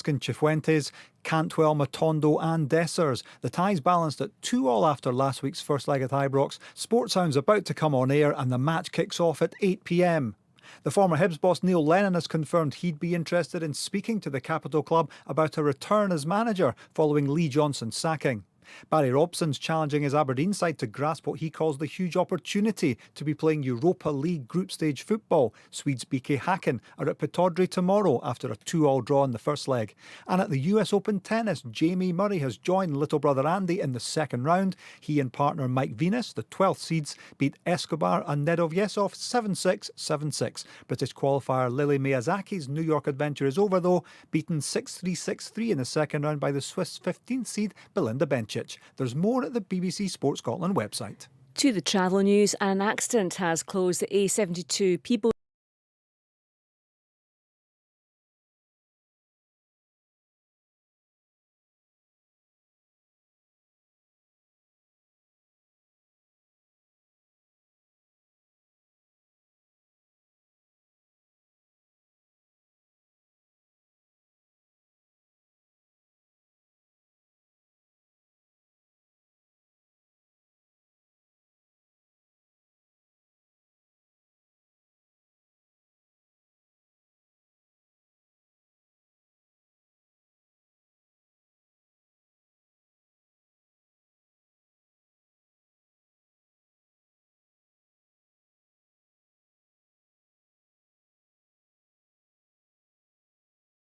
Mexican Cifuentes, Cantwell, Matondo and Dessers. The tie's balanced at 2-2 after last week's first leg at Ibrox. Sportsound's about to come on air and the match kicks off at 8 p.m. The former Hibs boss Neil Lennon has confirmed he'd be interested in speaking to the Capital Club about a return as manager following Lee Johnson's sacking. Barry Robson's challenging his Aberdeen side to grasp what he calls the huge opportunity to be playing Europa League group stage football. Swedes BK Häcken are at Pittodrie tomorrow after a 2-2 draw in the first leg. And at the US Open tennis, Jamie Murray has joined little brother Andy in the second round. He and partner Mike Venus, the 12th seeds, beat Escobar and Nedovyesov 7-6, 7-6. British qualifier Lily Miyazaki's New York adventure is over though, beaten 6-3, 6-3 in the second round by the Swiss 15th seed Belinda Bencic. There's more at the BBC Sport Scotland website. To the travel news, an accident has closed the A72 People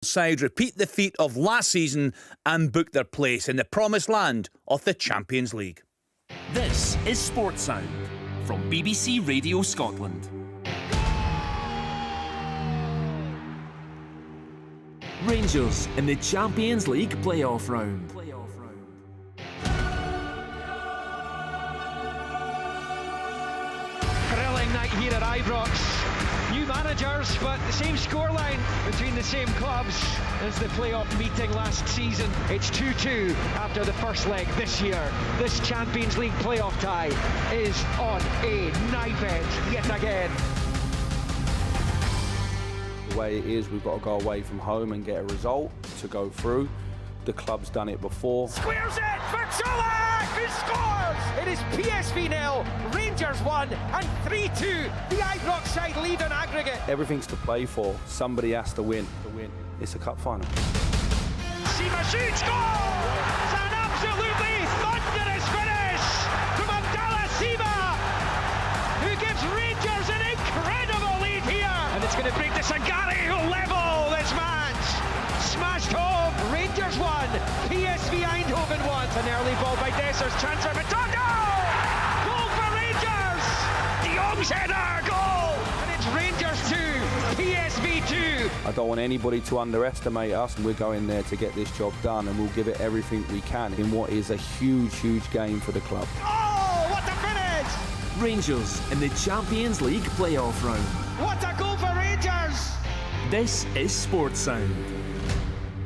side repeat the feat of last season and book their place in the promised land of the Champions League. This is Sports Sound from BBC Radio Scotland. Rangers in the Champions League playoff round. Thrilling night here at Ibrox. New managers, but the same scoreline between the same clubs as the playoff meeting last season. It's 2-2 after the first leg this year. This Champions League playoff tie is on a knife edge yet again. The way it is, we've got to go away from home and get a result to go through. The club's done it before. Squares it for Țălăi, who scores! It is PSV 0, Rangers 1 and 3-2. The Ibrox side lead on aggregate. Everything's to play for. Somebody has to win. It's a cup final. Sima shoots, goal! It's an absolutely thunderous finish from Abdallah Sima, who gives Rangers an incredible lead here. And it's going to break to Sangare, who'll level this match. Smashed home, Rangers 1, PSV Eindhoven 1. An early ball by Dessers, chance for Matondo! Goal for Rangers! De Jong's header, goal! And it's Rangers 2, PSV 2. I don't want anybody to underestimate us, and we're going there to get this job done, and we'll give it everything we can in what is a huge, huge game for the club. Oh, what a finish! Rangers in the Champions League playoff round. What a goal for Rangers! This is Sports Sound.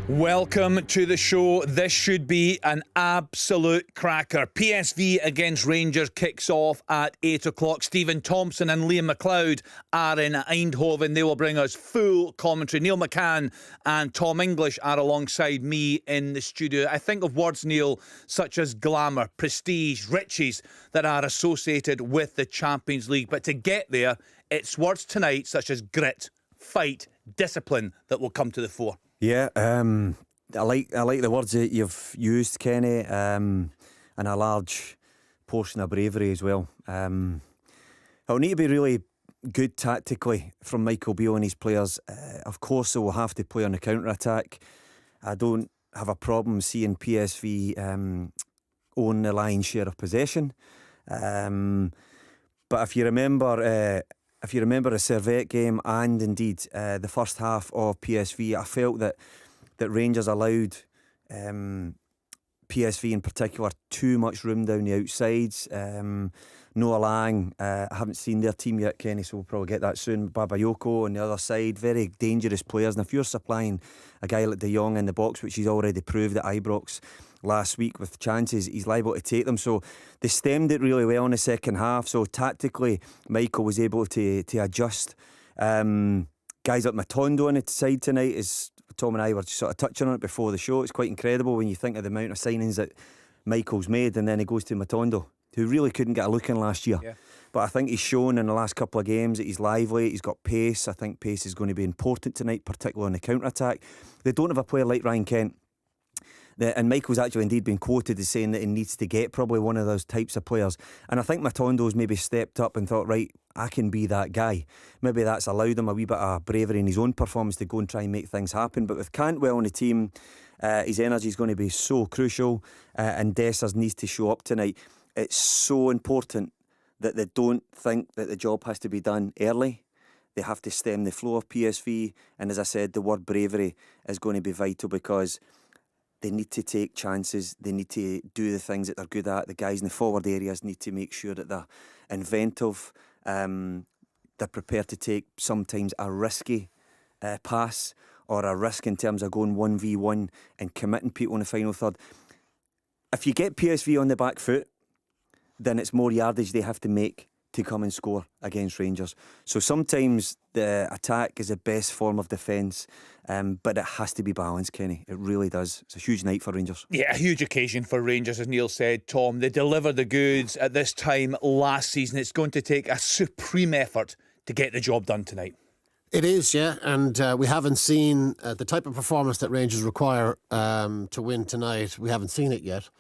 Welcome to the show. This should be an absolute cracker. PSV against Rangers kicks off at 8 o'clock. Stephen Thompson and Liam McLeod are in Eindhoven. They will bring us full commentary. Neil McCann and Tom English are alongside me in the studio. I think of words, Neil, such as glamour, prestige, riches that are associated with the Champions League. But to get there, it's words tonight such as grit, fight, discipline that will come to the fore. Yeah, I like the words that you've used, Kenny, and a large portion of bravery as well. It'll need to be really good tactically from Michael Beale and his players. Of course, they will have to play on the counter-attack. I don't have a problem seeing PSV own the lion's share of possession. But if you remember the Servette game and indeed the first half of PSV, I felt that Rangers allowed PSV in particular too much room down the outsides. Noah Lang, I haven't seen their team yet, Kenny, so we'll probably get that soon. Bakayoko on the other side, very dangerous players. And if you're supplying a guy like De Jong in the box, which he's already proved at Ibrox last week with chances, he's liable to take them. So they stemmed it really well in the second half. So tactically, Michael was able to adjust. guys like Matondo on the side tonight, is Tom and I were sort of touching on it before the show. It's quite incredible when you think of the amount of signings that Michael's made, and then he goes to Matondo, who really couldn't get a look in last year. Yeah. But I think he's shown in the last couple of games that he's lively, he's got pace. I think pace is going to be important tonight, particularly on the counter-attack. They don't have a player like Ryan Kent. And Michael's actually indeed been quoted as saying that he needs to get probably one of those types of players. And I think Matondo's maybe stepped up and thought, right, I can be that guy. Maybe that's allowed him a wee bit of bravery in his own performance to go and try and make things happen. But with Cantwell on the team, his energy is going to be so crucial, and Dessers needs to show up tonight. It's so important that they don't think that the job has to be done early. They have to stem the flow of PSV, and as I said, the word bravery is going to be vital, because they need to take chances. They need to do the things that they're good at. The guys in the forward areas need to make sure that they're inventive. They're prepared to take sometimes a risky pass, or a risk in terms of going 1v1 and committing people in the final third. If you get PSV on the back foot, then it's more yardage they have to make to come and score against Rangers. So sometimes the attack is the best form of defence, but it has to be balanced, Kenny. It really does. It's a huge night for Rangers. Yeah, a huge occasion for Rangers, as Neil said, Tom. They delivered the goods at this time last season. It's going to take a supreme effort to get the job done tonight. It is, yeah, and we haven't seen the type of performance that Rangers require to win tonight. We haven't seen it yet.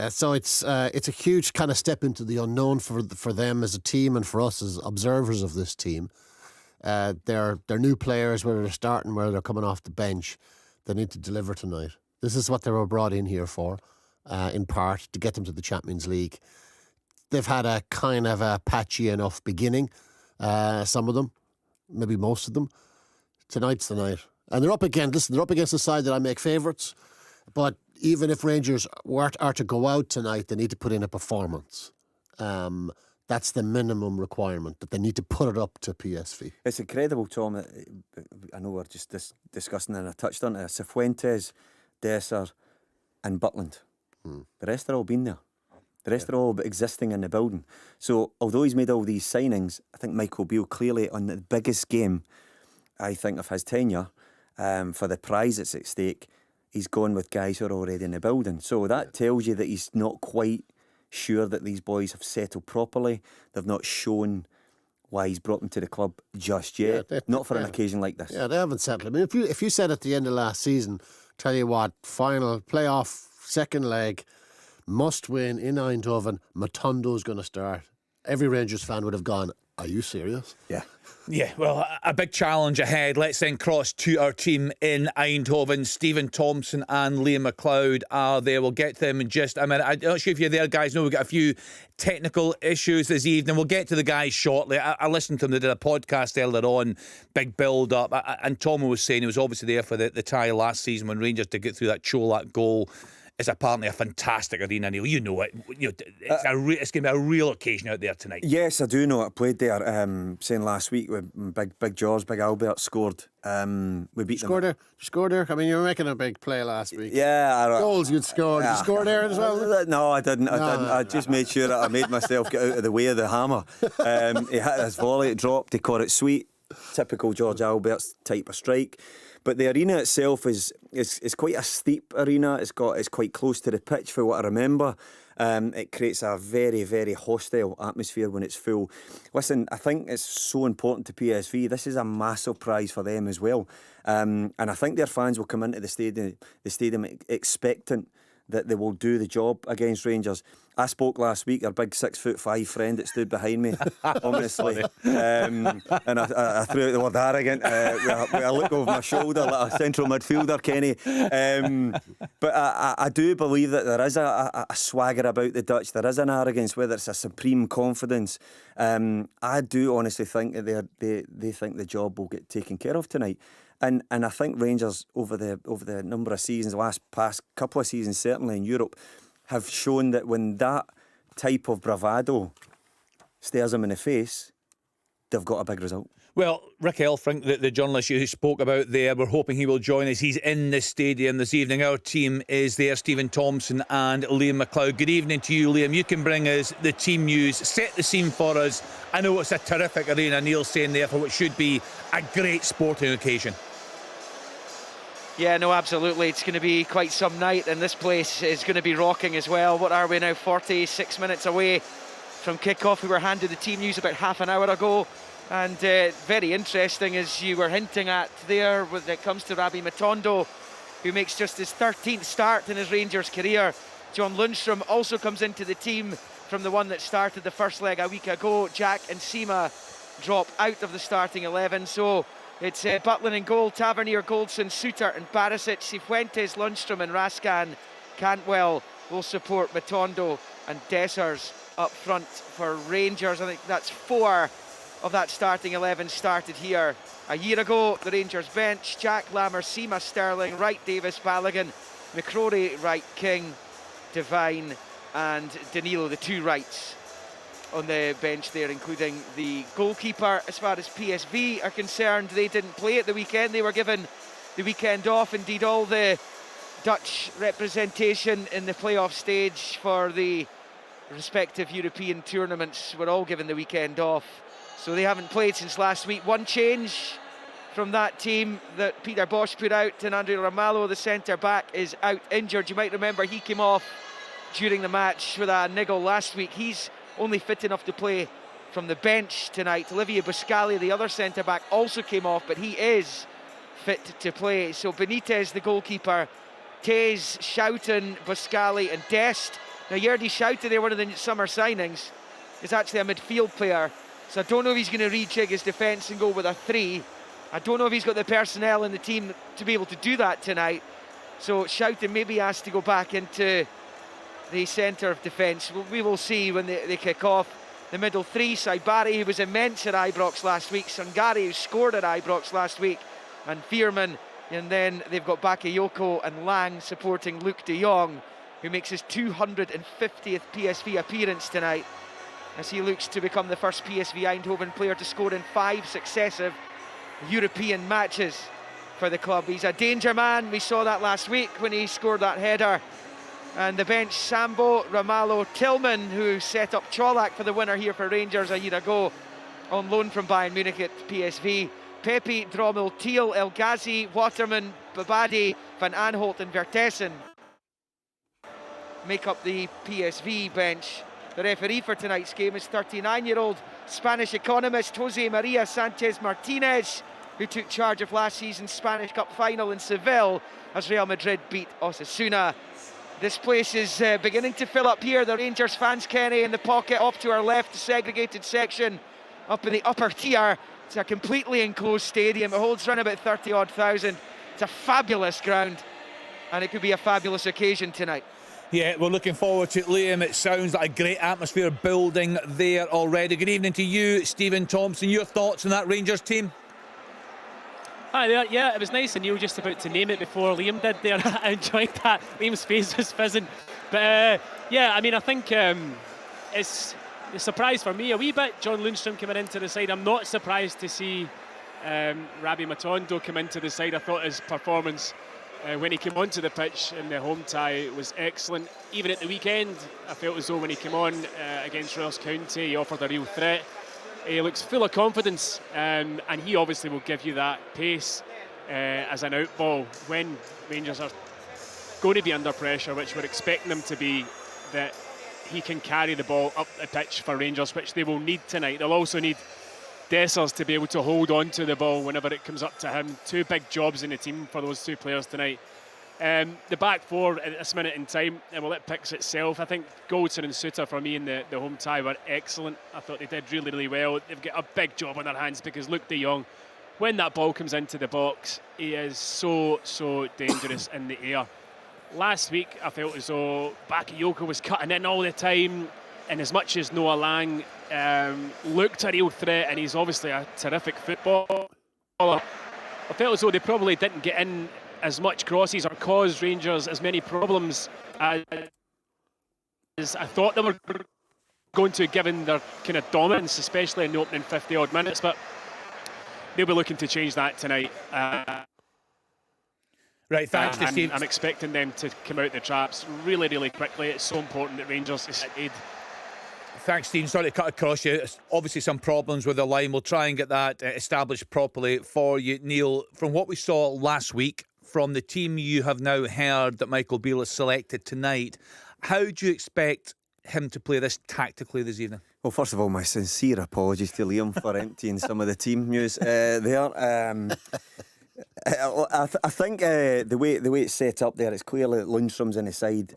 So it's a huge kind of step into the unknown for them as a team, and for us as observers of this team. They're new players, whether they're starting, whether they're coming off the bench. They need to deliver tonight. This is what they were brought in here for, in part, to get them to the Champions League. They've had a kind of a patchy enough beginning, some of them, maybe most of them. Tonight's the night. And they're up against the side that I make favourites, but even if Rangers are to go out tonight, they need to put in a performance. That's the minimum requirement, that they need to put it up to PSV. It's incredible, Tom. I know we're just discussing, and I touched on it. Cifuentes, Dessers and Butland. The rest are all been there. The rest are all existing in the building. So although he's made all these signings, I think Michael Beale clearly on the biggest game, I think, of his tenure, for the prize that's at stake, he's gone with guys who are already in the building. So that tells you that he's not quite sure that these boys have settled properly. They've not shown why he's brought them to the club just yet. Not for an occasion like this. Yeah, they haven't settled. I mean, if you said at the end of last season, tell you what, final playoff, second leg, must win in Eindhoven, Matondo's going to start, every Rangers fan would have gone, are you serious? Yeah. Yeah, well, a big challenge ahead. Let's then cross to our team in Eindhoven. Stephen Thompson and Liam McLeod are there. We'll get to them in just a minute. I'm not sure if you're there, guys. No, we've got a few technical issues this evening. We'll get to the guys shortly. I listened to them. They did a podcast earlier on, big build-up. And Tom was saying he was obviously there for the tie last season when Rangers did get through that Cholak goal. It's apparently a fantastic arena, Neil. You know it. It's going to be a real occasion out there tonight. Yes, I do know. I played there. Saying last week with Big George, Big Albert scored. We beat them. Scored there. I mean, you were making a big play last week. Yeah, goals you'd scored. Yeah. You scored there as well. No, I didn't. I just made sure that I made myself get out of the way of the hammer. He hit his volley, it dropped. He caught it sweet. Typical George Albert's type of strike. But the arena itself is quite a steep arena. It's quite close to the pitch, for what I remember. It creates a very, very hostile atmosphere when it's full. Listen, I think it's so important to PSV. This is a massive prize for them as well. And I think their fans will come into the stadium expectant that they will do the job against Rangers. I spoke last week, our big 6'5" friend that stood behind me, ominously, and I threw out the word arrogant with a look over my shoulder like a central midfielder, Kenny. But I do believe that there is a swagger about the Dutch. There is an arrogance, whether it's a supreme confidence. I do honestly think that they think the job will get taken care of tonight. And I think Rangers over the number of seasons, the past couple of seasons, certainly in Europe, have shown that when that type of bravado stares them in the face, they've got a big result. Well, Rick Elfrink, the journalist you spoke about there, we're hoping he will join us. He's in the stadium this evening. Our team is there, Stephen Thompson and Liam McLeod. Good evening to you, Liam. You can bring us the team news, set the scene for us. I know it's a terrific arena, Neil's saying there, for what should be a great sporting occasion. Yeah, no, absolutely. It's going to be quite some night, and this place is going to be rocking as well. What are we now, 46 minutes away from kick-off? We were handed the team news about half an hour ago, and very interesting, as you were hinting at there, when it comes to Rabbi Matondo, who makes just his 13th start in his Rangers career. John Lundstrom also comes into the team from the one that started the first leg a week ago. Jack and Sima drop out of the starting 11, so it's Butlin in goal, Tavernier, Goldson, Suter and Barisic, Cifuentes, Lundstrom and Raskan. Cantwell will support Matondo, and Dessers up front for Rangers. I think that's 4 of that starting 11 started here a year ago. The Rangers bench: Jack, Lammer, Sima, Sterling, Wright, Davis, Balogun, McCrory, Wright, King, Devine and Danilo, the 2 rights on the bench there, including the goalkeeper. As far as PSV are concerned, they didn't play at the weekend. They were given the weekend off. Indeed, all the Dutch representation in the playoff stage for the respective European tournaments were all given the weekend off. So they haven't played since last week. One change from that team that Peter Bosch put out, and Andre Ramalho, the centre-back, is out injured. You might remember he came off during the match with a niggle last week. He's only fit enough to play from the bench tonight. Olivier Buscali, the other centre-back, also came off, but he is fit to play. So Benitez, the goalkeeper, Tays, Schouten, Buscali and Dest. Now Yerdy Schouten, they're one of the summer signings, is actually a midfield player. So I don't know if he's going to rejig his defence and go with a 3. I don't know if he's got the personnel in the team to be able to do that tonight. So Schouten may be asked to go back into the centre of defence. We will see when they kick off. The middle 3, Saibari, who was immense at Ibrox last week, Sangari, who scored at Ibrox last week, and Veerman. And then they've got Bakayoko and Lang supporting Luke de Jong, who makes his 250th PSV appearance tonight, as he looks to become the first PSV Eindhoven player to score in 5 successive European matches for the club. He's a danger man. We saw that last week when he scored that header. And the bench: Sambo, Ramalho, Tillman, who set up Cholak for the winner here for Rangers a year ago on loan from Bayern Munich at PSV. Pepe, Drommel, Thiel, El Ghazi, Waterman, Babadi, Van Aanholt and Vertessen make up the PSV bench. The referee for tonight's game is 39-year-old Spanish economist Jose Maria Sanchez Martinez, who took charge of last season's Spanish Cup final in Seville as Real Madrid beat Osasuna. This place is beginning to fill up here. The Rangers fans, Kenny, in the pocket off to our left, the segregated section up in the upper tier. It's a completely enclosed stadium. It holds around about 30-odd thousand. It's a fabulous ground, and it could be a fabulous occasion tonight. Yeah, we're looking forward to it, Liam. It sounds like a great atmosphere building there already. Good evening to you, Stephen Thompson. Your thoughts on that Rangers team? Hi there. Yeah, it was nice of Neil just about to name it before Liam did there. I enjoyed that. Liam's face was fizzing. But yeah, I mean, I think it's a surprise for me a wee bit, John Lundstrom coming into the side. I'm not surprised to see Rabbi Matondo come into the side. I thought his performance when he came onto the pitch in the home tie was excellent. Even at the weekend, I felt as though when he came on against 𝓳𝓸𝓷𝓷𝓷𝓰, he offered a real threat. He looks full of confidence, and he obviously will give you that pace as an out ball when Rangers are going to be under pressure, which we're expecting them to be, that he can carry the ball up the pitch for Rangers, which they will need tonight. They'll also need Dessers to be able to hold on to the ball whenever it comes up to him. 2 big jobs in the team for those 2 players tonight. The back 4 at this minute in time, well, it picks itself. I think Goldson and Suter for me in the home tie were excellent. I thought they did really, really well. They've got a big job on their hands because Luke de Jong, when that ball comes into the box, he is so dangerous in the air. Last week, I felt as though Bakayoko was cutting in all the time, and as much as Noah Lang looked a real threat, and he's obviously a terrific footballer, I felt as though they probably didn't get in as much crosses or cause Rangers as many problems as I thought they were going to, given their kind of dominance, especially in the opening 50-odd minutes. But they'll be looking to change that tonight. Right, thanks to Steve. I'm expecting them to come out the traps really, really quickly. It's so important that Rangers aid. Thanks, Stephen. Sorry to cut across you. Obviously, some problems with the line. We'll try and get that established properly for you, Neil. From what we saw last week, from the team you have now heard that Michael Beale has selected tonight, how do you expect him to play this tactically this evening? Well, first of all, my sincere apologies to Liam for emptying some of the team news there. I think the way it's set up there, it's clearly that Lundstrom's in the side.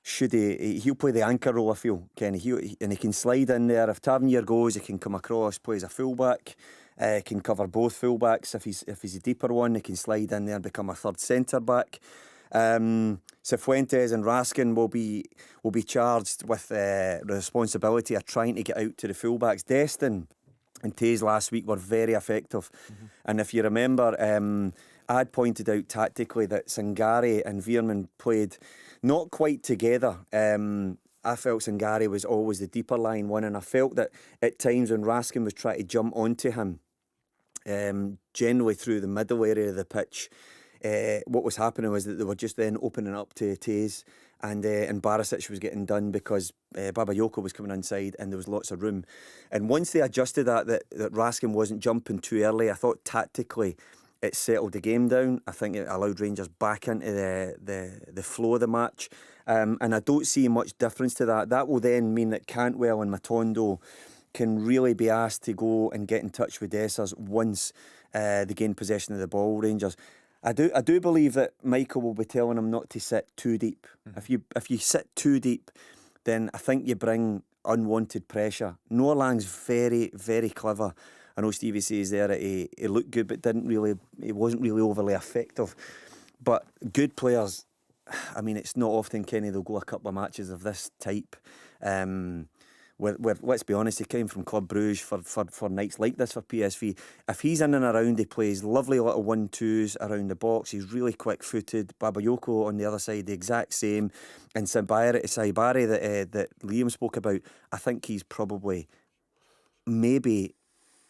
He'll play the anchor role, I feel, Kenny. And he can slide in there. If Tavernier goes, he can come across, play as a fullback. Can cover both fullbacks. If he's a deeper one, he can slide in there and become a third centre back. Cifuentes and Raskin will be charged with the responsibility of trying to get out to the fullbacks. Destin and Taze last week were very effective. And if you remember, I had pointed out tactically that Sangare and Veerman played not quite together. I felt Sangare was always the deeper line one, and I felt that at times when Raskin was trying to jump onto him, generally through the middle area of the pitch, what was happening was that they were just then opening up to Taze, and Barisic was getting done because Bakayoko was coming inside and there was lots of room. And once they adjusted that Raskin wasn't jumping too early, I thought tactically it settled the game down. I think it allowed Rangers back into the flow of the match. And I don't see much difference to that. That will then mean that Cantwell and Matondo can really be asked to go and get in touch with Dessers once they gain possession of the ball, Rangers. I do believe that Michael will be telling him not to sit too deep. If you sit too deep, then I think you bring unwanted pressure. Noah Lang's very, very clever. I know Stevie says there that he looked good, but he wasn't really overly effective. But good players, I mean, it's not often, Kenny, they'll go a couple of matches of this type. Let's be honest, he came from Club Brugge for nights like this for PSV. If he's in and around, he plays lovely little 1-2s around the box. He's really quick-footed. Bakayoko on the other side, the exact same. And Saibari that Liam spoke about, I think he's probably maybe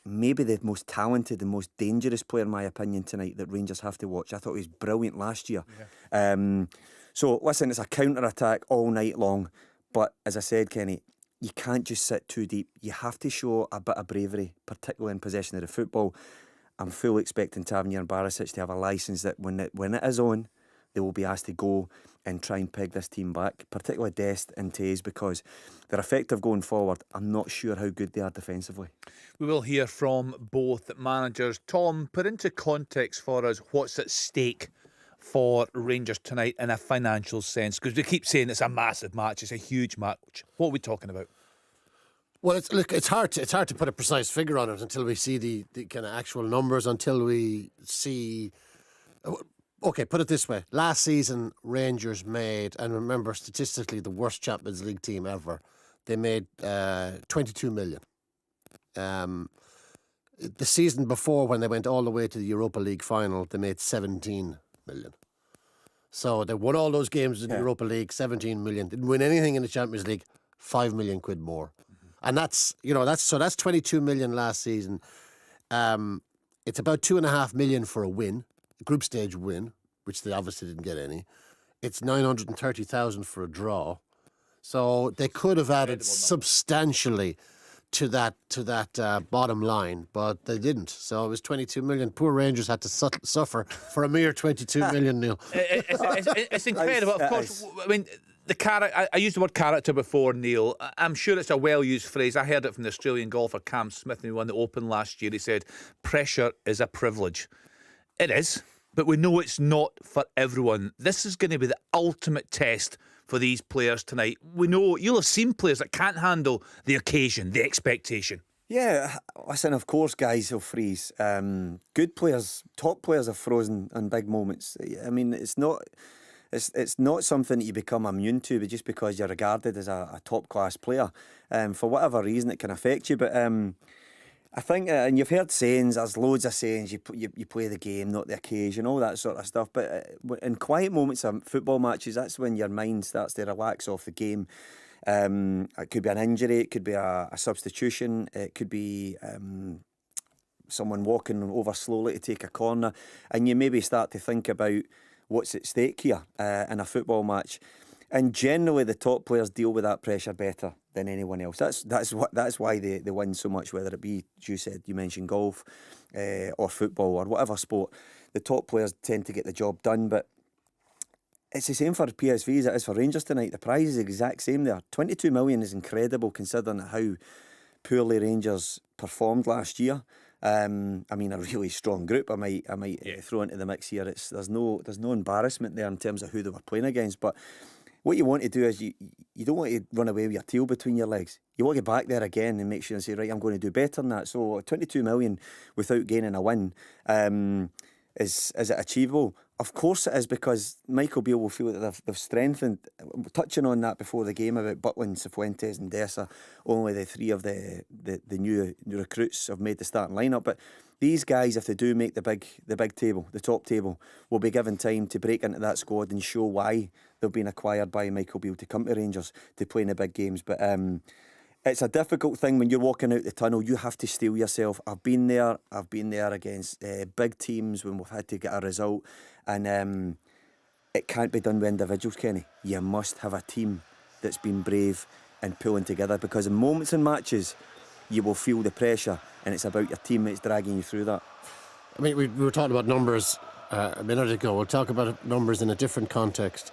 the most talented and most dangerous player, in my opinion, tonight that Rangers have to watch. I thought he was brilliant last year. Yeah. So, listen, it's a counter-attack all night long. But, as I said, Kenny, you can't just sit too deep. You have to show a bit of bravery, particularly in possession of the football. I'm fully expecting Tavernier and Barisic to have a licence that when it is on, they will be asked to go and try and peg this team back, particularly Dest and Taze, because they're effective going forward. I'm not sure how good they are defensively. We will hear from both managers. Tom, put into context for us what's at stake for Rangers tonight in a financial sense, because we keep saying it's a massive match, it's a huge match. What are we talking about? Well, it's hard to put a precise figure on it until we see the kind of actual numbers, until we see. Okay, put it this way. Last season, Rangers made, and remember, statistically, the worst Champions League team ever. They made 22 million. The season before, when they went all the way to the Europa League final, they made 17 million. So they won all those games in the Europa League, 17 million. Didn't win anything in the Champions League, 5 million quid more. And that's 22 million last season. It's about 2.5 million for a win, a group stage win, which they obviously didn't get any. It's 930,000 for a draw. So they could have added substantially to that bottom line, but they didn't. So it was 22 million. Poor Rangers had to suffer for a mere 22 million, Neil. It's incredible. Of course, I mean, the character. I used the word character before, Neil. I'm sure it's a well-used phrase. I heard it from the Australian golfer Cam Smith, who won the Open last year. He said, "Pressure is a privilege." It is, but we know it's not for everyone. This is going to be the ultimate test for these players tonight. We know you'll have seen players that can't handle the occasion, the expectation. Yeah, listen, of course guys will freeze. Good players, top players have frozen in big moments. I mean, it's not something that you become immune to but just because you're regarded as a top-class player. For whatever reason, it can affect you. But I think, and you've heard sayings, there's loads of sayings, you play the game, not the occasion, all that sort of stuff. But in quiet moments of football matches, that's when your mind starts to relax off the game. It could be an injury, it could be a substitution, it could be someone walking over slowly to take a corner, and you maybe start to think about what's at stake here in a football match. And generally, the top players deal with that pressure better than anyone else. That's why they win so much. Whether it be, as you said, you mentioned golf or football or whatever sport, the top players tend to get the job done. But it's the same for PSV as it is for Rangers tonight. The prize is the exact same there. 22 million is incredible considering how poorly Rangers performed last year. I mean, a really strong group. I might throw into the mix here. There's no embarrassment there in terms of who they were playing against, but. What you want to do is you don't want to run away with your tail between your legs. You want to get back there again and make sure and say, right, I'm going to do better than that. So 22 million without gaining a win, is it achievable? Of course it is, because Michael Beale will feel that they've strengthened. Touching on that before the game about Butland, Cifuentes and Dessa, only the three of the new recruits have made the starting lineup. But these guys, if they do make the big table, the top table, will be given time to break into that squad and show why they've been acquired by Michael Beale to come to Rangers to play in the big games. But it's a difficult thing when you're walking out the tunnel. You have to steel yourself. I've been there against big teams when we've had to get a result, and it can't be done with individuals, Kenny. You must have a team that's been brave and pulling together, because in moments in matches you will feel the pressure, and it's about your teammates dragging you through that. I mean, we were talking about numbers a minute ago. We'll talk about numbers in a different context.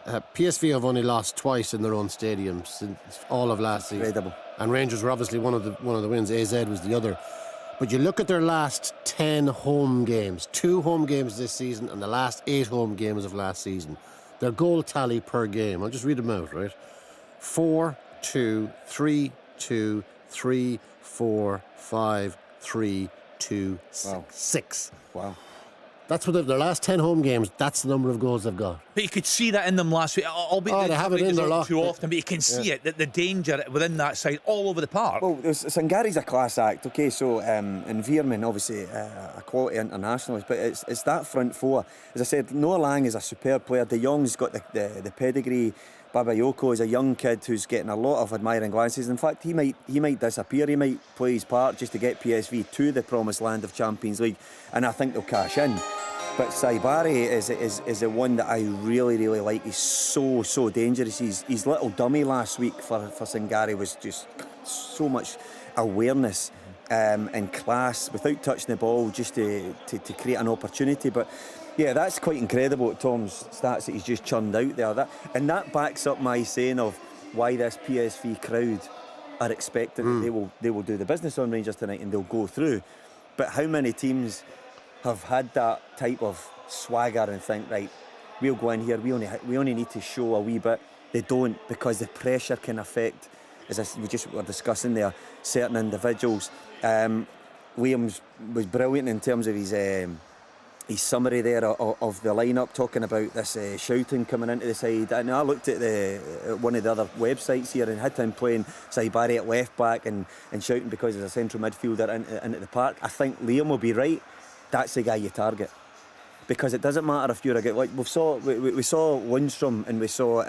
PSV have only lost twice in their own stadium since all of last season. Incredible. And Rangers were obviously one of the wins. AZ was the other. But you look at their last 10 home games, 2 home games this season and the last 8 home games of last season. Their goal tally per game, I'll just read them out, right? 4-2, 3-2, 3-4, 5-3, 2, 6. Wow. That's what their last 10 home games, that's the number of goals they've got. But you could see that in them last week. They have it in their lock. Too often, but you can see it, the danger within that side all over the park. Well, Sangari's a class act, okay, so and Veerman, obviously a quality internationalist, but it's that front four. As I said, Noah Lang is a superb player. De Jong's got the pedigree. Bakayoko is a young kid who's getting a lot of admiring glances. In fact, he might disappear. He might play his part just to get PSV to the promised land of Champions League, and I think they'll cash in. But Saibari is the one that I really, really like. He's so dangerous. His little dummy last week for Sangari was just so much awareness and class without touching the ball, just to create an opportunity. But yeah, that's quite incredible at Tom's stats that he's just churned out there. And that backs up my saying of why this PSV crowd are expecting that they will do the business on Rangers tonight and they'll go through. But how many teams have had that type of swagger and think, right, we'll go in here, we only need to show a wee bit? They don't, because the pressure can affect, as we just were discussing there, certain individuals. Williams was brilliant in terms of his summary there of the lineup, talking about this shouting coming into the side. And I looked at one of the other websites here and had him playing Saibari at left back and shouting because he's a central midfielder into the park. I think Liam will be right. That's the guy you target, because it doesn't matter if you're a guy like we saw Lundstrom and we saw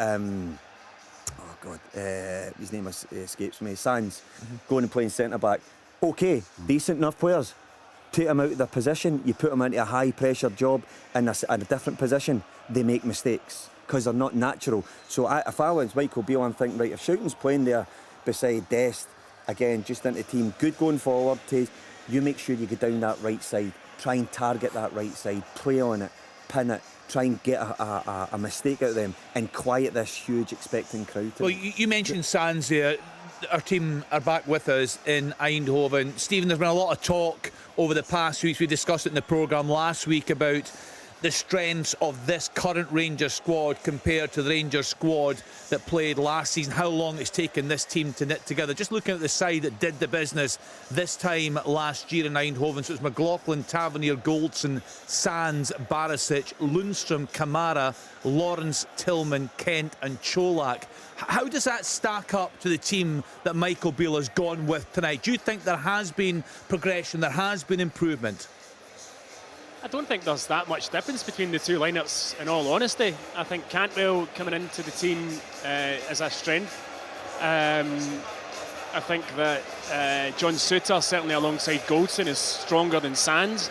his name escapes me, Sands, going and playing centre back. Okay, decent enough players. Take them out of their position, you put them into a high pressure job in a different position, they make mistakes because they're not natural. So if I was Michael Beale, I'm thinking, right, if Shouten's playing there beside Dest, again, just into the team, good going forward, you make sure you get down that right side, try and target that right side, play on it, pin it, try and get a mistake out of them and quiet this huge expecting crowd. Well, you mentioned Sands there. Our team are back with us in Eindhoven. Stephen, there's been a lot of talk over the past weeks. We discussed it in the programme last week about the strengths of this current Rangers squad compared to the Rangers squad that played last season, how long it's taken this team to knit together. Just looking at the side that did the business this time last year in Eindhoven, so it's McLaughlin, Tavernier, Goldson, Sands, Barisic, Lundstrom, Kamara, Lawrence, Tillman, Kent and Cholak. How does that stack up to the team that Michael Beale has gone with tonight? Do you think there has been progression, there has been improvement? I don't think there's that much difference between the two lineups, in all honesty. I think Cantwell coming into the team is a strength I think that John Souttar, certainly alongside Goldson, is stronger than Sands.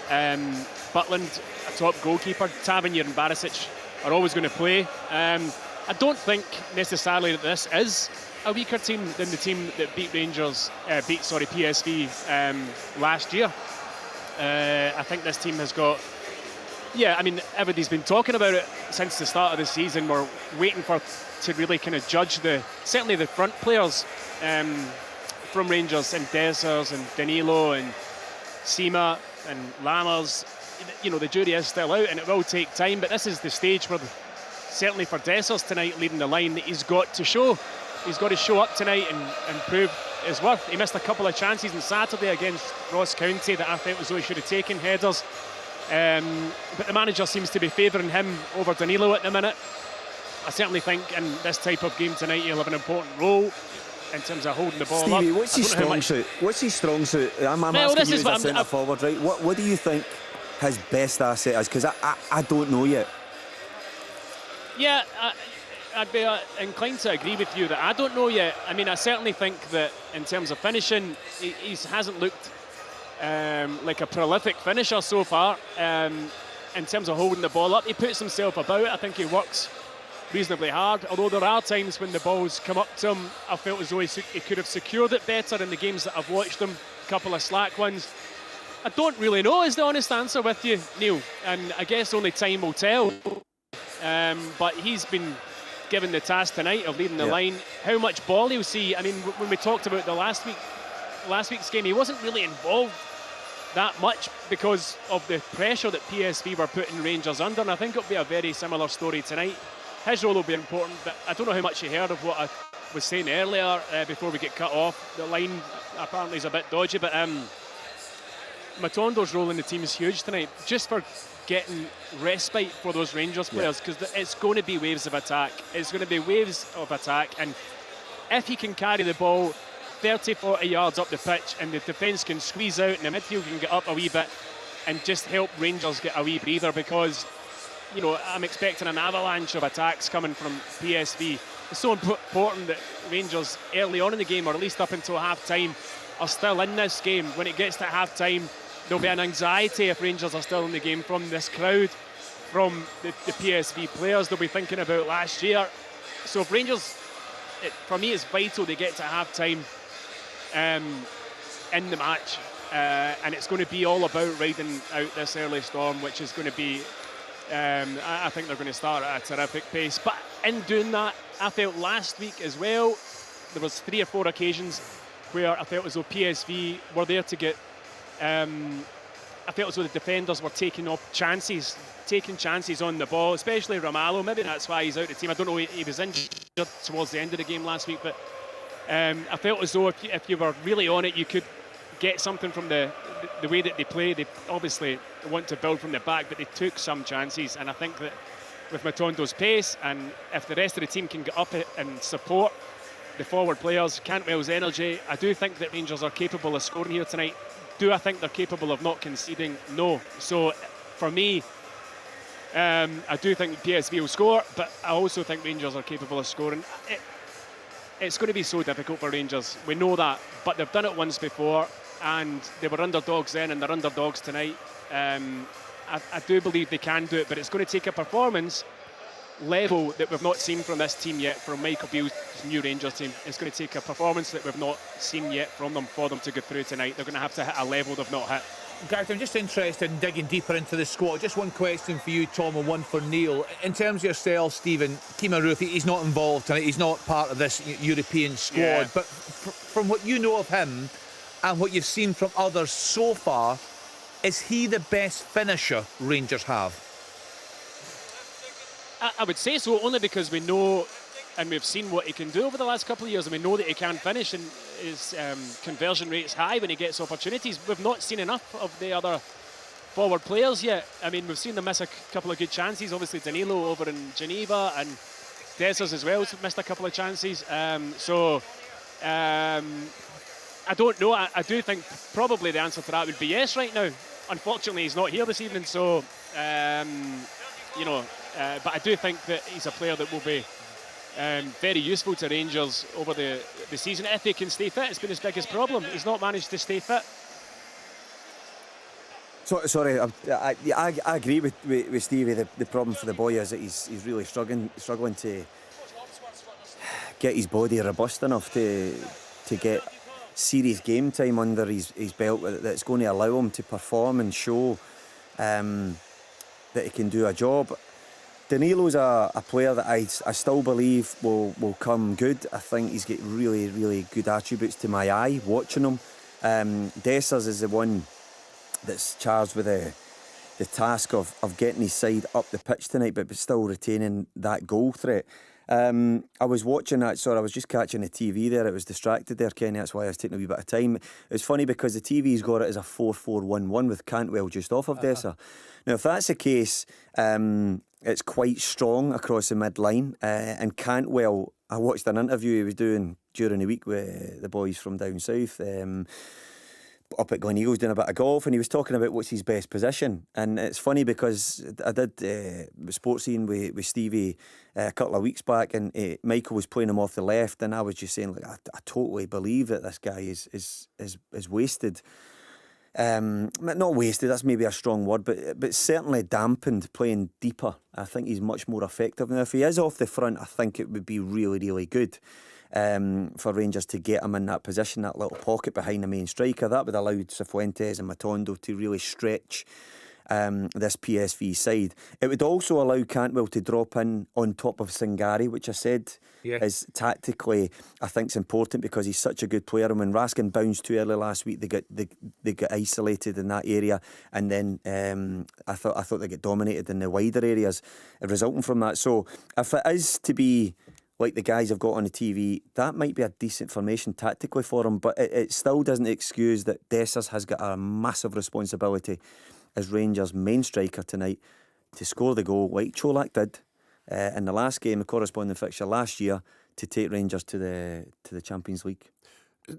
Butland, a top goalkeeper. Tavernier and Barisic are always going to play. I don't think necessarily that this is a weaker team than the team that beat PSV last year. I think this team has got, I mean, everybody's been talking about it since the start of the season. We're waiting to really kind of judge certainly the front players from Rangers, and Dessers and Danilo and Sima and Lammers. You know, the jury is still out and it will take time, but this is the stage where, certainly for Dessers tonight leading the line, that he's got to show. He's got to show up tonight and prove his worth. He missed a couple of chances on Saturday against Ross County that I felt as though he should have taken, headers. But the manager seems to be favouring him over Danilo at the minute. I certainly think in this type of game tonight he'll have an important role in terms of holding the ball Stevie, up. what's his strong suit? What's his strong suit? I'm asking you as a centre forward, right? What do you think his best asset is? Because I don't know yet. Yeah, I'd be inclined to agree with you that I don't know yet. I mean, I certainly think that in terms of finishing, he hasn't looked like a prolific finisher so far. In terms of holding the ball up, he puts himself about. I think he works reasonably hard, although there are times when the balls come up to him, I felt as though he could have secured it better in the games that I've watched him, a couple of slack ones. I don't really know is the honest answer with you, Neil, and I guess only time will tell. But he's been given the task tonight of leading the line. How much ball he'll see, I mean, when we talked about the last week's game, he wasn't really involved that much because of the pressure that PSV were putting Rangers under, and I think it'll be a very similar story tonight. His role will be important, but I don't know how much you heard of what I was saying earlier before we get cut off. The line apparently is a bit dodgy, but Matondo's role in the team is huge tonight, just for getting respite for those Rangers players, because it's going to be waves of attack. It's going to be waves of attack, and if he can carry the ball 30, 40 yards up the pitch and the defence can squeeze out and the midfield can get up a wee bit and just help Rangers get a wee breather, because you know, I'm expecting an avalanche of attacks coming from PSV. It's so important that Rangers early on in the game, or at least up until half-time, are still in this game. When it gets to half-time, there'll be an anxiety if Rangers are still in the game from this crowd, from the PSV players they'll be thinking about last year. So if Rangers, for me, it's vital they get to half-time in the match. And it's going to be all about riding out this early storm, which is going to be I think they're going to start at a terrific pace. But in doing that, I felt last week as well, there was 3 or 4 occasions where I felt as though PSV were there to get, I felt as though the defenders were taking chances on the ball, especially Ramalho. Maybe that's why he's out of the team. I don't know, he was injured towards the end of the game last week, but I felt as though if you were really on it, you could get something from the way that they play. They obviously want to build from the back, but they took some chances, and I think that with Matondo's pace, and if the rest of the team can get up and support the forward players, Cantwell's energy, I do think that Rangers are capable of scoring here tonight. Do I think they're capable of not conceding? No. So for me, I do think PSV will score, but I also think Rangers are capable of scoring. It's going to be so difficult for Rangers. We know that, but they've done it once before, and they were underdogs then, and they're underdogs tonight. I do believe they can do it, but it's going to take a performance level that we've not seen from this team yet, from Michael Beale's new Rangers team. It's going to take a performance that we've not seen yet from them for them to go through tonight. They're going to have to hit a level they've not hit. Gareth, I'm just interested in digging deeper into the squad. Just one question for you, Tom, and one for Neil. In terms of yourself, Stephen, Kemar Roofe, he's not involved tonight. He's not part of this European squad. Yeah. But from what you know of him and what you've seen from others so far, is he the best finisher Rangers have? I would say so, only because we know and we've seen what he can do over the last couple of years, and we know that he can finish, and his conversion rate is high when he gets opportunities. We've not seen enough of the other forward players yet. I mean, we've seen them miss a couple of good chances. Obviously, Danilo over in Geneva, and Dessers as well missed a couple of chances. I don't know. I do think probably the answer to that would be yes right now. Unfortunately, he's not here this evening, so, but I do think that he's a player that will be very useful to Rangers over the season. If he can stay fit, it's been his biggest problem. He's not managed to stay fit. Sorry, I agree with Stevie. The problem for the boy is that he's really struggling to get his body robust enough to get serious game time under his belt that's going to allow him to perform and show that he can do a job. Danilo's a player that I still believe will come good. I think he's got really, really good attributes to my eye watching him. 𝓳𝓸𝓲𝓷𝓲𝓷𝓰 is the one that's charged with the task of getting his side up the pitch tonight, but still retaining that goal threat. I was watching that, sorry, I was just catching the TV there. It was distracted there, Kenny, that's why I was taking a wee bit of time. It was funny because the TV's got it as a 4-4-1-1 with Cantwell just off of 𝓳𝓸𝓲𝓷𝓲𝓷𝓰. Now, if that's the case, it's quite strong across the mid-line. And Cantwell, I watched an interview he was doing during the week with the boys from down south, up at Gleneagles doing a bit of golf, and he was talking about what's his best position. And it's funny because I did sports scene with Stevie a couple of weeks back, and Michael was playing him off the left, and I was just saying, like, I totally believe that this guy is wasted. Not wasted, that's maybe a strong word, but certainly dampened playing deeper. I think he's much more effective. Now, if he is off the front, I think it would be really, really good for Rangers to get him in that position, that little pocket behind the main striker. That would allow Cifuentes and Matondo to really stretch this PSV side. It would also allow Cantwell to drop in on top of Sangari, which I said is tactically, I think, is important because he's such a good player. And when Raskin bounced too early last week, they got isolated in that area, and then I thought they get dominated in the wider areas resulting from that. So if it is to be like the guys have got on the TV, that might be a decent formation tactically for him, but it still doesn't excuse that 𝓳𝓸𝓲𝓷𝓲𝓷𝓰 has got a massive responsibility as Rangers' main striker tonight to score the goal like Čolak did in the last game, the corresponding fixture last year, to take Rangers to the Champions League. You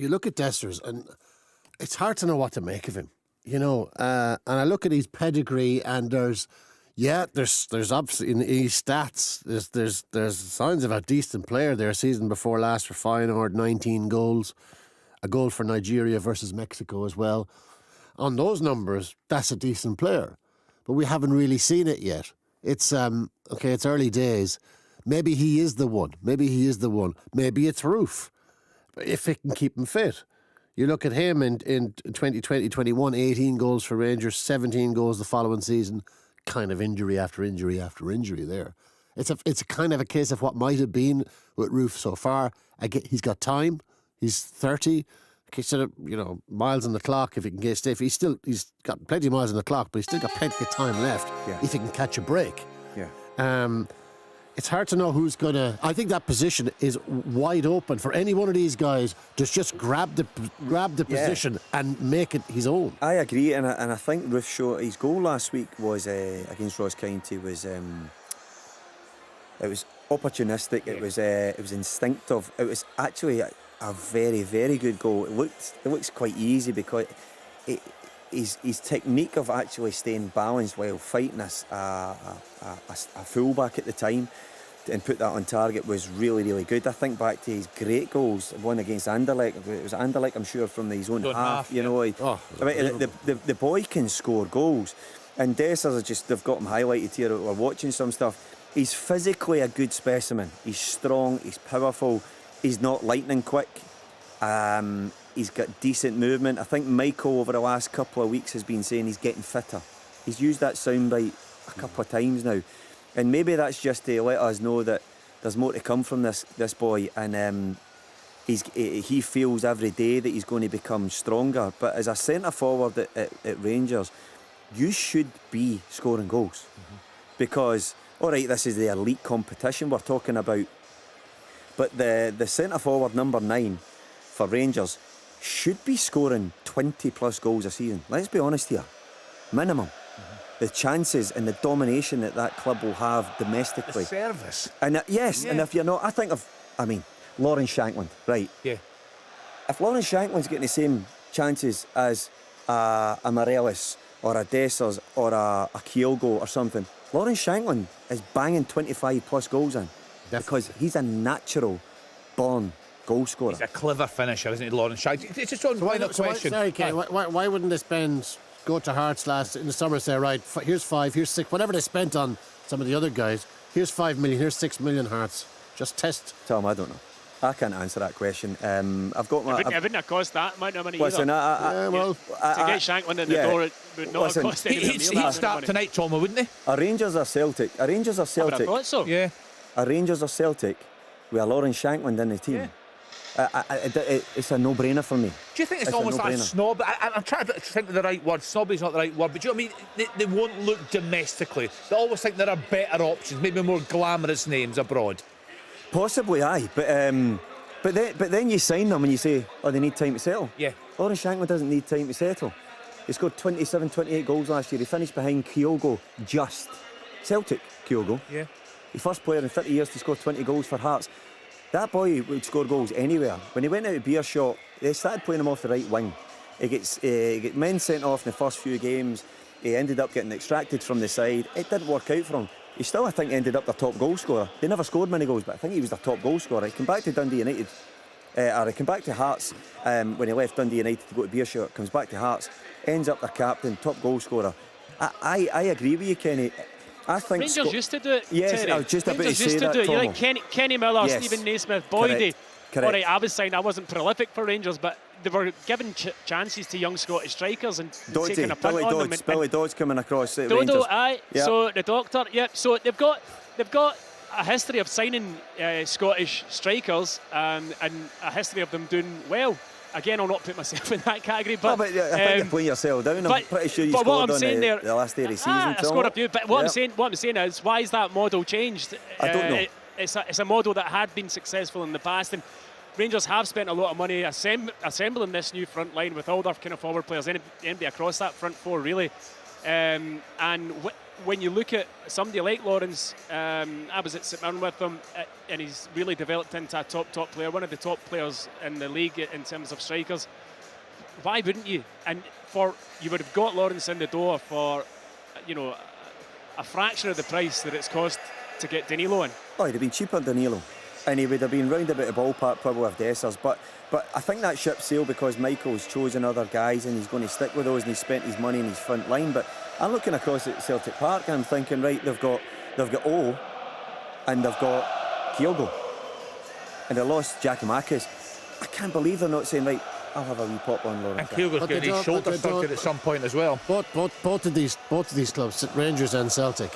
look at 𝓳𝓸𝓲𝓷𝓲𝓷𝓲𝓷, and it's hard to know what to make of him, you know. And I look at his pedigree, and there's obviously in his stats, there's signs of a decent player there. Season before last for Feyenoord, 19 goals, a goal for Nigeria versus Mexico as well. On those numbers, that's a decent player, but we haven't really seen it yet. It's okay. It's early days. Maybe he is the one. Maybe it's Roof, if it can keep him fit. You look at him in 2020-21, 18 goals for Rangers, 17 goals the following season. Kind of injury after injury after injury there. It's a kind of a case of what might have been with Roof so far. He's got time. He's 30. Okay, sort of, you know, miles on the clock if he can get stiff. He's got plenty of miles on the clock, but he's still got plenty of time left if he can catch a break. Yeah. It's hard to know who's gonna. I think that position is wide open for any one of these guys to just grab the position and make it his own. I agree, and I think Roof showed his goal last week was against Ross County was it was opportunistic. Yeah. It was instinctive. It was actually a very, very good goal. It looks quite easy because his technique of actually staying balanced while fighting a fullback at the time and put that on target was really, really good. I think back to his great goals, one against Anderlecht. It was Anderlecht, I'm sure, from his own half. You know, the boy can score goals, and 𝓳𝓸𝓷𝓲𝓷𝓲𝓷𝓰 just, they've got him highlighted here. We're watching some stuff. He's physically a good specimen. He's strong. He's powerful. He's not lightning quick. He's got decent movement. I think Michael over the last couple of weeks has been saying he's getting fitter. He's used that soundbite a couple of times now, and maybe that's just to let us know that there's more to come from this boy, and he feels every day that he's going to become stronger. But as a centre forward at Rangers, you should be scoring goals because, all right, this is the elite competition we're talking about, but the centre forward number 9 for Rangers should be scoring 20 plus goals a season. Let's be honest here, minimum. The chances and the domination that club will have domestically. The service. And and if you're not, Lawrence Shankland, right? Yeah. If Lawrence Shankland's getting the same chances as a Morelos or a 𝓳𝓸𝓷𝓲𝓷𝓲𝓷𝓰 or a Kyogo or something, Lawrence Shankland is banging 25 plus goals in. because he's a natural born goal scorer. He's a clever finisher, isn't he, Lawrence Shankland? It's just one final question. Why wouldn't they go to Hearts in the summer and say, right, here's 5, here's 6, whatever they spent on some of the other guys, here's 5 million, here's 6 million, Hearts. Just test. Tom, I don't know. I can't answer that question. I've got my. It wouldn't have cost that amount of money Listen, either. To get Shankland in the door, it would not have cost anything. He'd start tonight, Tom, wouldn't he? A Rangers or Celtic. I thought so. Yeah. A Rangers or Celtic with a Lawrence Shankland in the team. Yeah. It's a no-brainer for me. Do you think it's almost like a snob? I'm trying to think of the right word. Snobby's not the right word, but do you know what I mean? They won't look domestically. They always think there are better options, maybe more glamorous names abroad. Possibly, aye. But then you sign them and you say, oh, they need time to settle. Yeah. Lawrence Shankland doesn't need time to settle. He scored 27, 28 goals last year. He finished behind Kyogo just. Celtic, Kyogo. Yeah. The first player in 30 years to score 20 goals for Hearts. That boy would score goals anywhere. When he went out of 𝓳𝓱𝓪𝓷𝓲𝓷𝓰, they started playing him off the right wing. He gets men sent off in the first few games. He ended up getting extracted from the side. It didn't work out for him. He still, I think, ended up their top goal scorer. They never scored many goals, but I think he was their top goal scorer. He came back to Dundee United, or he came back to Hearts when he left Dundee United to go to 𝓳𝓱𝓪𝓷𝓲𝓷𝓰, comes back to Hearts, ends up their captain, top goal scorer. I agree with you, Kenny. I think Rangers used to do it. Yes, Terry. I was just about to Rangers say used to that, do it. You Tomo. like Kenny Miller, Yes. Stephen Naismith, Boydie. Correct. All right, I was saying I wasn't prolific for Rangers, but they were giving chances to young Scottish strikers and taking a punt on them. Billy Dodds coming across at Dodo, Rangers. aye. Yep. So the Doctor, yep. So they've got a history of signing Scottish strikers and a history of them doing well. Again, I'll not put myself in that category, but I think you're putting yourself down. I'm pretty sure you scored on the last day of the season. I scored a few, but what I'm saying is, why is that model changed? I don't know. It's a model that had been successful in the past, and Rangers have spent a lot of money assembling this new front line with all their kind of forward players, anybody across that front four, really. And when you look at somebody like Lawrence, I was at St Mirren with him, and he's really developed into a top player, one of the top players in the league in terms of strikers. Why wouldn't you? And you would have got Lawrence in the door for, a fraction of the price that it's cost to get Danilo in. Oh, he'd have been cheaper than Danilo, and he would have been round about the ballpark probably with 𝓬𝓱𝓪𝓷𝓲𝓷𝓰. But I think that ship sailed because Michael's chosen other guys and he's going to stick with those, and he's spent his money in his front line. But I'm looking across at Celtic Park and I'm thinking, right, they've got O and they've got Kyogo, and they lost Giakoumakis. I can't believe they're not saying, right, I'll have a wee pop on Lawrence. And Kyogo's getting his shoulder fractured at some point as well. Both of these clubs, Rangers and Celtic,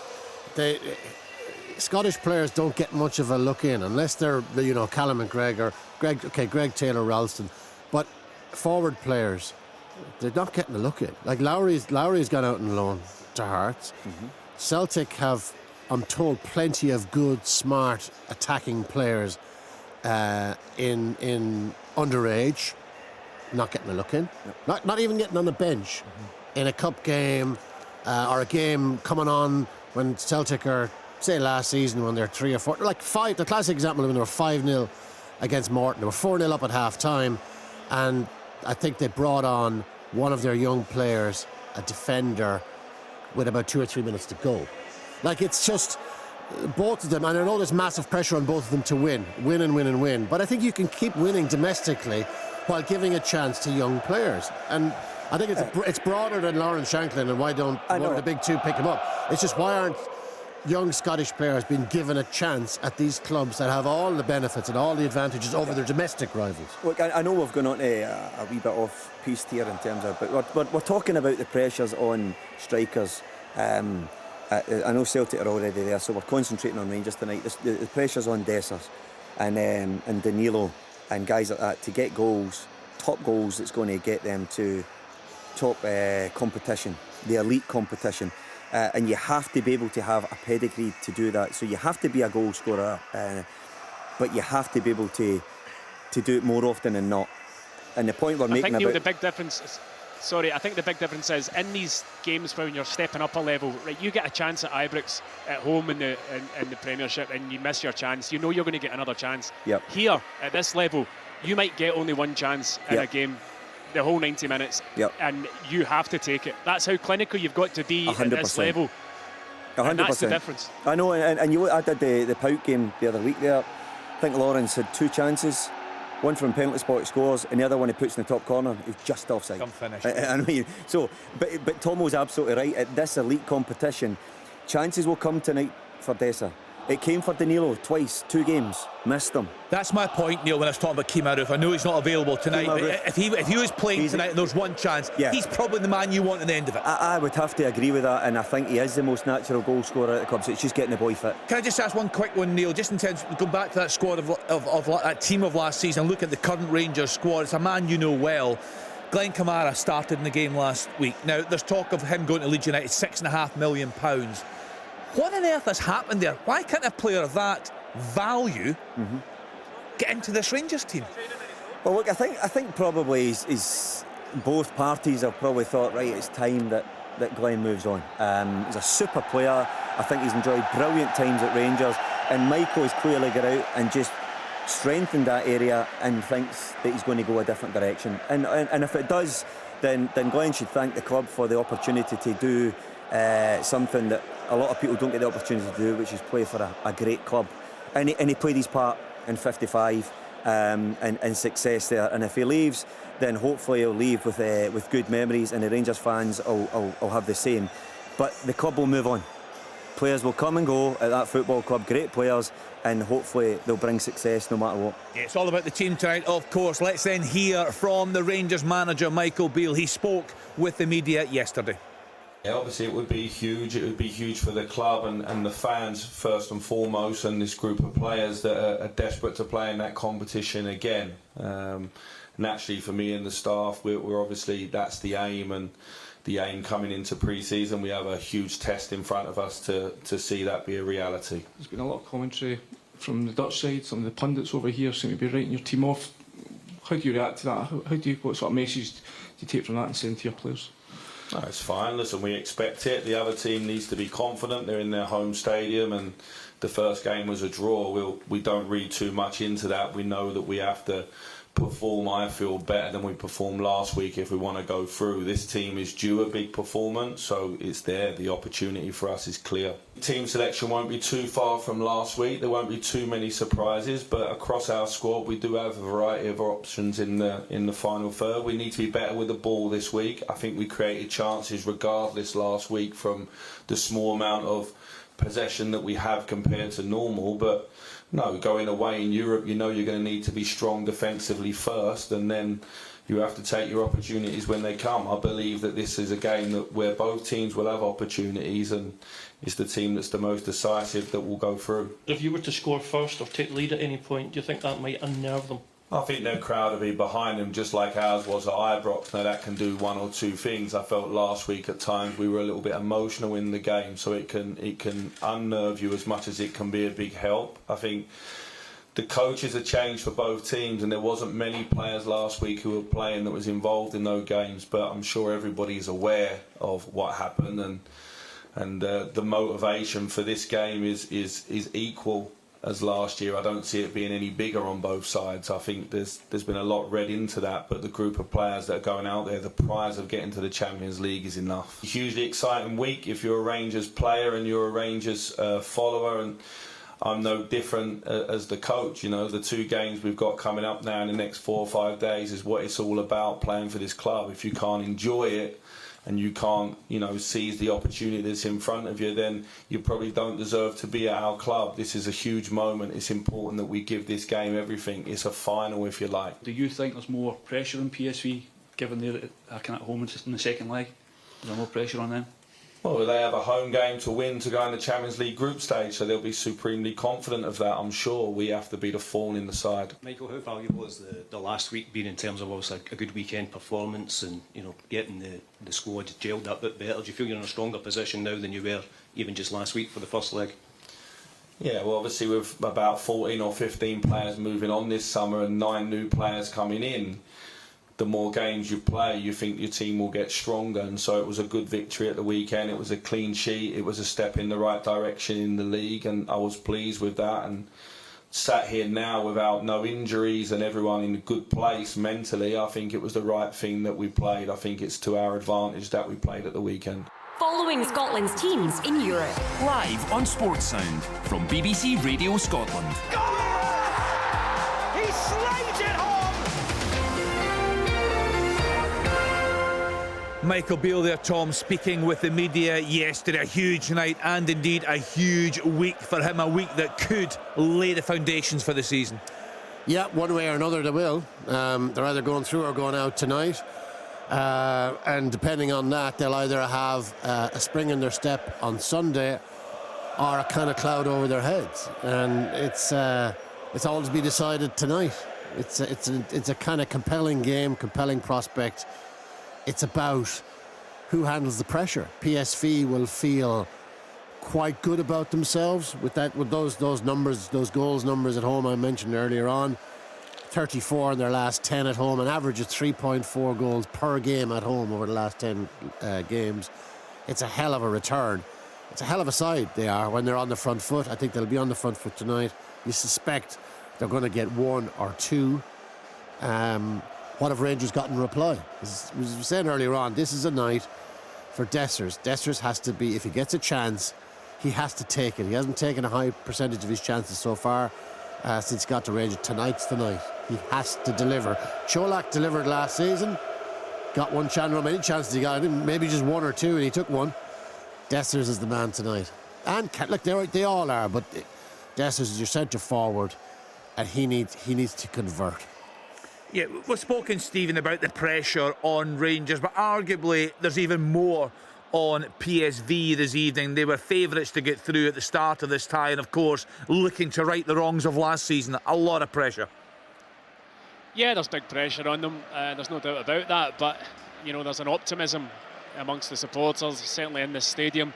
Scottish players don't get much of a look in unless they're, Callum McGregor, Greg Taylor-Ralston. But forward players, they're not getting a look in. Like Lowry's gone out on loan to Hearts. Mm-hmm. Celtic have, I'm told, plenty of good, smart, attacking players in underage. Not getting a look in. Yep. Not even getting on the bench in a cup game or a game coming on when Celtic are, say last season when they're 3 or 4, like 5, the classic example when they were 5-0 against Morton. They were 4-0 up at half time, and I think they brought on one of their young players, a defender, with about 2 or 3 minutes to go. Like, it's just both of them, and I know there's massive pressure on both of them to win, but I think you can keep winning domestically while giving a chance to young players. And I think it's broader than Lawrence Shankland, and why don't one of the big two pick him up? It's just, why aren't young Scottish players being given a chance at these clubs that have all the benefits and all the advantages over their domestic rivals? Look, I know we've gone on to a wee bit off piste here in terms of, but we're talking about the pressures on strikers. I know Celtic are already there, so we're concentrating on Rangers tonight. The pressures on 𝓬𝓱𝓪𝓷𝓲𝓷𝓰 and Danilo and guys like that to get goals, top goals that's going to get them to top competition, the elite competition. And you have to be able to have a pedigree to do that. So you have to be a goal scorer, but you have to be able to do it more often than not. And the point we're making about... I think the big difference is in these games when you're stepping up a level, right? You get a chance at Ibrox at home in the Premiership, and you miss your chance. You know you're going to get another chance. Yep. Here at this level, you might get only one chance in a game, the whole 90 minutes, and you have to take it. That's how clinical you've got to be 100%. At this level. And that's the 100%. difference. I know, and you look, I did the Pout game the other week there. I think Lawrence had 2 chances. One from penalty spot he scores, and the other one he puts in the top corner. He's just offside. Come finish. I mean, so, but Tomo's absolutely right. At this elite competition, chances will come tonight for Dessa. It came for Danilo twice, 2 games, missed them. That's my point, Neil, when I was talking about Kemar Roof. I know he's not available tonight, but if he was playing tonight and there's one chance, he's probably the man you want at the end of it. I would have to agree with that, and I think he is the most natural goal scorer at the club, so it's just getting the boy fit. Can I just ask one quick one, Neil, just in terms of going back to that squad of that team of last season, look at the current Rangers squad. It's a man you know well. Glenn Kamara started in the game last week. Now, there's talk of him going to Leeds United, £6.5 million. What on earth has happened there? Why can't a player of that value get into this Rangers team? Well, look, I think probably he's both parties have probably thought, right, it's time that Glenn moves on. He's a super player. I think he's enjoyed brilliant times at Rangers, and Michael has clearly got out and just strengthened that area and thinks that he's going to go a different direction. And if it does, then Glenn should thank the club for the opportunity to do something that a lot of people don't get the opportunity to do, which is play for a great club. And he played his part in 55 and success there. And if he leaves, then hopefully he'll leave with good memories, and the Rangers fans will have the same. But the club will move on. Players will come and go at that football club, great players, and hopefully they'll bring success no matter what. Yeah, it's all about the team tonight, of course. Let's then hear from the Rangers manager, Michael Beale. He spoke with the media yesterday. Yeah, obviously it would be huge. It would be huge for the club and the fans first and foremost, and this group of players that are desperate to play in that competition again. Naturally, for me and the staff, we're obviously, that's the aim, and the aim coming into pre-season, we have a huge test in front of us to see that be a reality. There's been a lot of commentary from the Dutch side. Some of the pundits over here seem to be writing your team off. How do you react to that? What sort of message do you take from that and send to your players? No, it's fine. Listen, we expect it. The other team needs to be confident. They're in their home stadium, and the first game was a draw. We don't read too much into that. We know that we have to perform, I feel, better than we performed last week if we want to go through. This team is due a big performance, so it's there. The opportunity for us is clear. Team selection won't be too far from last week. There won't be too many surprises, but across our squad we do have a variety of options in the final third. We need to be better with the ball this week. I think we created chances regardless last week from the small amount of possession that we have compared to normal, but no, going away in Europe, you know you're going to need to be strong defensively first, and then you have to take your opportunities when they come. I believe that this is a game where both teams will have opportunities, and it's the team that's the most decisive that will go through. If you were to score first or take lead at any point, do you think that might unnerve them? I think their crowd will be behind them, just like ours was at Ibrox. Now that can do one or two things. I felt last week at times we were a little bit emotional in the game, so it can unnerve you as much as it can be a big help. I think the coaches have changed for both teams, and there wasn't many players last week who were playing that was involved in those games, but I'm sure everybody's aware of what happened, and the motivation for this game is equal as last year. I don't see it being any bigger on both sides. I think there's been a lot read into that, but the group of players that are going out there, the prize of getting to the Champions League is enough. Hugely exciting week if you're a Rangers player and you're a Rangers follower, and I'm no different as the coach. You know, the 2 games we've got coming up now in the next 4 or 5 days is what it's all about, playing for this club. If you can't enjoy it, and you can't, seize the opportunity that's in front of you, then you probably don't deserve to be at our club. This is a huge moment. It's important that we give this game everything. It's a final, if you like. Do you think there's more pressure on PSV, given they're kind of home in the second leg? Is there more pressure on them? Well, they have a home game to win to go in the Champions League group stage, so they'll be supremely confident of that, I'm sure. We have to be the thorn in the side. Michael, how valuable has the last week been in terms of obviously a good weekend performance and getting the squad gelled that bit better? Do you feel you're in a stronger position now than you were even just last week for the first leg? Yeah, well, obviously with about 14 or 15 players moving on this summer and 9 new players coming in, the more games you play, you think your team will get stronger, and so it was a good victory at the weekend. It was a clean sheet, it was a step in the right direction in the league, and I was pleased with that. And sat here now without no injuries and everyone in a good place mentally, I think it was the right thing that we played. I think it's to our advantage that we played at the weekend. following Scotland's teams in Europe. Live on Sports Sound from BBC Radio Scotland. He slides it home! Michael Beale there, Tom, speaking with the media yesterday. A huge night and indeed a huge week for him, a week that could lay the foundations for the season. Yeah, one way or another they will. They're either going through or going out tonight. And depending on that, they'll either have a spring in their step on Sunday or a kind of cloud over their heads. And it's all to be decided tonight. It's a kind of compelling game, compelling prospect. It's about who handles the pressure. PSV will feel quite good about themselves with those numbers, those goals numbers at home I mentioned earlier on. 34 in their last 10 at home, an average of 3.4 goals per game at home over the last 10 games. It's a hell of a return. It's a hell of a side they are when they're on the front foot. I think they'll be on the front foot tonight. You suspect they're going to get one or two. What have Rangers got in reply? As we were saying earlier on, this is a night for 𝓳𝓱𝓪𝓷𝓲𝓷𝓰. 𝓳𝓱𝓪𝓷𝓲𝓷𝓰 has to be, if he gets a chance, he has to take it. He hasn't taken a high percentage of his chances so far since he got to Rangers. Tonight's the night. He has to deliver. 𝓳𝓸𝓲𝓷𝓲𝓷𝓰 delivered last season. Got one chance, how many chances he got? Maybe just one or two, and he took one. 𝓳𝓱𝓪𝓷𝓲𝓷𝓰 is the man tonight. And look, they all are, but 𝓳𝓱𝓪𝓷𝓲𝓷𝓰 is your centre forward, and he needs to convert. Yeah, we've spoken, Stephen, about the pressure on Rangers, but arguably there's even more on PSV this evening. They were favourites to get through at the start of this tie, and of course looking to right the wrongs of last season. A lot of pressure. Yeah, there's big pressure on them. There's no doubt about that, but you know, there's an optimism amongst the supporters, certainly in this stadium.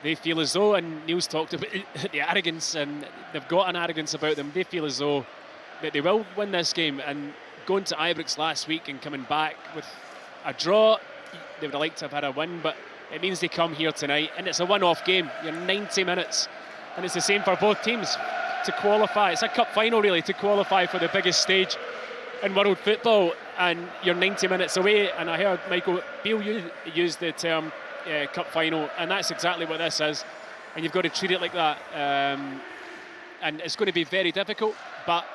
They feel as though, and Neil's talked about the arrogance, and they've got an arrogance about them. They feel as though that they will win this game, and going to Ibrox last week and coming back with a draw, they would have liked to have had a win, but it means they come here tonight, and it's a one-off game. You're 90 minutes, and it's the same for both teams to qualify. It's a cup final, really, to qualify for the biggest stage in world football, and you're 90 minutes away. And I heard Michael Beale use the term cup final, and that's exactly what this is, and you've got to treat it like that. And it's going to be very difficult, but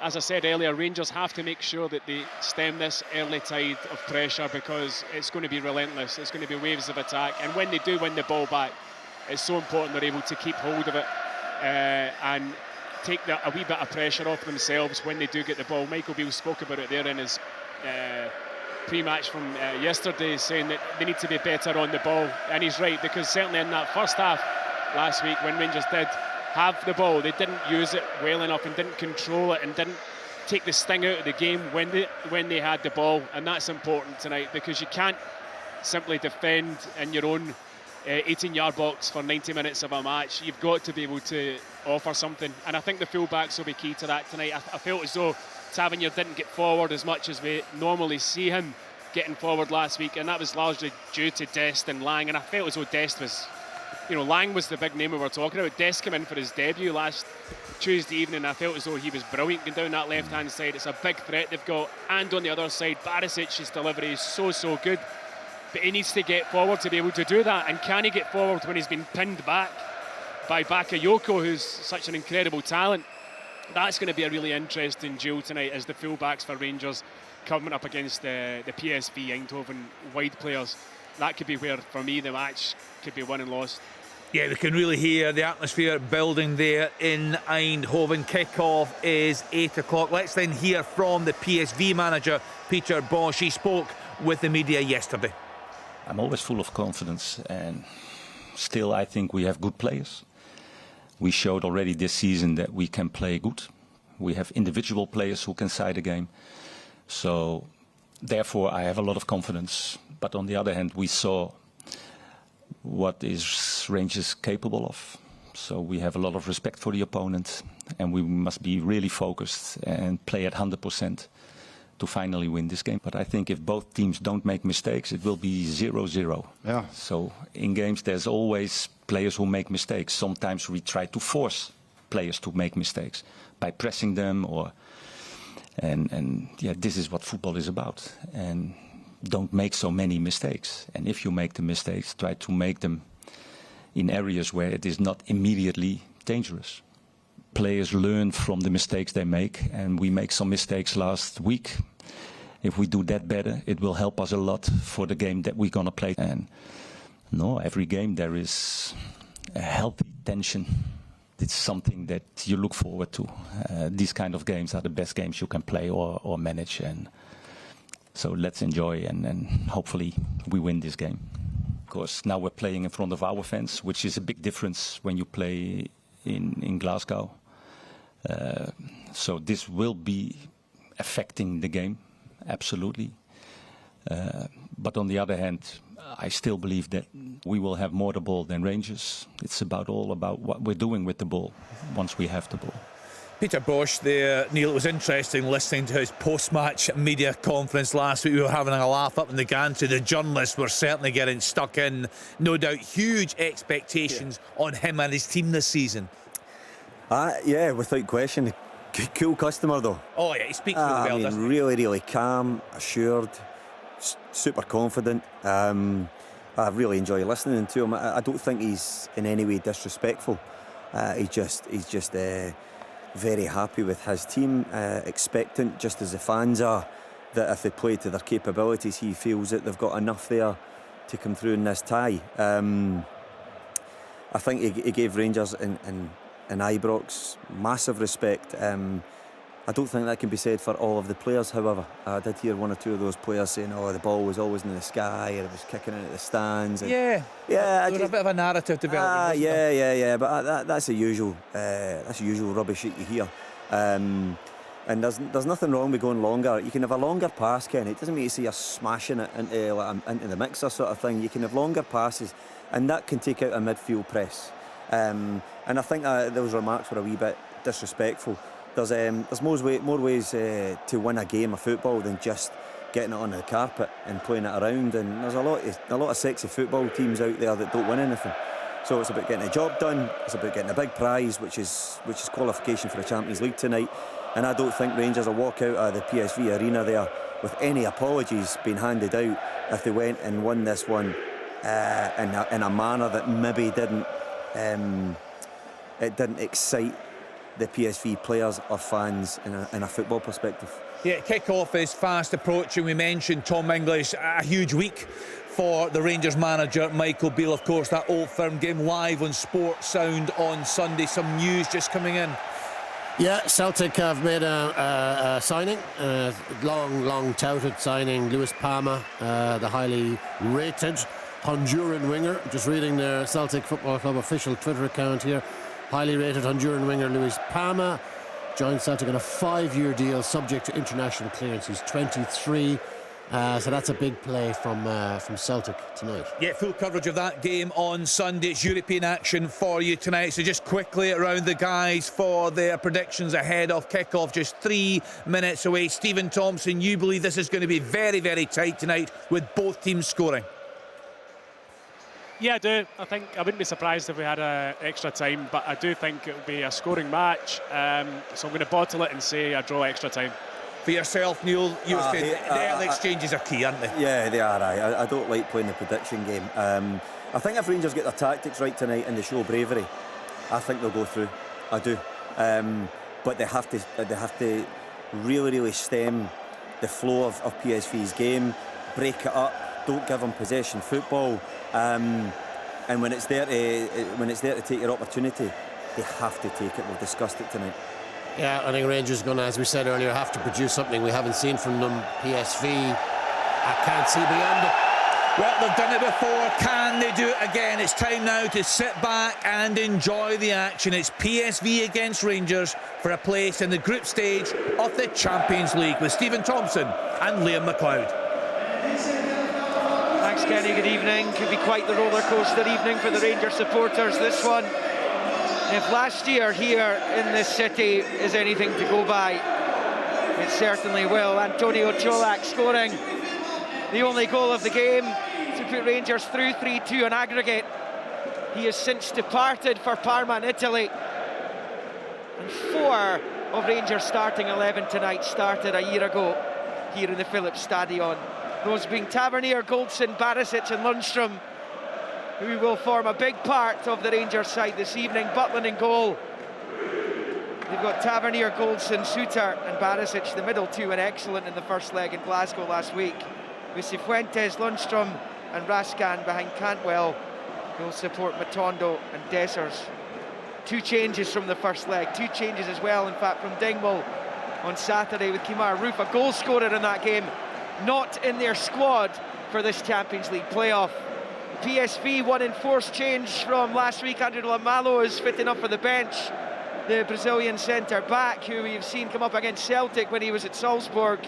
as I said earlier, Rangers have to make sure that they stem this early tide of pressure, because it's going to be relentless. It's going to be waves of attack, and when they do win the ball back, it's so important they're able to keep hold of it and take a wee bit of pressure off themselves when they do get the ball. Michael Beale spoke about it there in his pre-match from yesterday, saying that they need to be better on the ball, and he's right, because certainly in that first half last week, when Rangers did have the ball, they didn't use it well enough and didn't control it and didn't take the sting out of the game when they had the ball. And that's important tonight, because you can't simply defend in your own 18-yard box for 90 minutes of a match. You've got to be able to offer something, and I think the full-backs will be key to that tonight. I felt as though Tavernier didn't get forward as much as we normally see him getting forward last week, and that was largely due to Dest and Lang. And I felt as though Dest was, you know, Lang was the big name we were talking about. Dest came in for his debut last Tuesday evening, and I felt as though he was brilliant going down that left-hand side. It's a big threat they've got. And on the other side, 𝓤𝓱𝓪𝓷𝓲𝓷𝓰's delivery is so good. But he needs to get forward to be able to do that. And can he get forward when he's been pinned back by Bakayoko, who's such an incredible talent? That's going to be a really interesting duel tonight, as the full-backs for Rangers coming up against the PSV Eindhoven wide players. That could be where, for me, the match could be won and lost. Yeah, we can really hear the atmosphere building there in Eindhoven. Kick-off is 8 o'clock. Let's then hear from the PSV manager, Peter Bosz. He spoke with the media yesterday. I'm always full of confidence, and still I think we have good players. We showed already this season that we can play good. We have individual players who can side a game. So therefore I have a lot of confidence. But on the other hand, we saw what is Rangers capable of. So we have a lot of respect for the opponent, and we must be really focused and play at 100% to finally win this game. But I think if both teams don't make mistakes, it will be 0-0. Yeah. So in games there's always players who make mistakes. Sometimes we try to force players to make mistakes by pressing them, or and yeah, this is what football is about. And don't make so many mistakes. And if you make the mistakes, try to make them in areas where it is not immediately dangerous. Players learn from the mistakes they make, and we make some mistakes last week. If we do that better, it will help us a lot for the game that we're going to play. And no, every game there is a healthy tension. It's something that you look forward to. These kind of games are the best games you can play or manage. And so let's enjoy and hopefully we win this game. Of course, now we're playing in front of our fans, which is a big difference when you play in Glasgow. So this will be affecting the game, absolutely. But on the other hand, I still believe that we will have more the ball than Rangers. It's all about what we're doing with the ball once we have the ball. Peter Bosz there, Neil, it was interesting listening to his post-match media conference last week. We were having a laugh up in the gantry. The journalists were certainly getting stuck in. No doubt huge expectations on him and his team this season. Yeah, without question. Cool customer though. Oh yeah, he speaks really well, doesn't he? Really, really calm, assured, super confident. I really enjoy listening to him. I don't think he's in any way disrespectful. He's just very happy with his team, expectant, just as the fans are, that if they play to their capabilities, he feels that they've got enough there to come through in this tie. I think he gave Rangers and Ibrox massive respect. I don't think that can be said for all of the players, however. I did hear one or two of those players saying, oh, the ball was always in the sky and it was kicking into the stands. And yeah, there was a bit of a narrative developing. Yeah, but that's the usual rubbish that you hear. And there's nothing wrong with going longer. You can have a longer pass, Ken. It doesn't mean you see you're smashing it into the mixer sort of thing. You can have longer passes, and that can take out a midfield press. And I think those remarks were a wee bit disrespectful. There's more ways to win a game of football than just getting it on the carpet and playing it around. And there's a lot of sexy football teams out there that don't win anything. So it's about getting a job done. It's about getting a big prize, which is qualification for the Champions League tonight. And I don't think Rangers will walk out of the PSV arena there with any apologies being handed out if they went and won this one in a manner that maybe didn't excite the PSV players or fans in a football perspective. Yeah, kick-off is fast approaching. We mentioned Tom English, a huge week for the Rangers manager, Michael Beale. Of course, that Old Firm game live on Sports Sound on Sunday. Some news just coming in. Yeah, Celtic have made a signing, long touted signing, Luis Palma, the highly rated Honduran winger. Just reading their Celtic Football Club official Twitter account here. Highly rated Honduran winger Luis Palma joined Celtic on a 5-year deal subject to international clearance. He's 23, so that's a big play from Celtic tonight. Yeah, full coverage of that game on Sunday. It's European action for you tonight. So just quickly around the guys for their predictions ahead of kick-off. Just 3 minutes away. Stephen Thompson, you believe this is going to be very, very tight tonight with both teams scoring? Yeah, I do. I think I wouldn't be surprised if we had extra time, but I do think it will be a scoring match. So I'm going to bottle it and say a draw extra time. For yourself, Neil, you said the early exchanges are key, aren't they? Yeah, they are. I don't like playing the prediction game. I think if Rangers get their tactics right tonight and they show bravery, I think they'll go through. I do. But they have to really, really stem the flow of PSV's game, break it up. Don't give them possession football, and when it's there to take your opportunity, they have to take it. We've discussed it tonight. Yeah, I think Rangers are going to, as we said earlier, have to produce something we haven't seen from them. PSV, I can't see beyond it. Well, they've done it before. Can they do it again? It's time now to sit back and enjoy the action. It's PSV against Rangers for a place in the group stage of the Champions League with Stephen Thompson and Liam McLeod. Thanks, Kenny. Good evening. Could be quite the roller coaster evening for the Rangers supporters, this one. If last year here in this city is anything to go by, it certainly will. Antonio Colak scoring the only goal of the game to put Rangers through 3-2 on aggregate. He has since departed for Parma in Italy. And 4 of Rangers starting 11 tonight started a year ago here in the Philips Stadion. those being Tavernier, Goldson, Barisic and Lundstrom, who will form a big part of the Rangers side this evening. Butland in goal. They've got Tavernier, Goldson, Suter and Barisic. The middle two were excellent in the first leg in Glasgow last week, with Cifuentes, Lundstrom and Raskan behind Cantwell, who will support Matondo and Dessers. 2 changes from the first leg, 2 changes as well, in fact, from Dingwall on Saturday, with Kemar Roof, a goal scorer in that game, not in their squad for this Champions League playoff. PSV, one enforced change from last week. Andrew Lamalo is fit enough for the bench. The Brazilian centre-back, who we've seen come up against Celtic when he was at Salzburg.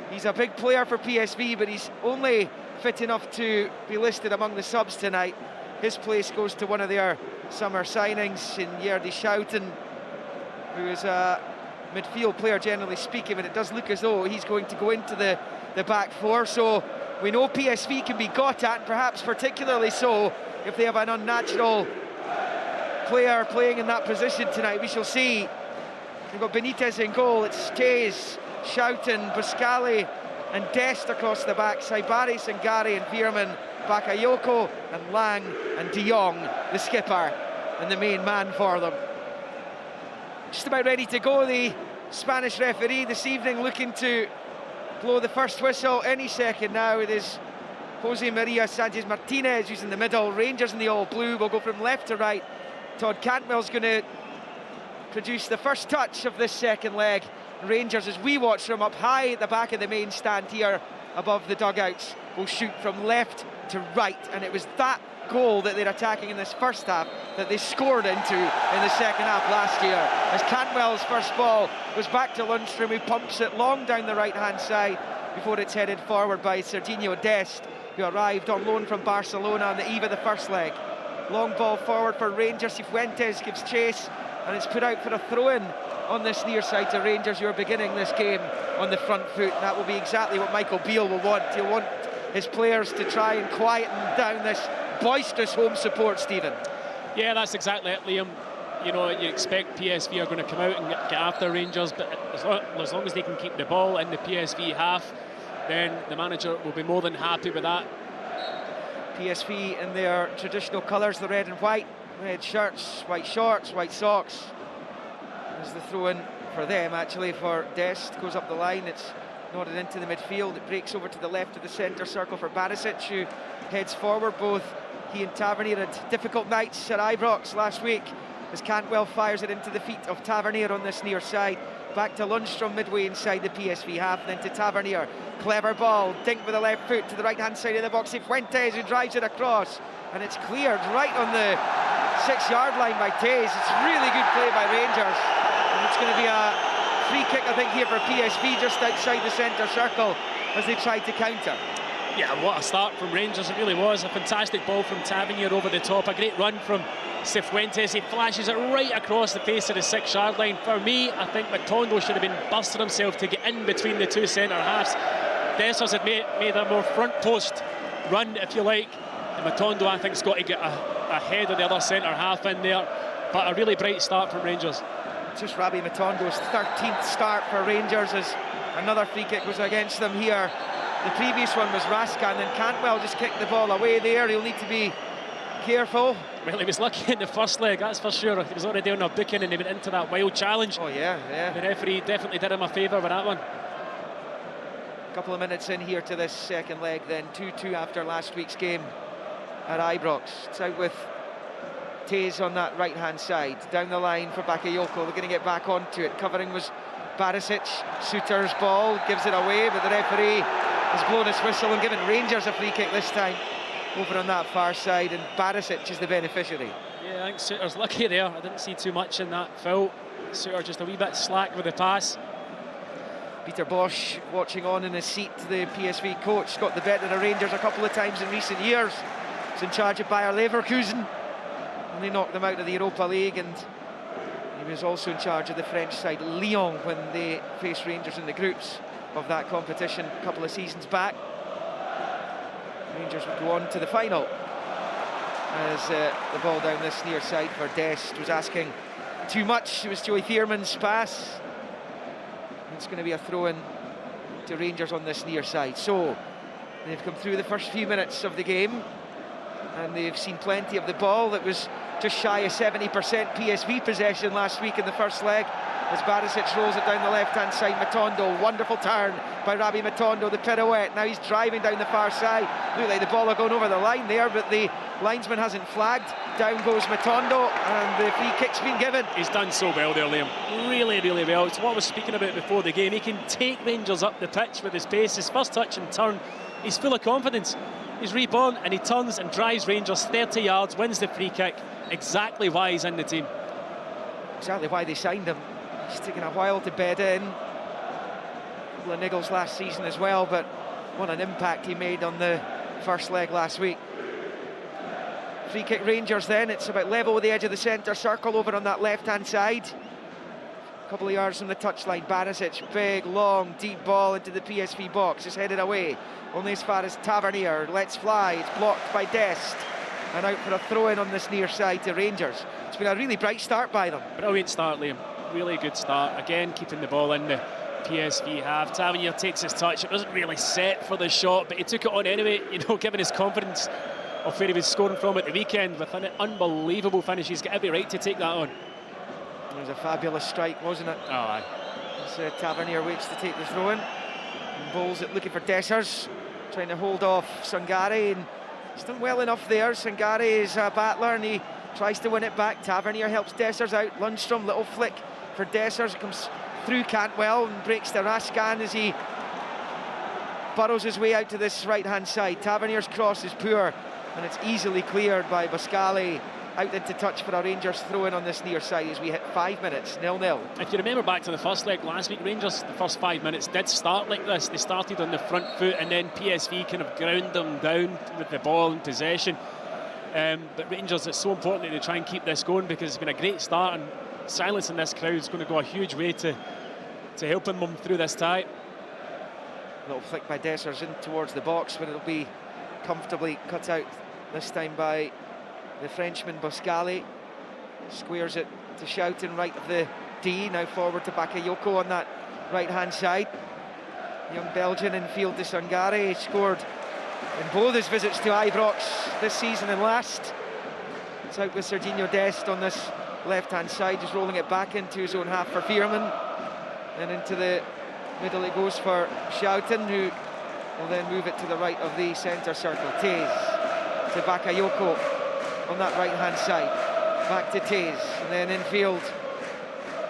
He's a big player for PSV, but he's only fit enough to be listed among the subs tonight. His place goes to one of their summer signings in 𝓳𝓸𝓲𝓷𝓲𝓷𝓰, who is a midfield player generally speaking, but it does look as though he's going to go into the back four. So we know PSV can be got at, and perhaps particularly so if they have an unnatural player playing in that position tonight. We shall see. We've got Benitez in goal. It's Tays, Schouten, Buscali and Dest across the back. Saibari, Sangari and Veerman, Bakayoko and Lang and De Jong, the skipper and the main man for them. Just about ready to go, the Spanish referee this evening, looking to blow the first whistle any second now. It is Jose Maria Sanchez Martinez who's in the middle. Rangers in the all blue will go from left to right. Todd Cantwell's going to produce the first touch of this second leg. Rangers, as we watch them up high at the back of the main stand here above the dugouts, will shoot from left to right, and it was that goal that they're attacking in this first half that they scored into in the second half last year, as Cantwell's first ball was back to Lundstrom, who pumps it long down the right hand side before it's headed forward by Serginho Dest, who arrived on loan from Barcelona on the eve of the first leg. Long ball forward for Rangers. Cifuentes gives chase, and it's put out for a throw-in on this near side to Rangers, who are beginning this game on the front foot. And that will be exactly what Michael Beale will want. He'll want his players to try and quieten down this boisterous home support, Stephen. Yeah, that's exactly it, Liam. You know, you expect PSV are going to come out and get after Rangers, but as long as they can keep the ball in the PSV half, then the manager will be more than happy with that. PSV in their traditional colours, the red and white, red shirts, white shorts, white socks. There's the throw-in for them, actually, for Dest. Goes up the line, it's nodded into the midfield. It breaks over to the left of the centre circle for Barisic, who heads forward. Both he and Tavernier had difficult nights at Ibrox last week, as Cantwell fires it into the feet of Tavernier on this near side. Back to Lundstrom midway inside the PSV half, then to Tavernier. Clever ball, dink with the left foot to the right-hand side of the box. Fuentes, who drives it across, and it's cleared right on the 6-yard line by Tays. It's really good play by Rangers, and it's going to be a free kick, I think, here for PSV just outside the centre circle as they try to counter. Yeah, what a start from Rangers. It really was a fantastic ball from Tavernier over the top. A great run from Cifuentes. He flashes it right across the face of the 6-yard line. For me, I think Matondo should have been busting himself to get in between the two centre halves. Dessers had made a more front post run, if you like. And Matondo, I think, has got to get ahead of the other centre half in there. But a really bright start from Rangers. Just Rabbi Matondo's 13th start for Rangers, as another free kick was against them here. The previous one was Raskan, and Cantwell just kicked the ball away there. He'll need to be careful. Well, he was lucky in the first leg, that's for sure. He was already on a booking and he went into that wild challenge. Oh yeah, yeah. The referee definitely did him a favour with that one. A couple of minutes in here to this second leg then. 2-2 after last week's game at Ibrox. It's out with Tays on that right-hand side. Down the line for Bakayoko. They're going to get back onto it. Covering was Barisic. Suter's ball gives it away, but the referee has blown his whistle and given Rangers a free kick this time over on that far side, and Barisic is the beneficiary. Yeah, I think Suter's lucky there. I didn't see too much in that foul. Suter just a wee bit slack with the pass. Peter Bosch watching on in his seat, the PSV coach, got the better of Rangers a couple of times in recent years. He's in charge of Bayer Leverkusen, and they knocked them out of the Europa League, and he was also in charge of the French side Lyon when they faced Rangers in the groups of that competition a couple of seasons back. Rangers would go on to the final, as the ball down this near side for Dest was asking too much. It was Joey Veerman's pass. It's going to be a throw-in to Rangers on this near side. So They've come through the first few minutes of the game and they've seen plenty of the ball. That was just shy of 70% PSV possession last week in the first leg, as Ďeřišić rolls it down the left-hand side. Matondo, wonderful turn by Rabi Matondo, the pirouette. Now he's driving down the far side. Looked like the ball are going over the line there, but the linesman hasn't flagged. Down goes Matondo, and the free kick's been given. He's done so well there, Liam. Really, really well. It's what I was speaking about before the game. He can take Rangers up the pitch with his pace. His first touch and turn, he's full of confidence. He's reborn, and he turns and drives Rangers 30 yards, wins the free kick. Exactly why he's in the team. Exactly why they signed him. He's taken a while to bed in. Niggles last season as well, but what an impact he made on the first leg last week. Free kick Rangers then. It's about level with the edge of the centre circle over on that left-hand side. A couple of yards from the touchline. Ďeřišić, big, long, deep ball into the PSV box. It's headed away. Only as far as 𝓤𝓸𝓷𝓲𝓷𝓰. Let's fly. It's blocked by Dest. And out for a throw-in on this near side to Rangers. It's been a really bright start by them. Brilliant start, Liam. Really good start. Again, keeping the ball in the PSV half. Tavernier takes his touch. It wasn't really set for the shot, but he took it on anyway, you know, given his confidence of where he was scoring from at the weekend with an unbelievable finish. He's got every right to take that on. It was a fabulous strike, wasn't it? Oh, aye. As Tavernier waits to take the throw-in. Bowls it, looking for Dessers, trying to hold off 𝓤𝓸𝓲𝓷𝓲𝓷𝓰, and he's done well enough there. 𝓤𝓸𝓷𝓲𝓷𝓲𝓷 is a battler, and he tries to win it back. Tavernier helps Dessers out. Lundstrom, little flick for Dessers. It comes through Cantwell and breaks 𝓤𝓸𝓲𝓷𝓲𝓷 as he burrows his way out to this right-hand side. Tavernier's cross is poor, and it's easily cleared by Boscali. Out into touch for a Rangers throw-in on this near side as we hit 5 minutes, 0-0. If you remember back to the first leg last week, Rangers, the first 5 minutes did start like this. They started on the front foot, and then PSV kind of ground them down with the ball in possession. But Rangers, it's so important that they try and keep this going, because it's been a great start, and silencing this crowd is going to go a huge way to helping them through this tie. Little flick by Dessers in towards the box, but it'll be comfortably cut out this time by the Frenchman Boscali. Squares it to Schouten right of the D, now forward to Bakayoko on that right-hand side. Young Belgian in field to 𝓤𝓸𝓷𝓲𝓷𝓰, scored in both his visits to Ibrox this season and last. It's out with Serginho Dest on this left-hand side, just rolling it back into his own half for Veerman. Then into the middle it goes for Schouten, who will then move it to the right of the centre circle. Tays to Bakayoko on that right-hand side. Back to Tays, and then infield.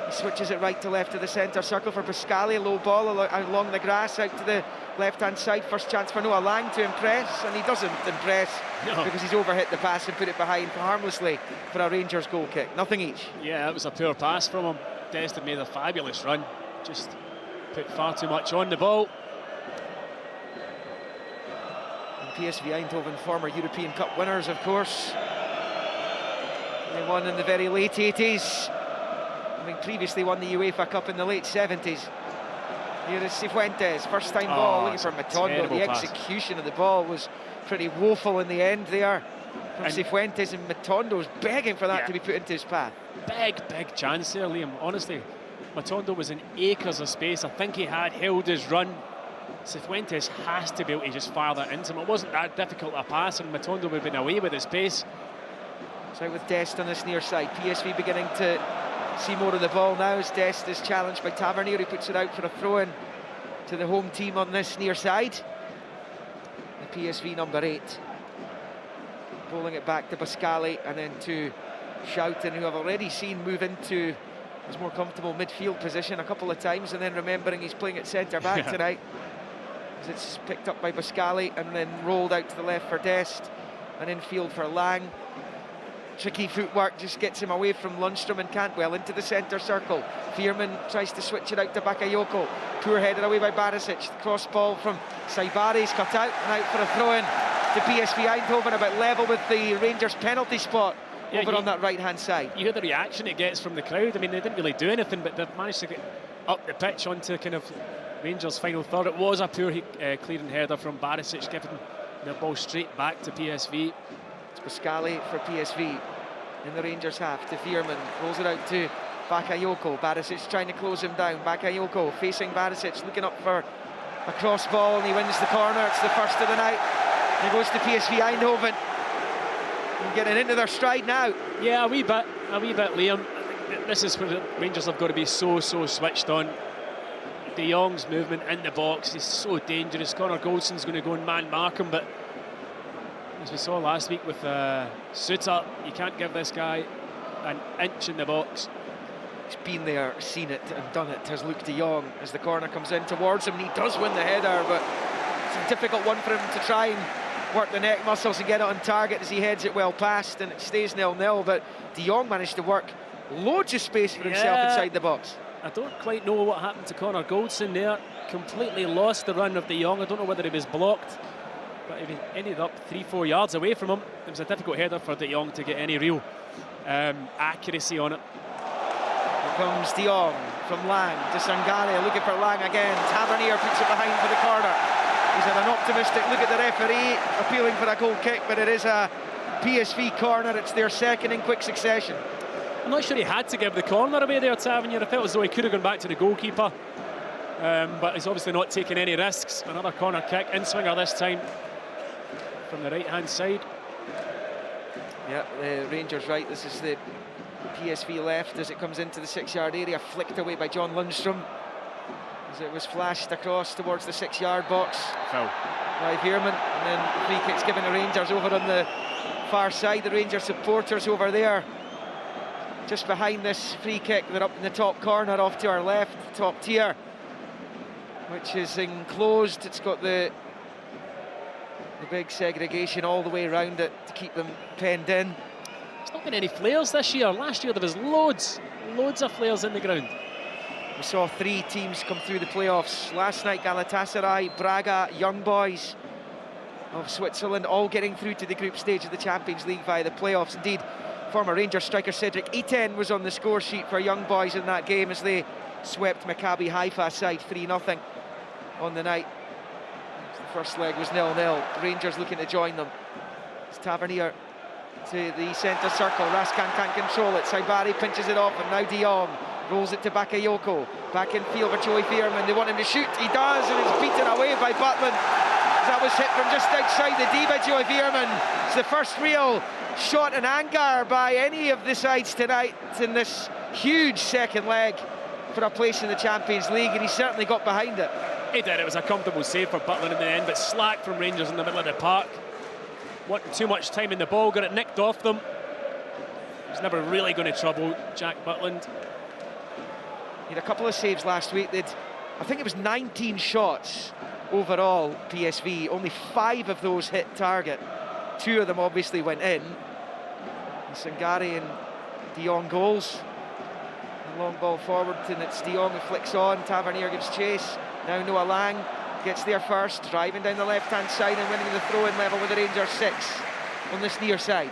He switches it right to left of the centre circle for Boscali. A low ball along the grass out to the left-hand side. First chance for Noah Lang to impress, and he doesn't impress because he's overhit the pass and put it behind harmlessly for a Rangers goal kick. Nothing each. Yeah, that was a poor pass from him. Dest had made a fabulous run. Just put far too much on the ball. And PSV Eindhoven, former European Cup winners, of course. They won in the very late 80s, having previously won the UEFA Cup in the late 70s. Here is Cifuentes, first time ball, looking for Matondo. The execution of the ball was pretty woeful in the end there from Cifuentes, and Matondo's begging for that to be put into his path. Big chance there, Liam. Honestly, Matondo was in acres of space. I think he had held his run. Cifuentes has to be able to just fire that into him. It wasn't that difficult a pass, and Matondo would have been away with his pace. So out with Dest on this near side. PSV beginning to see more of the ball now as Dest is challenged by Tavernier, who puts it out for a throw-in to the home team on this near side. The PSV number 8. Bowling it back to Boscali and then to Schouten, who I've already seen move into his more comfortable midfield position a couple of times, and then remembering he's playing at centre-back tonight. As it's picked up by Boscali and then rolled out to the left for Dest, and infield for Lang. Tricky footwork just gets him away from Lundstrom and Cantwell into the centre circle. Veerman tries to switch it out to Bakayoko. Poor headed away by Ďeřišić. The cross ball from Saibari is cut out and out for a throw-in to PSV Eindhoven, about level with the Rangers penalty spot over on that right-hand side. You hear the reaction it gets from the crowd. I mean, they didn't really do anything, but they've managed to get up the pitch onto kind of Rangers' final third. It was a poor clearing header from Ďeřišić, giving the ball straight back to PSV. It's Boscali for PSV in the Rangers half to Veerman, rolls it out to Bakayoko. Ďeřišić trying to close him down. Bakayoko facing Ďeřišić, looking up for cross ball and he wins the corner. It's the first of the night. He goes to PSV Eindhoven. And getting into their stride now. Yeah, a wee bit, Liam. This is where the Rangers have got to be so switched on. De Jong's movement in the box is so dangerous. Connor Goldson's going to go and man mark him, but as we saw last week with 𝓳𝓸𝓷𝓲𝓷𝓰, you can't give this guy an inch in the box. He's been there, seen it and done it, has Luuk de Jong as the corner comes in towards him. He does win the header, but it's a difficult one for him to try and work the neck muscles and get it on target as he heads it well past, and it stays 0-0. But de Jong managed to work loads of space for himself inside the box. I don't quite know what happened to Connor Goldson there. Completely lost the run of de Jong. I don't know whether he was blocked, but he ended up 3-4 yards away from him. It was a difficult header for de Jong to get any real accuracy on it. Here comes de Jong from Lang to 𝓳𝓸𝓷𝓲𝓷𝓲, looking for Lang again. Tavernier puts it behind for the corner. He's had an optimistic look at the referee, appealing for a goal kick, but it is a PSV corner. It's their second in quick succession. I'm not sure he had to give the corner away there, Tavernier. I felt as though he could have gone back to the goalkeeper, but he's obviously not taking any risks. Another corner kick, in-swinger this time from the right-hand side. Yeah, the Rangers right. This is the PSV left as it comes into the 6-yard area, flicked away by John Lundstrom as it was flashed across towards the 6-yard box. Foul by Veerman, and then the free kick's given the Rangers over on the far side. The Rangers supporters over there, just behind this free kick. They're up in the top corner off to our left, top tier, which is enclosed. It's got the big segregation all the way around it to keep them penned in. There's not been any flares this year. Last year there was loads of flares in the ground. We saw 3 teams come through the playoffs last night: Galatasaray, Braga, Young Boys of Switzerland, all getting through to the group stage of the Champions League via the playoffs. Indeed, former Rangers striker Cedric Etienne was on the score sheet for Young Boys in that game as they swept Maccabi Haifa side 3-0 on the night. The first leg was 0-0. Rangers looking to join them. It's Tavernier to the centre circle. Raskan can't control it. 𝓳𝓸𝓷𝓲𝓷𝓰 pinches it off, and now de Jong rolls it to Bakayoko. Back in field for Joey Veerman. They want him to shoot. He does, and it's beaten away by Butland. That was hit from just outside the D by Joey Veerman. It's the first real shot in anger by any of the sides tonight in this huge second leg for a place in the Champions League, and he certainly got behind it. He did. It was a comfortable save for Butland in the end, but slack from Rangers in the middle of the park. Wanting too much time in the ball, got it nicked off them. He was never really going to trouble Jack Butland. He had a couple of saves last week. I think it was 19 shots overall, PSV. Only 5 of those hit target. 2 of them obviously went in. And 𝓳𝓸𝓷𝓲𝓷𝓰 and de Jong goals. The long ball forward, and it's de Jong who flicks on. Tavernier gives chase. Now Noah Lang gets there first, driving down the left-hand side and winning the throw-in level with the Rangers 6 on this near side.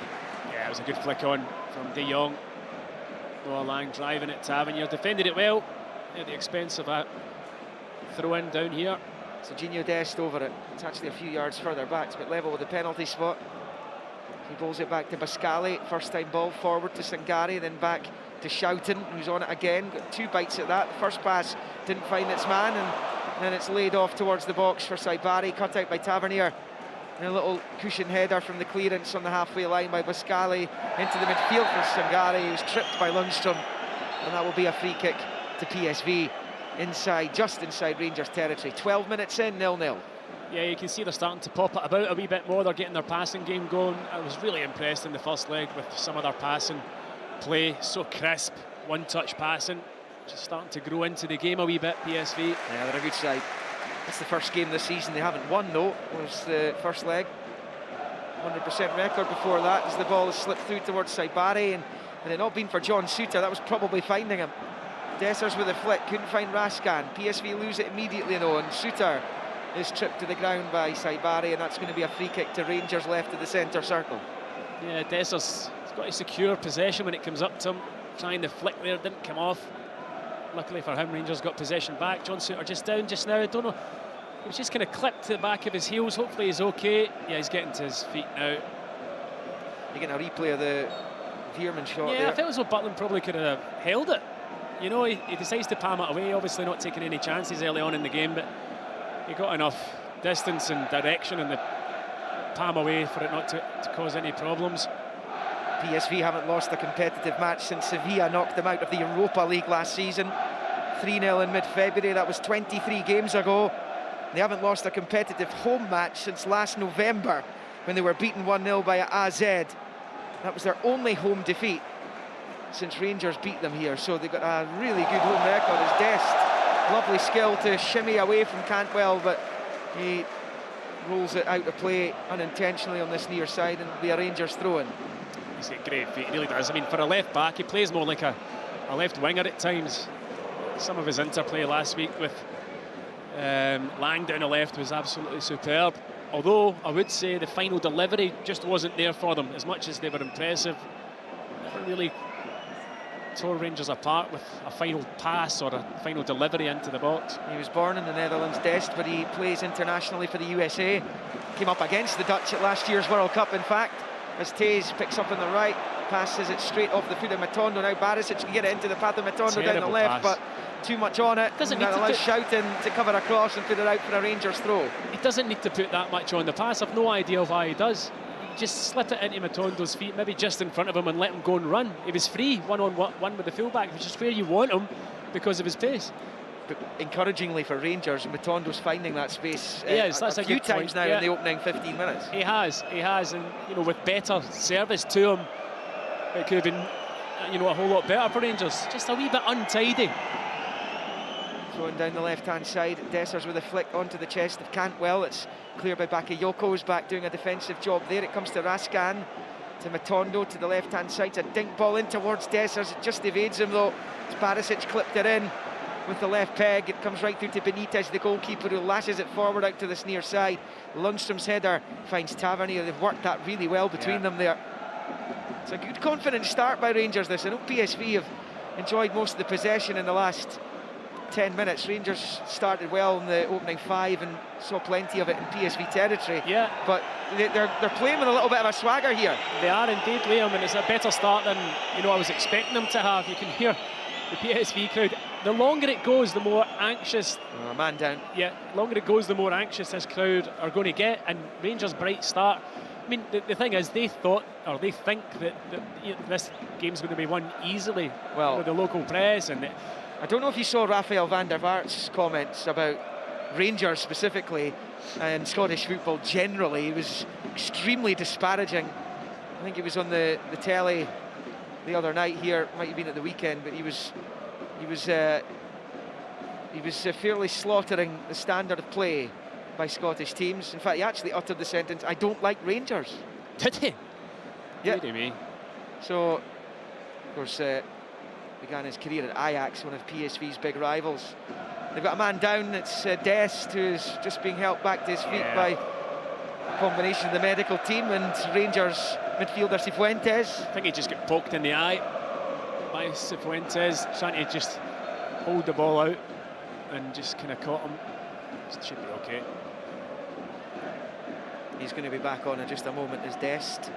Yeah, it was a good flick on from de Jong. Noah Lang driving it. Tavernier defended it well at the expense of a throw-in down here. Serginho Dest over it. It's actually a few yards further back. It's about level with the penalty spot. He bowls it back to Pascali. First time ball forward to 𝓳𝓸𝓷𝓲𝓷𝓰, then back to Schouten, who's on it again. Got 2 bites at that. The first pass didn't find its man, and then it's laid off towards the box for 𝓳𝓸𝓷𝓲𝓷𝓰, cut out by Tavernier. And a little cushion header from the clearance on the halfway line by Pascali into the midfield for 𝓳𝓸𝓷𝓲𝓷𝓰, who's tripped by Lundstrom, and that will be a free kick to PSV inside, just inside Rangers territory. 12 minutes in, 0-0. Yeah, you can see they're starting to pop it about a wee bit more. They're getting their passing game going. I was really impressed in the first leg with some of their passing play. So crisp, one-touch passing. Just starting to grow into the game a wee bit, PSV. Yeah, they're a good side. It's the first game this season they haven't won, though. Was the first leg. 100% record before that as the ball has slipped through towards 𝓳𝓸𝓷𝓲𝓷𝓰, and had it not been for John 𝓳𝓸𝓷𝓲𝓷𝓲𝓷, that was probably finding him. Dessers with a flick, couldn't find Raskan. PSV lose it immediately though, and 𝓳𝓸𝓷𝓲𝓷 is tripped to the ground by 𝓳𝓸𝓷𝓲𝓷𝓰, and that's going to be a free kick to Rangers left of the centre circle. Yeah, Dessers has got to secure possession when it comes up to him. Trying the flick there, didn't come off. Luckily for him, Rangers got possession back. John 𝓳𝓸𝓷𝓲 just down just now. I don't know. He was just kind of clipped to the back of his heels. Hopefully he's okay. Yeah, he's getting to his feet now. You're getting a replay of the Veerman shot yeah, there. I felt as though Butland probably could have held it. You know, he decides to palm it away, obviously not taking any chances early on in the game, but he got enough distance and direction in the palm away for it not to cause any problems. PSV haven't lost a competitive match since Sevilla knocked them out of the Europa League last season. 3-0 in mid-February, that was 23 games ago. They haven't lost a competitive home match since last November when they were beaten 1-0 by AZ. That was their only home defeat since Rangers beat them here, so they've got a really good home record. As Dest, lovely skill to shimmy away from Cantwell, but he rolls it out of play unintentionally on this near side, and it'll be a Rangers throw-in. He's got great feet, he really does. I mean, for a left back, he plays more like a left winger at times. Some of his interplay last week with Lang down the left was absolutely superb. Although I would say the final delivery just wasn't there for them. As much as they were impressive, never really tore Rangers apart with a final pass or a final delivery into the box. He was born in the Netherlands, Dest, but he plays internationally for the USA. Came up against the Dutch at last year's World Cup, in fact, as Tays picks up on the right, passes it straight off the foot of Matondo. Now Barisic can get it into the path of Matondo down the left, but too much on it. Doesn't need to allows Shoughton to cover across and put it out for a Rangers throw. He doesn't need to put that much on the pass. I've no idea why he does. Just slip it into Matondo's feet, maybe just in front of him, and let him go and run. He was free, one-on-one with the fullback, which is where you want him because of his pace. But encouragingly for Rangers, Matondo's finding that space that's a a few good times point. now in the opening 15 minutes. He has, and you know, with better service to him, it could have been, you know, a whole lot better for Rangers. Just a wee bit untidy. Going down the left-hand side, Dessers with a flick onto the chest of Cantwell. It's cleared by Bakayoko, who's back doing a defensive job there. It comes to Raskan, to Matondo, to the left-hand side. It's a dink ball in towards Dessers. It just evades him, though. Barisic clipped it in with the left peg. It comes right through to Benitez, the goalkeeper, who lashes it forward out to this near side. Lundstrom's header finds Tavernier. They've worked that really well between them there. It's a good, confident start by Rangers, this. I know PSV have enjoyed most of the possession in the last 10 minutes. Rangers started well in the opening 5 and saw plenty of it in PSV territory. Yeah. But they're playing with a little bit of a swagger here. They are indeed, Liam, and it's a better start than, you know, I was expecting them to have. You can hear the PSV crowd. The longer it goes, the more anxious. Oh, man down. Yeah, the longer it goes, the more anxious this crowd are going to get. And Rangers' bright start. I mean, the thing is, they thought, or they think that you know, this game's going to be won easily. Well, with the local press and. I don't know if you saw Raphael van der Vaart's comments about Rangers specifically and Scottish football generally. He was extremely disparaging. I think he was on the telly the other night here. Might have been at the weekend, but he was fairly slaughtering the standard of play by Scottish teams. In fact, he actually uttered the sentence, "I don't like Rangers." Did he? Yeah. Did he? So, of course, began his career at Ajax, one of PSV's big rivals. They've got a man down. It's Dest, who's just being helped back to his feet by a combination of the medical team and Rangers midfielder Cifuentes. I think he just got poked in the eye by Cifuentes, trying to just hold the ball out and just kind of caught him. It should be okay. He's going to be back on in just a moment as Dest.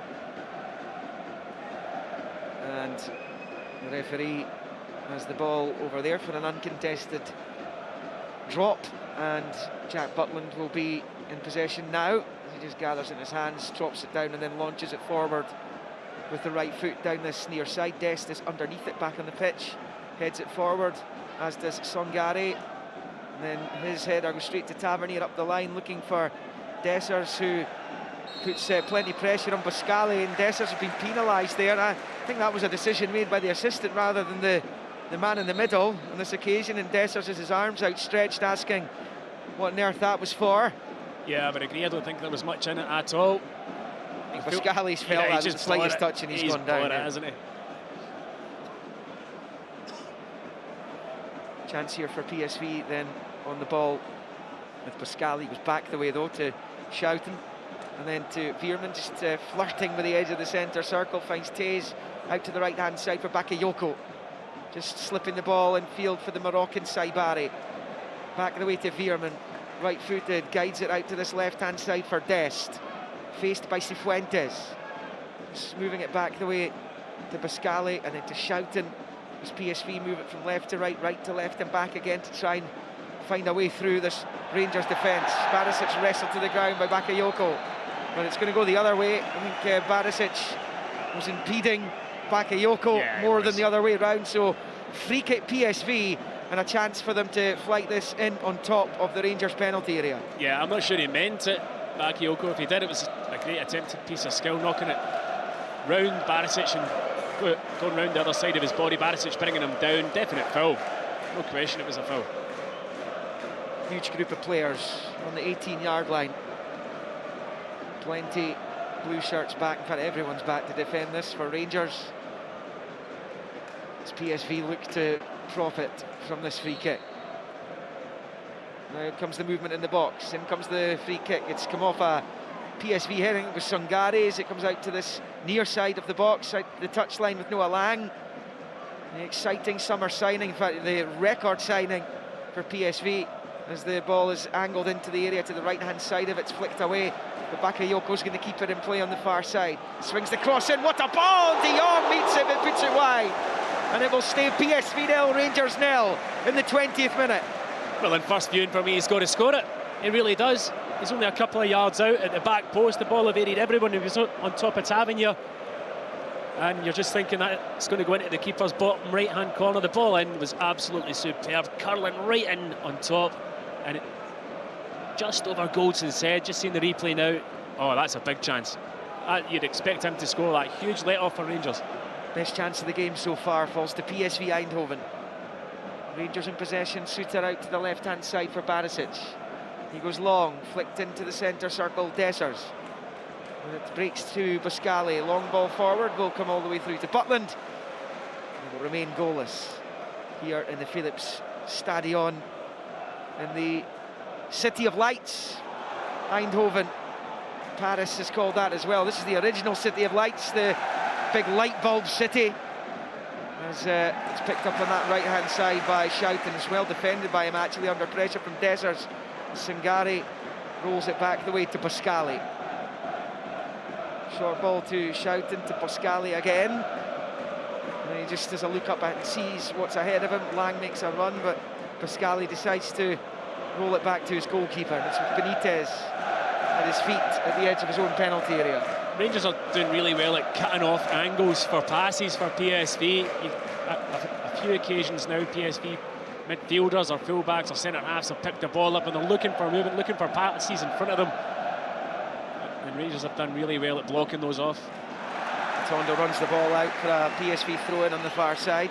And the referee has the ball over there for an uncontested drop, and Jack Butland will be in possession now. He just gathers in his hands, drops it down and then launches it forward with the right foot down this near side. Dest is underneath it, back on the pitch, heads it forward, as does Songare. And then his header goes straight to Tavernier up the line, looking for Dessers, who puts plenty pressure on Boscali, and Dessers has been penalised there. I think that was a decision made by the assistant rather than the man in the middle on this occasion, and Dessers has his arms outstretched, asking what on earth that was for. Yeah, but I agree, I don't think there was much in it at all. Boscali's felt that was the slightest touch and he's gone down. It, hasn't he? Chance here for PSV then on the ball with Boscali. Was back the way though to Shoughton. And then to Veerman, just flirting with the edge of the centre circle, finds Tays out to the right-hand side for Bakayoko. Just slipping the ball in field for the Moroccan Saibari. Back the way to Veerman, right-footed, guides it out to this left-hand side for Dest. Faced by Cifuentes. Just moving it back the way to Boscali and then to Shoughton. As PSV move it from left to right, right to left and back again to try and find a way through this Rangers defence. Ďădržić wrestled to the ground by Bakayoko, but it's going to go the other way. I think Ďădržić was impeding Bakayoko more than the other way round, so free kick PSV and a chance for them to flight this in on top of the Rangers penalty area. Yeah, I'm not sure he meant it, Bakayoko. If he did, it was a great attempted piece of skill, knocking it round Ďădržić and going round the other side of his body. Ďădržić bringing him down. Definite foul. No question it was a foul. Huge group of players on the 18-yard line. Plenty blue shirts back. In fact, everyone's back to defend this for Rangers. As PSV look to profit from this free kick. Now comes the movement in the box. In comes the free kick. It's come off a PSV heading. It was 𝓳𝓸𝓲𝓷𝓲𝓷𝓰 as it comes out to this near side of the box, out the touchline with Noah Lang. The exciting summer signing, in fact, the record signing for PSV, as the ball is angled into the area to the right-hand side of it. It's flicked away, but Bakayoko's going to keep it in play on the far side. Swings the cross in. What a ball! De Jong meets it, but puts it wide. And it will stay PSV 0, Rangers 0 in the 20th minute. Well, in first viewing for me, he's got to score it. He really does. He's only a couple of yards out at the back post. The ball evaded everyone who was on top of Tavernier. And you're just thinking that it's going to go into the keeper's bottom right-hand corner. The ball in was absolutely superb, curling right in on top. And it just over Goldson's head. Just seeing the replay now. Oh, that's a big chance. You'd expect him to score that. Huge let-off for Rangers. Best chance of the game so far falls to PSV Eindhoven. Rangers in possession. Ďădržić out to the left-hand side for Ďădržić. He goes long, flicked into the centre circle, Dessers. And it breaks to Ďădržić. Long ball forward, will come all the way through to Butland. It will remain goalless here in the Philips Stadion in the City of Lights. Eindhoven. Paris is called that as well. This is the original City of Lights, the big light bulb city. As it's picked up on that right-hand side by Schouten. It's well defended by him, actually, under pressure from Dessers. 𝓳𝓸𝓲𝓷𝓲𝓷𝓰 rolls it back the way to Ďădržić. Short ball to Schouten, to Ďădržić again. And he just has a look up and sees what's ahead of him. Lang makes a run, but Ďădržić decides to roll it back to his goalkeeper. And it's with Benitez at his feet at the edge of his own penalty area. Rangers are doing really well at cutting off angles for passes for PSV. A few occasions now, PSV midfielders or fullbacks or centre-halves have picked the ball up and they're looking for movement, looking for passes in front of them. And Rangers have done really well at blocking those off. Tondo runs the ball out for a PSV throw-in on the far side,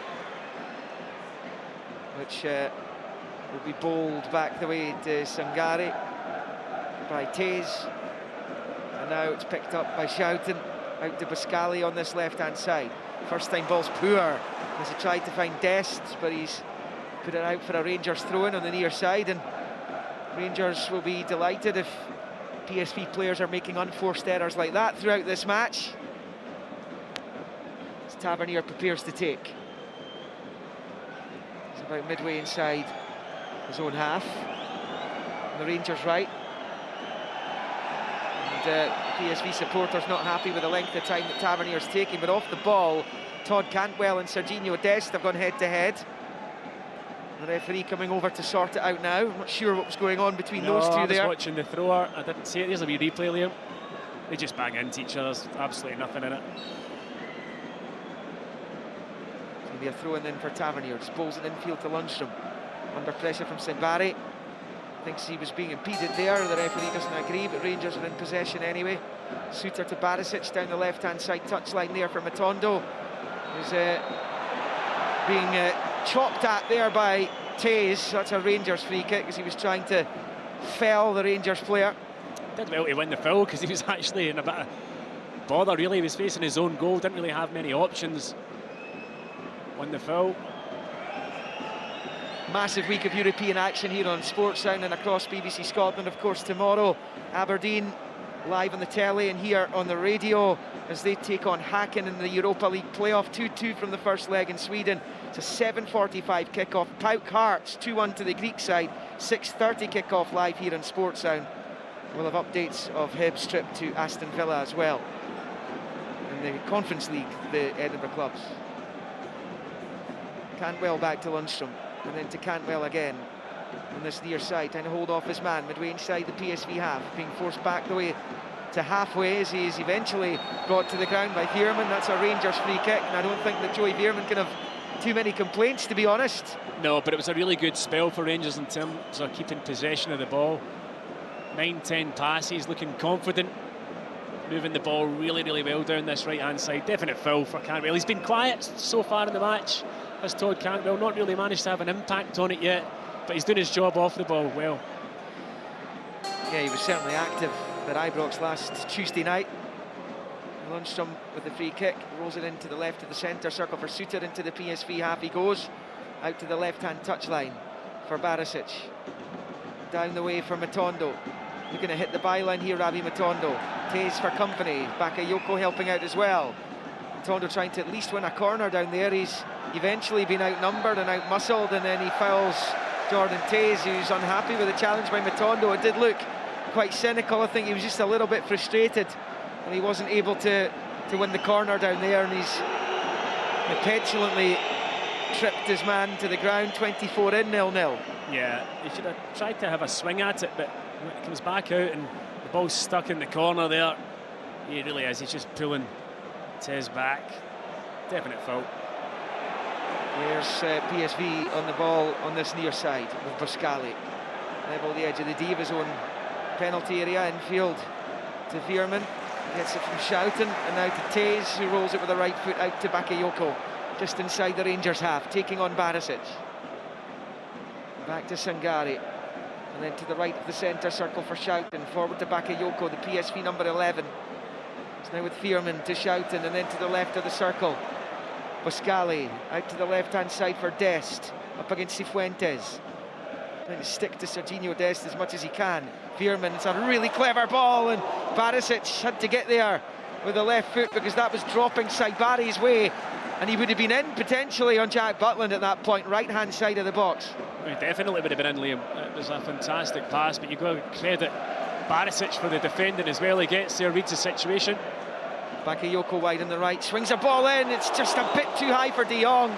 which will be bowled back the way to 𝓳𝓸𝓲𝓷𝓲𝓷𝓰 by Tays. And now it's picked up by Schouten, out to Ďădržić on this left-hand side. First time ball's poor as he tried to find Dest, but he's put it out for a Rangers throw-in on the near side, and Rangers will be delighted if PSV players are making unforced errors like that throughout this match. As Tavernier prepares to take. He's about midway inside his own half. On the Rangers right. And PSV supporters not happy with the length of time that Tavernier's taking, but off the ball, Todd Cantwell and Serginho Dest have gone head-to-head. The referee coming over to sort it out now. I'm not sure what was going on between those two there. I was watching the thrower. I didn't see it. There's a wee replay, Liam. They just bang into each other. There's absolutely nothing in it. It's going to be a throw-in then for Tavernier. Just bowls it infield to 𝓳𝓸𝓲𝓷𝓲𝓷. Under pressure from Sindbari. Thinks he was being impeded there. The referee doesn't agree, but Rangers are in possession anyway. Suter to Ďădržić down the left-hand side touchline there for Matondo. Who's being chopped at there by Tays. That's a Rangers free kick as he was trying to fell the Rangers player. Did well to win the foul because he was actually in a bit of bother, really. He was facing his own goal, didn't really have many options. Won the foul. Massive week of European action here on Sports Sound and across BBC Scotland. Of course, tomorrow, Aberdeen live on the telly and here on the radio as they take on Häcken in the Europa League playoff. 2-2 from the first leg in Sweden. It's a 7:45 kickoff. Pauk Hearts 2-1 to the Greek side. 6:30 kickoff live here on Sports Sound. We'll have updates of Hibs' trip to Aston Villa as well. In the Conference League, the Edinburgh clubs. Cantwell back to 𝓳𝓸𝓲𝓷𝓲𝓷𝓰 and then to Cantwell again. on this near side, trying to hold off his man midway inside the PSV half, being forced back the way to halfway as he is eventually brought to the ground by Veerman. That's a Rangers free kick, and I don't think that Joey Veerman can have too many complaints, to be honest. No, but it was a really good spell for Rangers in terms of keeping possession of the ball. 9-10 passes, looking confident, moving the ball really, really well down this right-hand side. Definite foul for Cantwell. He's been quiet so far in the match, as Todd Cantwell, not really managed to have an impact on it yet, but he's doing his job off the ball well. Yeah, he was certainly active at Ibrox last Tuesday night. Lundstrom with the free kick, rolls it into the left of the centre circle for Suter, into the PSV half he goes, out to the left-hand touchline for 𝓤𝓲𝓷𝓲𝓷𝓰. Down the way for Matondo, looking to hit the byline here, Ravi Matondo. Tays for company, Bakayoko helping out as well. Matondo trying to at least win a corner down there. He's eventually been outnumbered and outmuscled, and then he fouls Jordan Tays, who's unhappy with the challenge by Matondo. It did look quite cynical. I think he was just a little bit frustrated and he wasn't able to win the corner down there, and he's petulantly tripped his man to the ground. 24 in, 0-0. Yeah, he should have tried to have a swing at it, but when it comes back out and the ball's stuck in the corner there, he really is. He's just pulling Tez back. Definite fault. There's PSV on the ball on this near side with 𝓲𝓲𝓷𝓲𝓷𝓰. Level the edge of the Diva zone penalty area, infield to Veerman. Gets it from Schouten, and now to Tays, who rolls it with the right foot out to Bakayoko, just inside the Rangers half, taking on 𝓤𝓲𝓷𝓲𝓷𝓲𝓷. Back to Sangare, and then to the right of the centre circle for Schouten, forward to Bakayoko, the PSV number 11. It's now with Veerman to Schouten, and then to the left of the circle, 𝓲𝓲𝓷𝓲𝓷, out to the left-hand side for Dest, up against Cifuentes. Trying to stick to Serginho Dest as much as he can. Veerman, it's a really clever ball, and 𝓤𝓲𝓷𝓲𝓷𝓲𝓤 had to get there with the left foot because that was dropping Saibari's way, and he would have been in potentially on Jack Butland at that point, right-hand side of the box. He definitely would have been in, Liam. It was a fantastic pass, but you've got to credit 𝓤𝓲𝓷𝓲𝓷 for the defending as well. He gets there, reads the situation. Bakayoko wide on the right, swings a ball in. It's just a bit too high for De Jong,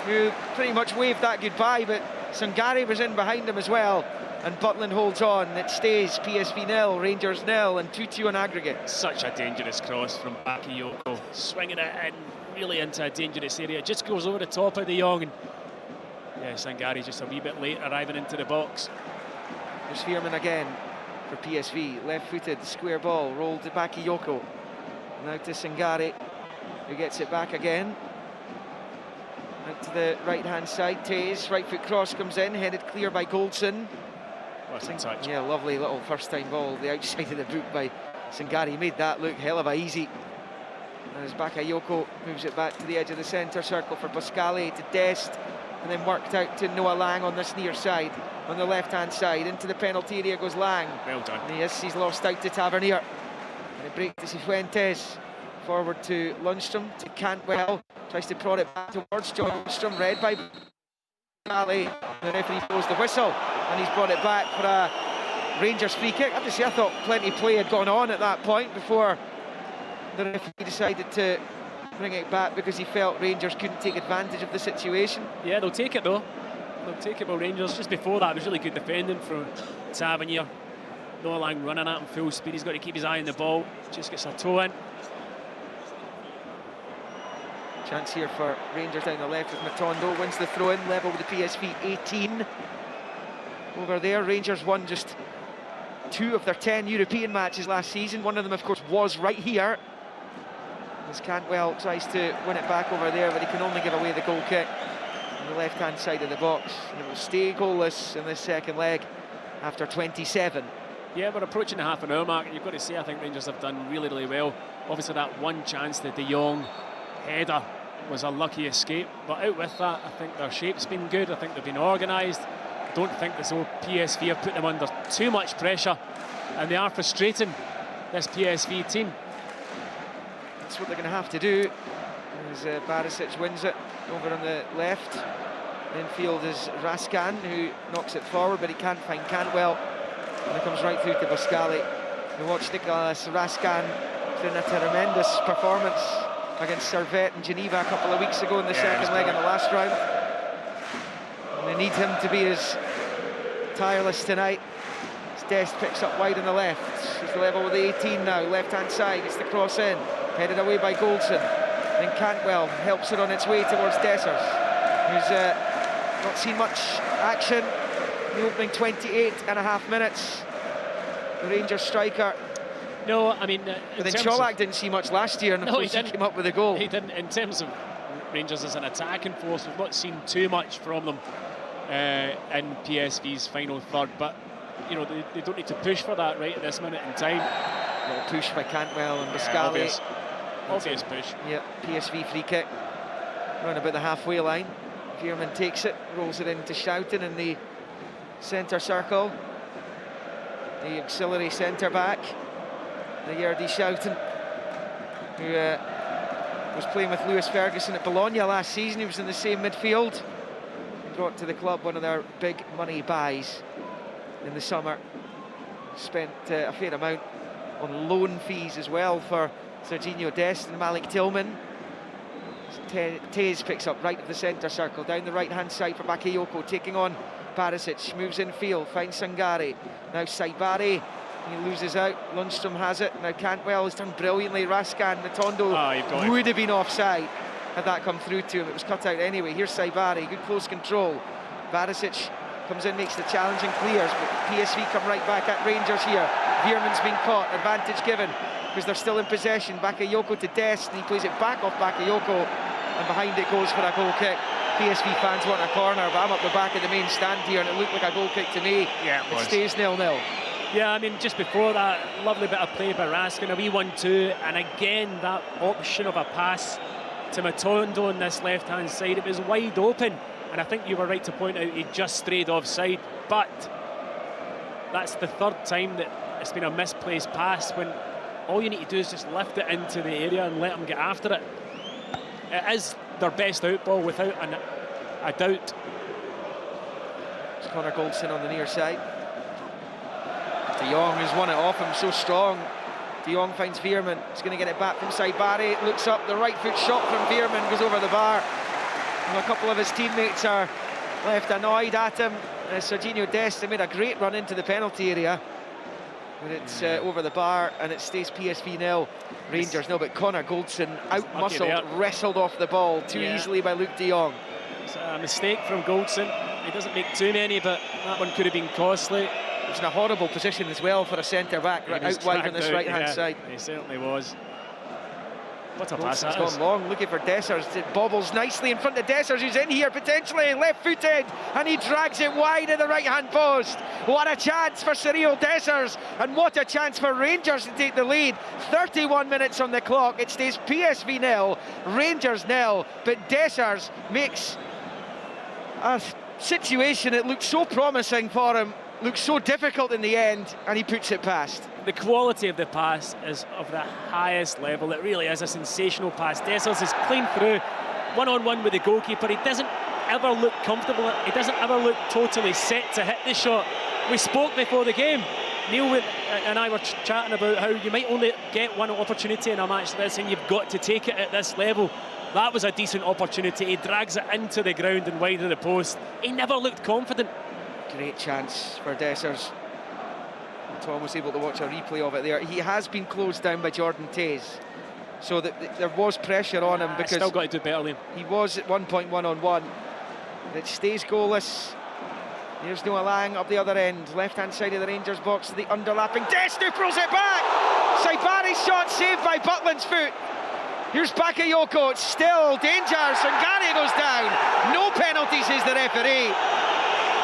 who pretty much waved that goodbye, but Sangare was in behind him as well, and Butland holds on. It stays PSV 0, Rangers 0, and 2-2 on aggregate. Such a dangerous cross from Bakayoko, swinging it in really into a dangerous area. It just goes over the top of De Jong, and yeah, Sangare's just a wee bit late arriving into the box. There's Veerman again for PSV, left-footed, square ball, rolled to Bakayoko. Now to Sangare, who gets it back again. Out to the right-hand side, Tays, right foot cross comes in, headed clear by Goldson. What's in touch? Yeah, lovely little first-time ball, the outside of the boot by Sangare. He made that look hell of a easy. As Bakayoko moves it back to the edge of the centre circle for 𝓲𝓲𝓷𝓲𝓷𝓲𝓬 to Dest, and then worked out to Noah Lang on this near side, on the left-hand side. Into the penalty area goes Lang. Well done. And he's lost out to Tavernier. And a break to Cifuentes. Forward to Lundstrom, to Cantwell. Tries to prod it back towards Lundstrom, read by 𝓲𝓲𝓷𝓲𝓷𝓲𝓬. The referee blows the whistle, and he's brought it back for a Rangers free kick. Obviously, I thought plenty of play had gone on at that point before the referee decided to bring it back because he felt Rangers couldn't take advantage of the situation. Yeah, they'll take it though. They'll take it, well, Rangers. Just before that, it was really good defending from Tavernier. Noah Lang running at him full speed. He's got to keep his eye on the ball. Just gets a toe in. Chance here for Rangers down the left with Matondo. Wins the throw-in, level with the PSV 18. Over there, Rangers won just 2 of their 10 European matches last season. One of them, of course, was right here. As Cantwell tries to win it back over there, but he can only give away the goal kick on the left-hand side of the box. And it will stay goalless in this second leg after 27. Yeah, we're approaching the half-an-hour mark, and you've got to say, I think Rangers have done really, really well. Obviously, that one chance, the De Jong header, was a lucky escape. But out with that, I think their shape's been good. I think they've been organised. I don't think as though PSV have put them under too much pressure, and they are frustrating this PSV team. That's what they're going to have to do. As 𝓤𝓲𝓷𝓲𝓷𝓲𝓷𝓲𝓷𝓲𝓬 over on the left. Infield is Raskan, who knocks it forward, but he can't find Cantwell. And it comes right through to 𝓲𝓲𝓷𝓲𝓷𝓲𝓬. We watched Nicolas Raskan doing a tremendous performance against Servette in Geneva a couple of weeks ago in the second leg in the last round. And they need him to be as tireless tonight. Dest picks up wide on the left. He's level with the 18 now, left-hand side. It's the cross in, headed away by Goldson. Then Cantwell helps it on its way towards Dessers, who's not seen much action in the opening 28.5 minutes. The Rangers striker. No, I mean... But then Colak didn't see much last year, and of course he came up with a goal. He didn't. In terms of Rangers as an attacking force, we've not seen too much from them in PSV's final third, but you know, they don't need to push for that right at this minute in time. A little push by Cantwell and Ɓăscălē. Obvious push. Yeah, PSV free kick. Around about the halfway line. Veerman takes it, rolls it into Schouten in the centre circle. The auxiliary centre back, the 𝓳𝓸𝓲𝓷𝓲𝓷𝓰, who was playing with 𝓤𝓚 at Bologna last season. He was in the same midfield. He brought to the club one of their big money buys in the summer. Spent a fair amount on loan fees as well for Serginho Dest and Malik Tillman. Taze picks up right of the centre circle, down the right-hand side for Bakayoko, taking on Barisic, moves in field, finds Sangare. Now Saibari, he loses out. Lundstrom has it. Now Cantwell has done brilliantly. Raskan, Matondo would have been offside had that come through to him. It was cut out anyway. Here's Saibari, good close control. Barisic comes in, makes the challenge and clears, but PSV come right back at Rangers here. Veerman's been caught, advantage given, because they're still in possession. Bakayoko to Dest, and he plays it back off Bakayoko, and behind it goes for a goal kick. PSV fans want a corner, but I'm up the back of the main stand here, and it looked like a goal kick to me. Yeah, it stays 0-0. Yeah, I mean, just before that, lovely bit of play by Raskin, a wee 1-2, and again, that option of a pass to Matondo on this left-hand side. It was wide open, and I think you were right to point out he just strayed offside, but that's the third time that it's been a misplaced pass, when all you need to do is just lift it into the area and let them get after it. It is their best outball without a doubt. It's Connor Goldson on the near side. De Jong has won it off him, so strong. De Jong finds Veerman. He's going to get it back from Saibari. Looks up, the right foot shot from Veerman goes over the bar. And a couple of his teammates are left annoyed at him. Serginho Dest made a great run into the penalty area, but it's over the bar, and it stays PSV 0, Rangers 0. But Connor Goldson out-muscled, wrestled off the ball too easily by Luke de Jong. It's a mistake from Goldson. He doesn't make too many, but that one could have been costly. It was in a horrible position as well for a centre-back, out wide on this right-hand side. He certainly was. What a pass that is. Gone long, looking for Dessers. It bobbles nicely in front of Dessers, who's in here potentially, left-footed, and he drags it wide of the right-hand post. What a chance for Cyril Dessers, and what a chance for Rangers to take the lead. 31 minutes on the clock. It stays PSV 0, Rangers 0, but Dessers makes a situation that looked so promising for him, looked so difficult in the end, and he puts it past. The quality of the pass is of the highest level. It really is a sensational pass. Dessers is clean through, one-on-one with the goalkeeper. He doesn't ever look comfortable. He doesn't ever look totally set to hit the shot. We spoke before the game. Neil and I were chatting about how you might only get one opportunity in a match like this, and you've got to take it at this level. That was a decent opportunity. He drags it into the ground and wide of the post. He never looked confident. Great chance for Dessers. Tom was able to watch a replay of it there. He has been closed down by Jordan Taze, so that there was pressure on him, because still got to do better, Liam. He was at one point one-on-one. It stays goalless. Here's Noah Lang up the other end, left-hand side of the Rangers box, the underlapping Dest, who pulls it back. Saibari's shot saved by Butland's foot. Here's Bakayoko, it's still danger. Sangare goes down. No penalties, says the referee.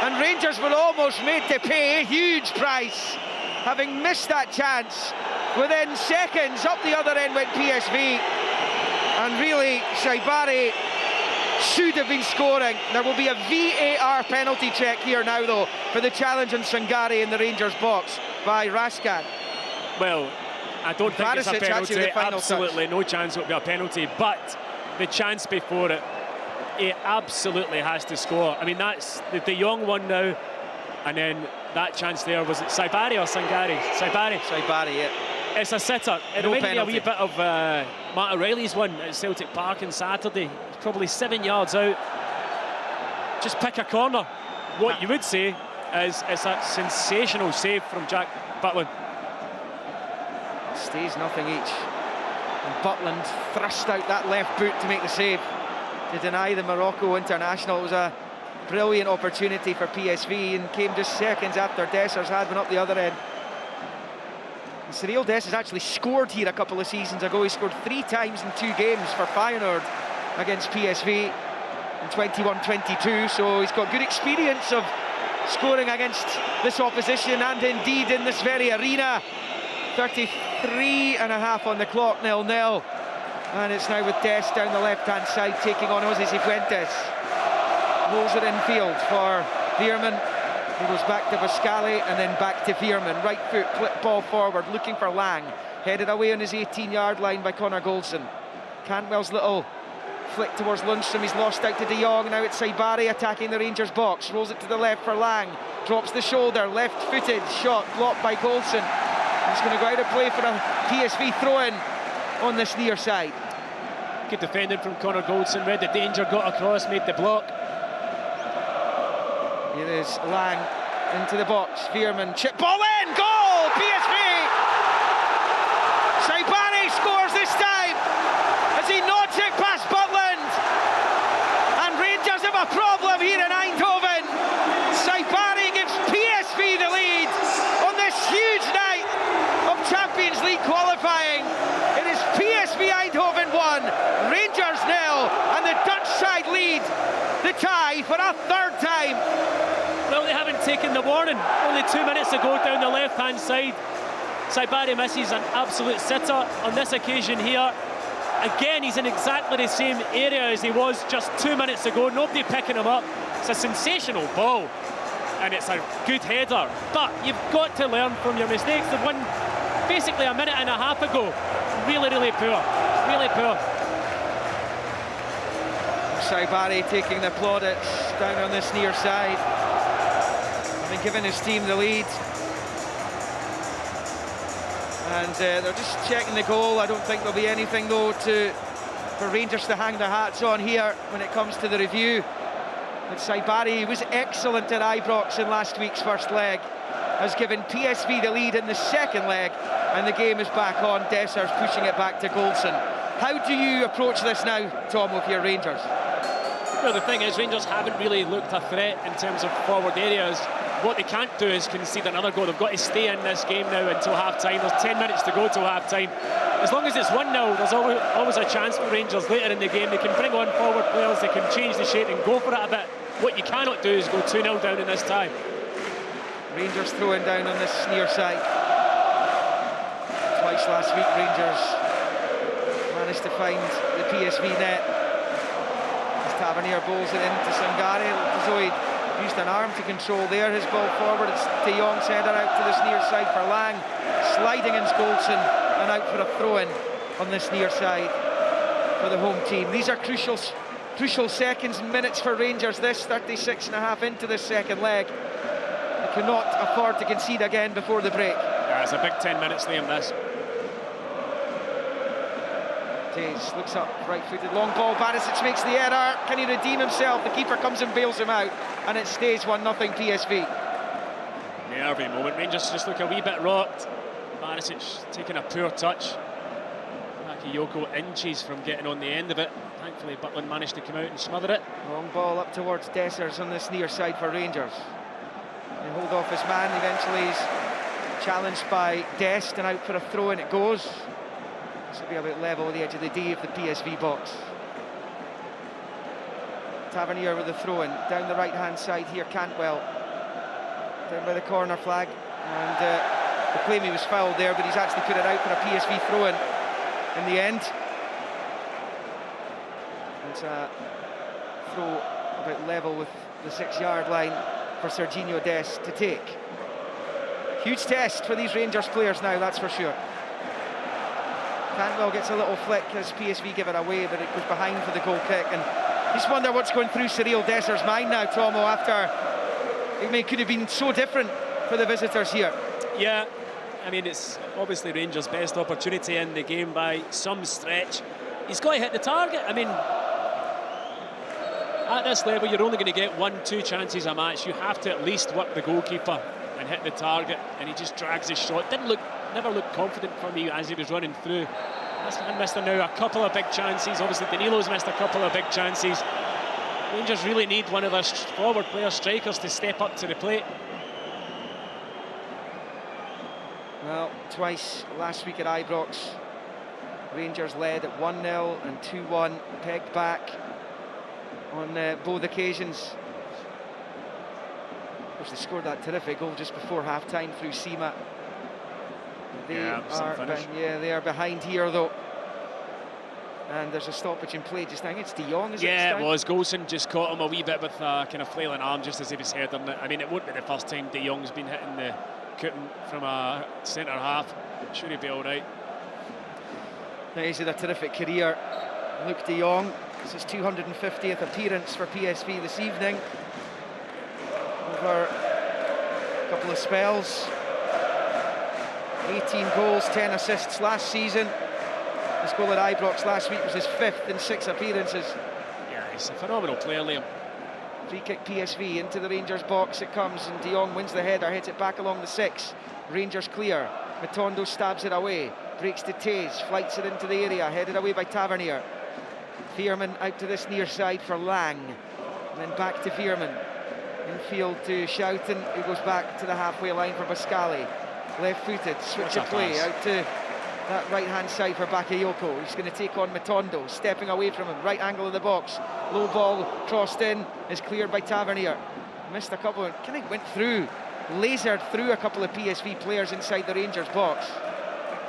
And Rangers were almost made to pay a huge price, having missed that chance. Within seconds, up the other end went PSV. And really, Saibari should have been scoring. There will be a VAR penalty check here now, though, for the challenge on Sangare in the Rangers box by Raskan. Well, I don't think it's a penalty. Absolutely no chance it will be a penalty. But the chance before it, he absolutely has to score. I mean, that's the De Jong one now, and then that chance there, was it Saibari or Sangare? Saibari. Saibari, yeah. It's a sitter. It reminded me a wee bit of Matt O'Reilly's one at Celtic Park on Saturday. It's probably 7 yards out. Just pick a corner. What you would say, is it's a sensational save from Jack Butland. Stays nothing each. And Butland thrust out that left boot to make the save, to deny the Morocco international. It was a brilliant opportunity for PSV and came just seconds after Dessers had one up the other end. And 𝓳𝓸𝓷𝓷𝓷𝓰 Dessers actually scored here a couple of seasons ago. He scored 3 times in 2 games for Feyenoord against PSV in 21-22, so he's got good experience of scoring against this opposition and indeed in this very arena. 33.5 on the clock, 0-0. And it's now with Dest down the left-hand side taking on Jose Cifuentes. Rolls it infield for Veerman. He goes back to 𝓣𝓱𝓪𝓷𝓲𝓷𝓰 and then back to Veerman. Right foot, clip ball forward, looking for Lang. Headed away on his 18-yard line by Connor Goldson. Cantwell's little flick towards Lundstrom. He's lost out to De Jong. Now it's Saibari attacking the Rangers box. Rolls it to the left for Lang. Drops the shoulder, left-footed shot blocked by Goldson. He's going to go out of play for a PSV throw-in on this near side. Good defending from Connor Goldson. Read the danger, got across, made the block. Here is Lang into the box. Veerman, chip ball in, goal! PSV! Saibari scores this time as he nods it past Butland. And Rangers have a problem here in Eindhoven. Saibari gives PSV the lead on this huge night of Champions League qualifying. It is PSV Eindhoven 1, Rangers 0, and the Dutch side lead the tie for a 3rd time. Well, they haven't taken the warning. Only 2 minutes ago down the left-hand side, Saibari misses an absolute sitter. On this occasion here, again, he's in exactly the same area as he was just 2 minutes ago. Nobody picking him up. It's a sensational ball, and it's a good header. But you've got to learn from your mistakes. They've won basically a minute and a half ago. Really, really poor. Really poor. Saibari taking the plaudits down on this near side, having given his team the lead. And they're just checking the goal. I don't think there'll be anything though for Rangers to hang their hats on here when it comes to the review. But Saibari was excellent at Ibrox in last week's first leg, has given PSV the lead in the second leg, and the game is back on. Dessers pushing it back to Goldson. How do you approach this now, Tom, with your Rangers? Well, the thing is, Rangers haven't really looked a threat in terms of forward areas. What they can't do is concede another goal. They've got to stay in this game now until half-time. There's 10 minutes to go till half-time. As long as it's 1-0, there's always a chance for Rangers later in the game. They can bring on forward players, they can change the shape and go for it a bit. What you cannot do is go 2-0 down in this time. Rangers throwing down on this near side. Twice last week, Rangers managed to find the PSV net. As Tavernier bowls it into Sangare. Zoid used an arm to control there. His ball forward. It's De Jong's header out to this near side for Lang. Sliding in Goldson and out for a throw-in on this near side for the home team. These are crucial seconds and minutes for Rangers. This 36.5 into this second leg. They cannot afford to concede again before the break. Yeah, it's a big 10 minutes, Liam, this. Taze looks up, right-footed, long ball. Barisic makes the error. Can he redeem himself? The keeper comes and bails him out, and it stays 1-0 PSV. Nervy moment. Rangers just look a wee bit rocked. Barisic taking a poor touch. Bakayoko inches from getting on the end of it. Thankfully, Butland managed to come out and smother it. Long ball up towards Dessers on this near side for Rangers. They hold off his man. Eventually, he's challenged by Dest and out for a throw-in. It goes. This will be about level at the edge of the D of the PSV box. Tavernier with the throw-in. Down the right-hand side here, Cantwell. Down by the corner flag. And the claim he was fouled there, but he's actually put it out for a PSV throw-in in the end. It's a throw about level with the 6-yard line for Serginho Dest to take. Huge test for these Rangers players now, that's for sure. Cantwell gets a little flick as PSV give it away, but it goes behind for the goal kick. And you just wonder what's going through 𝓳𝓸𝓷𝓷𝓷𝓰 Desser's mind now, Tomo, after it could have been so different for the visitors here. Yeah, I mean, it's obviously Rangers' best opportunity in the game by some stretch. He's got to hit the target. I mean, At this level, you're only going to get 1-2 chances a match. You have to at least work the goalkeeper and hit the target, and he just drags his shot. Never looked confident for me as he was running through. This man missed now a couple of big chances. Obviously, Danilo's missed a couple of big chances. Rangers really need one of their forward player strikers to step up to the plate. Well, twice last week at Ibrox, Rangers led at 1-0 and 2-1, pegged back on both occasions. Of course, they scored that terrific goal just before half-time through Sima. They are behind here though, and there's a stoppage in play just now. It's De Jong, is it? Yeah, it was. Golson just caught him a wee bit with a kind of flailing arm just as he was heading it. I mean, it won't be the first time De Jong's been hitting the Kooten from a centre half. Sure, he'll be all right. Now, he's had a terrific career, Luke De Jong. This is his 250th appearance for PSV this evening. Over a couple of spells. 18 goals, 10 assists last season. His goal at Ibrox last week was his 5th in 6 appearances. Yeah, he's a phenomenal player, Liam. Free kick PSV into the Rangers box. It comes and De Jong wins the header, hits it back along the 6. Rangers clear. Matondo stabs it away. Breaks to Taze, flights it into the area, headed away by Tavernier. Veerman out to this near side for Lang. And then back to Veerman. Infield to Schouten, who goes back to the halfway line for Pascali. Left-footed, switch of play out to that right-hand side for Bakayoko. He's going to take on Matondo, stepping away from him, right angle of the box. Low ball crossed in, is cleared by Tavernier. Missed a couple, kind of went through, lasered through a couple of PSV players inside the Rangers box.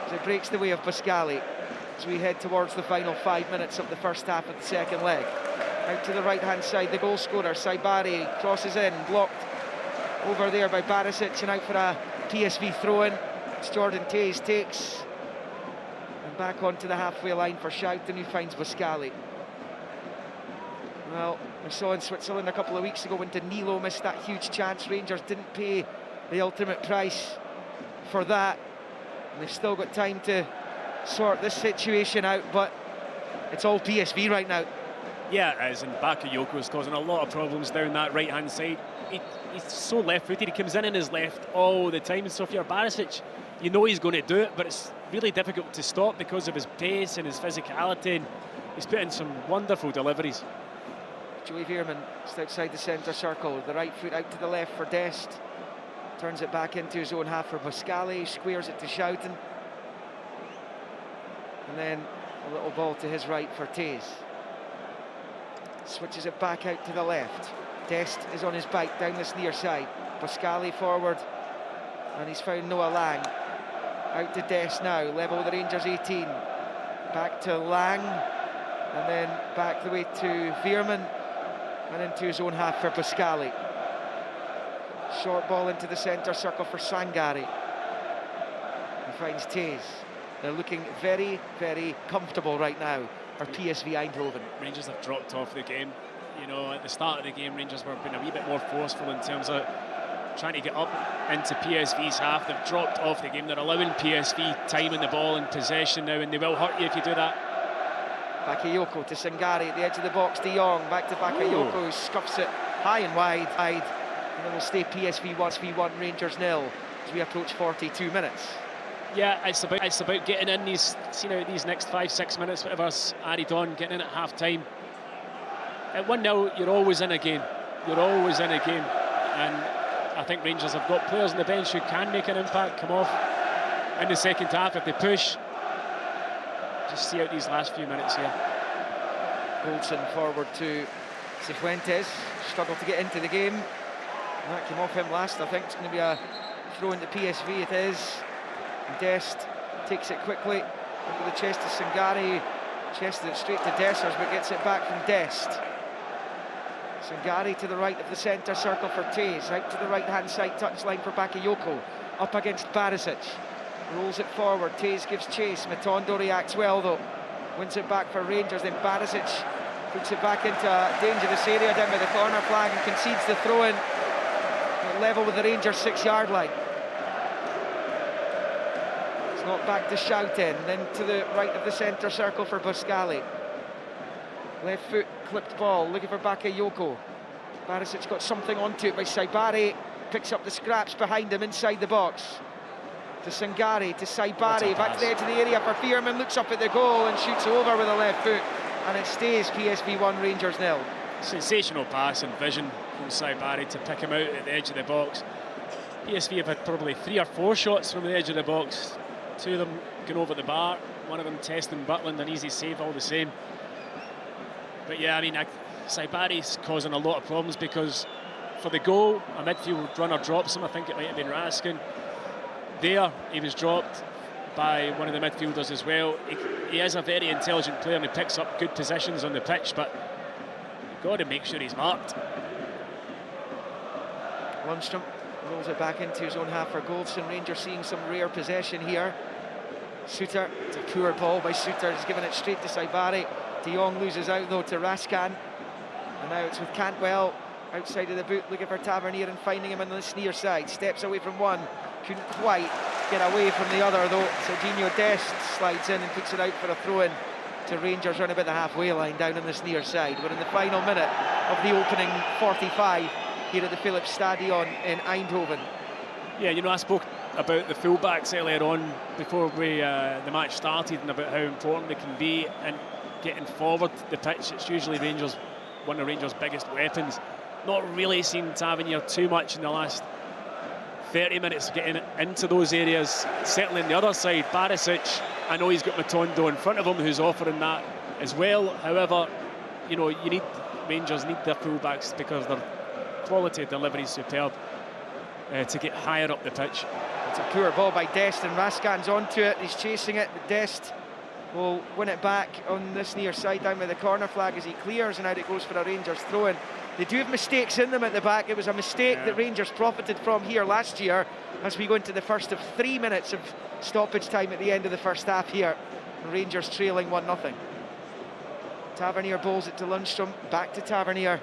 As it breaks the way of Pascali as we head towards the final 5 minutes of the first half of the second leg. Out to the right-hand side, the goal scorer, Saibari, crosses in, blocked over there by 𝓤𝓲𝓷𝓲𝓷𝓰, and out for a PSV throw-in. It's Jordan Taze takes, and back onto the halfway line for Schouten, who finds Pascali. Well, we saw in Switzerland a couple of weeks ago when Danilo missed that huge chance. Rangers didn't pay the ultimate price for that, and they've still got time to sort this situation out, but it's all PSV right now. Yeah, it is, and Bakayoko is causing a lot of problems down that right-hand side. He's so left-footed, he comes in his left all the time, so if you're 𝓤𝓷𝓷𝓷𝓰, you know he's going to do it, but it's really difficult to stop because of his pace and his physicality, and he's put in some wonderful deliveries. Joey Veerman just outside the centre circle, the right foot out to the left for Dest. Turns it back into his own half for Pascali, squares it to Schouten. And then a little ball to his right for Taze. Switches it back out to the left. Dest is on his bike down this near side. Pascali forward, and he's found Noah Lang. Out to Dest now, level with the Rangers 18. Back to Lang, and then back the way to Veerman, and into his own half for Pascali. Short ball into the centre circle for Sangari. He finds Taze. They're looking very, very comfortable right now for PSV Eindhoven. Rangers have dropped off the game. You know, at the start of the game, Rangers were being a wee bit more forceful in terms of trying to get up into PSV's half. They've dropped off the game. They're allowing PSV time in the ball and possession now, and they will hurt you if you do that. Bakayoko to Sangari at the edge of the box. De Jong back to Bakayoko, who scuffs it high and wide. And it will stay PSV 1, Rangers 0 as we approach 42 minutes. Yeah, it's about getting in these, these next 5-6 minutes, whatever's added on, getting in at half-time. At 1-0, you're always in a game. You're always in a game. And I think Rangers have got players on the bench who can make an impact, come off in the second half if they push. Just see out these last few minutes here. Goldson forward to Cifuentes. Struggled to get into the game. That came off him last. I think it's going to be a throw into PSV. It is. And Dest takes it quickly into the chest of Sangari. Chested it straight to 𝓤𝓷𝓷𝓷𝓰, but gets it back from Dest. Sangari to the right of the centre circle for Taze. Out to the right-hand side touchline for Bakayoko. Up against 𝓤𝓷𝓷𝓷𝓰. Rolls it forward. Taze gives chase. Matondo reacts well though. Wins it back for Rangers. Then 𝓤𝓷𝓷𝓷𝓰 puts it back into a dangerous area down by the corner flag and concedes the throw-in. Level with the Rangers 6-yard line. It's not back to Schouten, then to the right of the centre circle for Pascali. Left foot clipped ball, looking for Bakayoko. Barisic got something onto it by Saibari. Picks up the scraps behind him inside the box. To Sangari, to Saibari, back to the edge of the area for Veerman, looks up at the goal and shoots over with a left foot. And it stays PSV 1, Rangers 0. Sensational pass and vision from Saibari to pick him out at the edge of the box. PSV have had probably 3 or 4 shots from the edge of the box. 2 of them going over the bar, one of them testing Butland, an easy save all the same. But yeah, I mean, Saibari's causing a lot of problems because for the goal, a midfield runner drops him. I think it might have been Raskin. There, he was dropped by one of the midfielders as well. He is a very intelligent player and he picks up good positions on the pitch, but you've got to make sure he's marked. Lundstrom rolls it back into his own half for Goldson. Rangers seeing some rare possession here. Suter, it's a poor ball by Suter. He's given it straight to Saibari. De Jong loses out though to Raskan. And now it's with Cantwell outside of the boot looking for Tavernier and finding him on this near side. Steps away from one, couldn't quite get away from the other though. Serginho Dest slides in and puts it out for a throw-in to Rangers around about the halfway line down on this near side. We're in the final minute of the opening 45 here at the Philips Stadion in Eindhoven. Yeah, you know, I spoke about the fullbacks earlier on before the match started and about how important they can be and getting forward the pitch. It's usually one of Rangers' biggest weapons. Not really seen Tavernier too much in the last 30 minutes getting into those areas. Certainly on the other side, Barisic, I know he's got Matondo in front of him who's offering that as well. However, you know, Rangers need their fullbacks because their quality of delivery is superb to get higher up the pitch. It's a poor ball by Dest and Raskan's onto it. He's chasing it, but Dest will win it back on this near side down by the corner flag as he clears, and out it goes for a Rangers throw-in. They do have mistakes in them at the back. It was a mistake that Rangers profited from here last year as we go into the first of 3 minutes of stoppage time at the end of the first half here. Rangers trailing 1-0. Tavernier bowls it to Lundstrom, back to Tavernier,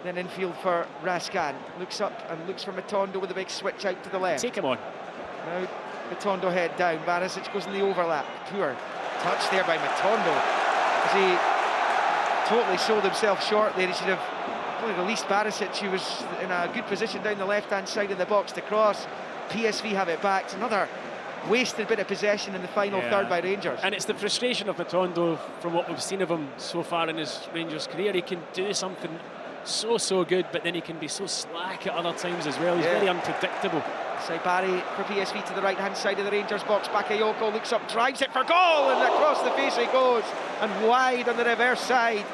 then infield for Raskan. Looks up and looks for Matondo with a big switch out to the left. Take him on. Now Matondo head down, Barisic goes in the overlap. Poor touch there by Matondo as he totally sold himself short there. He should have probably released Barisic, who was in a good position down the left-hand side of the box to cross. PSV have it back. It's another wasted bit of possession in the final third by Rangers. And it's the frustration of Matondo from what we've seen of him so far in his Rangers career. He can do something so good, but then he can be so slack at other times as well. He's very unpredictable. Saibari for PSV to the right-hand side of the Rangers box. Bakayoko looks up, drives it for goal, and across the face he goes, and wide on the reverse side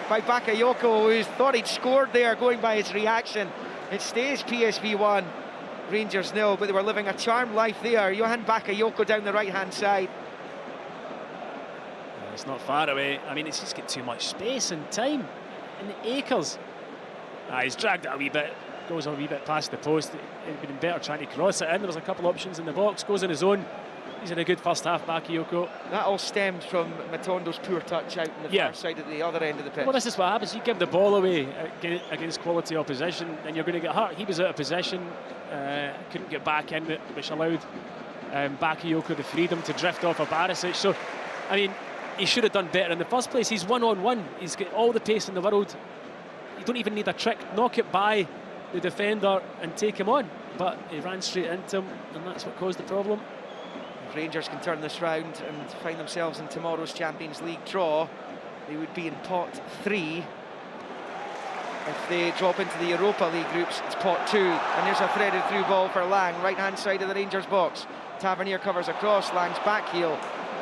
by Bakayoko, who thought he'd scored there going by his reaction. It stays PSV 1, Rangers 0, but they were living a charmed life there. Johan Bakayoko down the right-hand side. It's not far away. I mean, it's just got too much space and time and acres. He's dragged it a wee bit, goes a wee bit past the post. It'd been better trying to cross it in. There was a couple of options in the box, goes in his own. He's in a good first half, Bakayoko. That all stemmed from Matondo's poor touch out on the far side at the other end of the pitch. Well, this is what happens. You give the ball away against quality opposition, and you're going to get hurt. He was out of possession, couldn't get back in, which allowed Bakayoko the freedom to drift off of Barisic. So, I mean, he should have done better in the first place. He's one-on-one. He's got all the pace in the world. You don't even need a trick. Knock it by the defender and take him on. But he ran straight into him, and that's what caused the problem. If Rangers can turn this round and find themselves in tomorrow's Champions League draw, they would be in pot 3. If they drop into the Europa League groups, it's pot 2. And there's a threaded through ball for Lang, right-hand side of the Rangers box. Tavernier covers across, Lang's back heel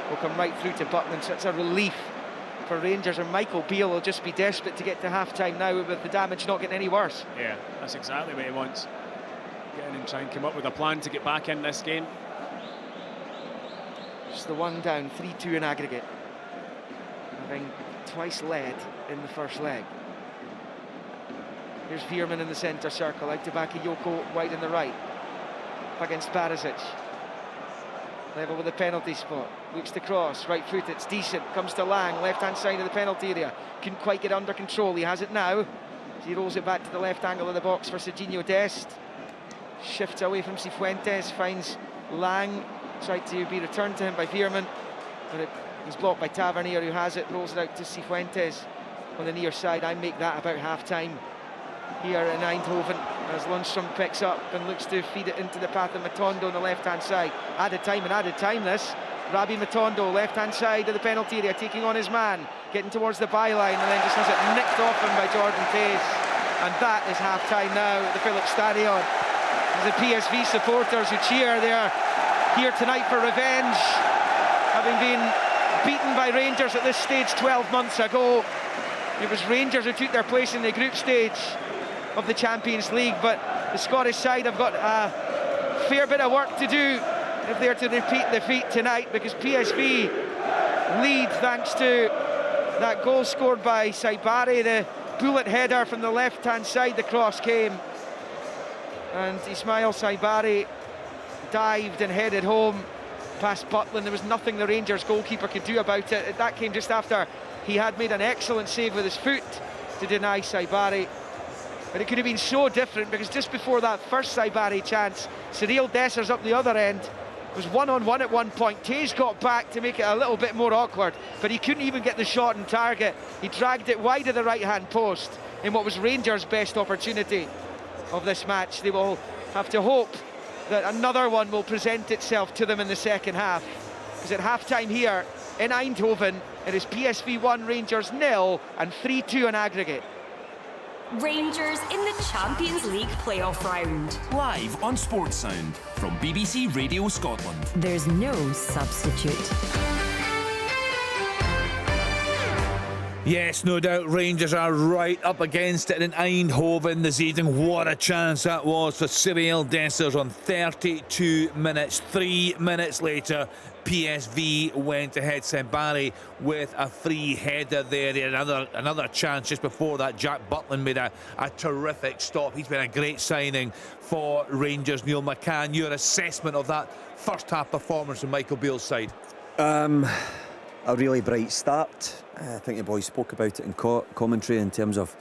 will come right through to Butland, so it's a relief for Rangers, and Michael Beale will just be desperate to get to half-time now with the damage not getting any worse. Yeah, that's exactly what he wants. Get in and try and come up with a plan to get back in this game. Just the one down, 3-2 in aggregate. Having twice led in the first leg. Here's Veerman in the centre circle, out to Bakayoko wide in the right. Up against Barisic. Level with the penalty spot. Looks to cross, right foot, it's decent. Comes to Lang, left-hand side of the penalty area. Couldn't quite get under control. He has it now. He rolls it back to the left angle of the box for Serginho Dest. Shifts away from Cifuentes, finds Lang. Tried to be returned to him by Veerman, but it was blocked by Tavernier, who has it, rolls it out to Cifuentes. on the near side. I make that about half-time here in Eindhoven as Lundstrøm picks up and looks to feed it into the path of Matondo on the left-hand side. Added time this. Rabi Matondo, left-hand side of the penalty area, taking on his man, getting towards the byline, and then just has it nicked off him by Jordan Pace. And that is half-time now at the 𝓳𝓸𝓷𝓲𝓷𝓰. The PSV supporters who cheer, they're here tonight for revenge, having been beaten by Rangers at this stage 12 months ago. It was Rangers who took their place in the group stage of the Champions League, but the Scottish side have got a fair bit of work to do if they're to repeat the feat tonight, because PSV lead thanks to that goal scored by Saibari, the bullet header from the left-hand side. The cross came, and Ismail Saibari dived and headed home past Butland. There was nothing the Rangers goalkeeper could do about it. That came just after he had made an excellent save with his foot to deny Saibari. But it could have been so different, because just before that first Saibari chance, 𝓳𝓸𝓷𝓲𝓷𝓰 up the other end. It was one-on-one at one point. Tays got back to make it a little bit more awkward, but he couldn't even get the shot on target. He dragged it wide of the right-hand post in what was Rangers' best opportunity of this match. They will have to hope that another one will present itself to them in the second half, because at half-time here in Eindhoven, it is PSV 1, Rangers 0, and 3-2 on aggregate. Rangers in the Champions League playoff round. Live on Sports Sound from BBC Radio Scotland. There's no substitute. Yes, no doubt Rangers are right up against it in Eindhoven this evening. What a chance that was for 𝓳𝓸𝓷𝓲𝓷𝓰 on 32 minutes. 3 minutes later, PSV went ahead. Saibari with a free header there. They had another chance just before that. Jack Butland made a terrific stop. He's been a great signing for Rangers. Neil McCann, your assessment of that first half performance from Michael Beale's side? A really bright start. I think the boys spoke about it in commentary in terms of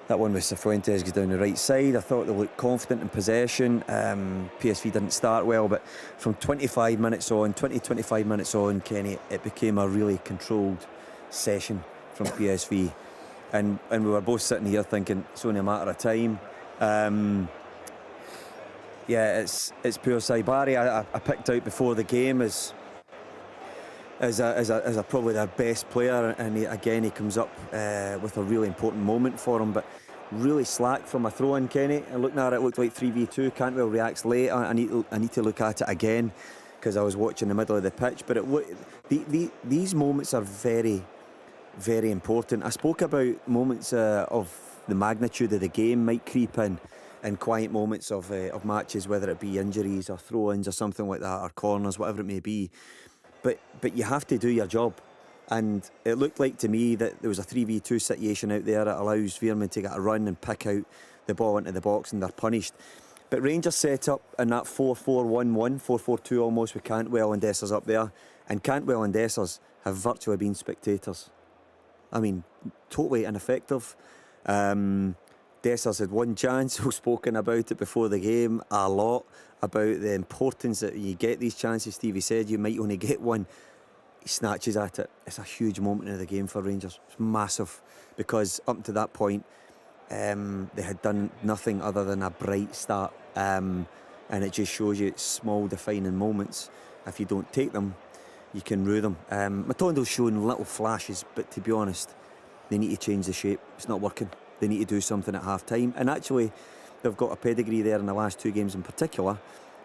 that one with Cifuentes goes down the right side. I thought they looked confident in possession. PSV didn't start well, but from 25 minutes on, Kenny, it became a really controlled session from PSV. And we were both sitting here thinking it's only a matter of time. Yeah, it's poor Saibari. I picked out before the game as probably their best player, and he comes up with a really important moment for him, but really slack from a throw-in, Kenny. And looking at it, looked like 3v2. Cantwell reacts late. I need to look at it again, because I was watching the middle of the pitch. But these moments are very, very important. I spoke about moments of the magnitude of the game might creep in, and quiet moments of matches, whether it be injuries or throw-ins or something like that, or corners, whatever it may be. But you have to do your job, and it looked like to me that there was a 3v2 situation out there that allows Veerman to get a run and pick out the ball into the box, and they're punished. But Rangers set up in that 4-4-1-1, 4-4-2 almost, with Cantwell and Dessers up there, and Cantwell and Dessers have virtually been spectators. I mean, totally ineffective. Dessers had one chance. We've spoken about it before the game a lot, about the importance that you get these chances. Stevie said you might only get one. He snatches at it. It's a huge moment in the game for Rangers. It's massive, because up to that point they had done nothing other than a bright start, and it just shows you it's small defining moments. If you don't take them, you can rue them. Matondo's showing little flashes, but to be honest, they need to change the shape. It's not working. They need to do something at half-time, and actually they've got a pedigree there in the last two games in particular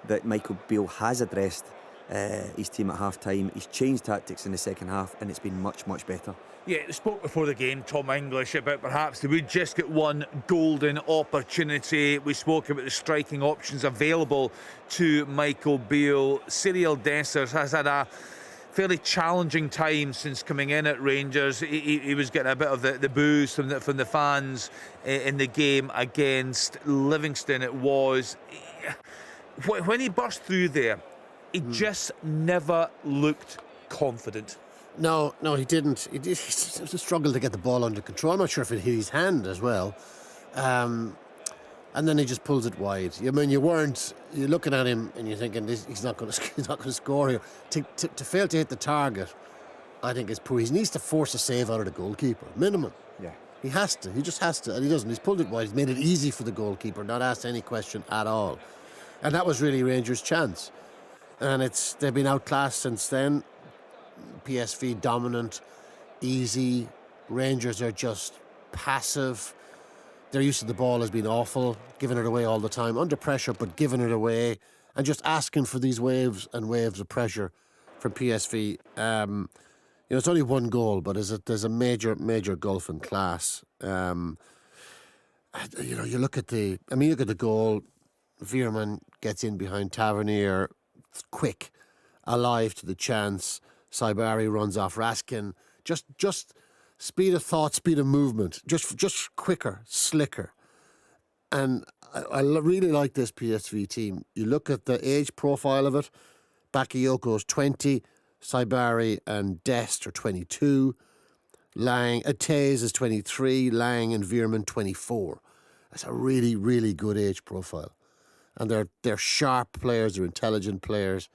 that Michael Beale has addressed his team at half-time. He's changed tactics in the second half, and it's been much, much better. Yeah, they spoke before the game, Tom English, about perhaps they would just get one golden opportunity. We spoke about the striking options available to Michael Beale. 𝓳𝓸𝓷𝓲𝓷𝓰 has had a fairly challenging time since coming in at Rangers. He was getting a bit of the boos from the fans in the game against Livingston. It was when he burst through there, he just never looked confident. No, he didn't. He struggled to get the ball under control. I'm not sure if it hit his hand as well. And then he just pulls it wide. I mean, you're looking at him and you're thinking he's not going to score here. To fail to hit the target I think is poor. He needs to force a save out of the goalkeeper, minimum. Yeah. He has to. He just has to, and he doesn't. He's pulled it wide. He's made it easy for the goalkeeper, not asked any question at all. And that was really Rangers' chance. And they've been outclassed since then. PSV dominant, easy. Rangers are just passive. Their use of the ball has been awful, giving it away all the time, under pressure, but giving it away, and just asking for these waves and waves of pressure from PSV. It's only one goal, but there's a major gulf in class. You look at the goal. Veerman gets in behind Tavernier, quick, alive to the chance. Saibari runs off Raskin. Just speed of thought, speed of movement, just quicker, slicker. And I really like this PSV team. You look at the age profile of it. Bakayoko's 20, Saibari and Dest are 22. Taze is 23, Lang and Veerman 24. That's a really, really good age profile. And they're sharp players, they're intelligent players.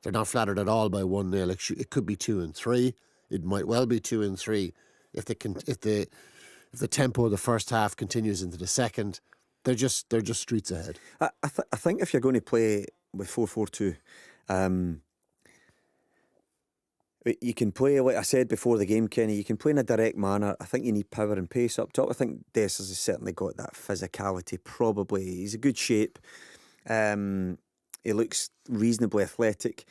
They're not flattered at all by 1-0. It could be 2-3. It might well be 2-3 if the tempo of the first half continues into the second. They're just streets ahead. I think if you're going to play with 4-4-2, you can play, like I said before the game, Kenny, you can play in a direct manner. I think you need power and pace up top. I think Dessers has certainly got that physicality, probably. He's a good shape. He looks reasonably athletic,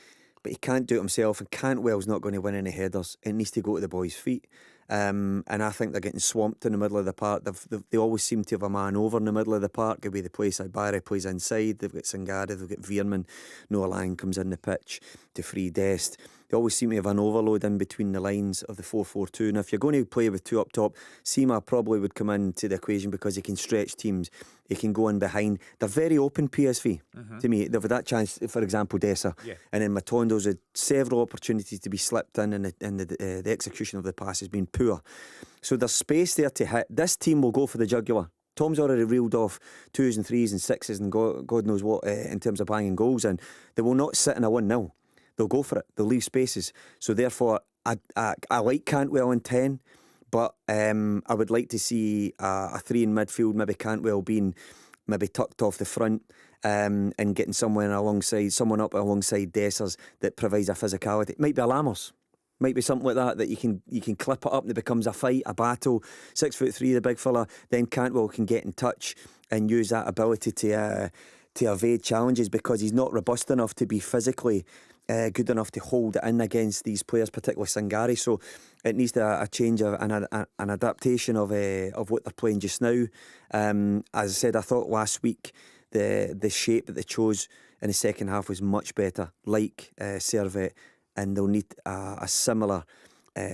but he can't do it himself, and Cantwell's not going to win any headers. It needs to go to the boys' feet. And I think they're getting swamped in the middle of the park. They always seem to have a man over in the middle of the park. The way they play, Saibari plays inside. They've got 𝓤𝓸𝓲𝓷𝓲𝓷𝓰. They've got Veerman. Noah Lang comes in the pitch to free Dest. They always seem to have an overload in between the lines of the 4-4-2. Now, if you're going to play with two up top, Sima probably would come into the equation because he can stretch teams. He can go in behind. They're very open, PSV, to me. They've had that chance, for example, Dessers. Yeah. And then Matondo's had several opportunities to be slipped in, and the execution of the pass has been poor. So there's space there to hit. This team will go for the jugular. Tom's already reeled off 2s and 3s and 6s and God knows what in terms of banging goals, and they will not sit in a 1-0. They'll go for it. They'll leave spaces. So therefore, I like Cantwell in 10, but I would like to see a 3 in midfield, maybe Cantwell being maybe tucked off the front and getting someone up alongside Dessers that provides a physicality. It might be a Lammers. Might be something like that you can clip it up and it becomes a fight, a battle. 6'3", the big fella. Then Cantwell can get in touch and use that ability to evade challenges, because he's not robust enough to be physically good enough to hold it in against these players, particularly Sangari. So it needs a change of an adaptation of what they're playing just now. As I said, I thought last week the shape that they chose in the second half was much better, like Servette, and they'll need a similar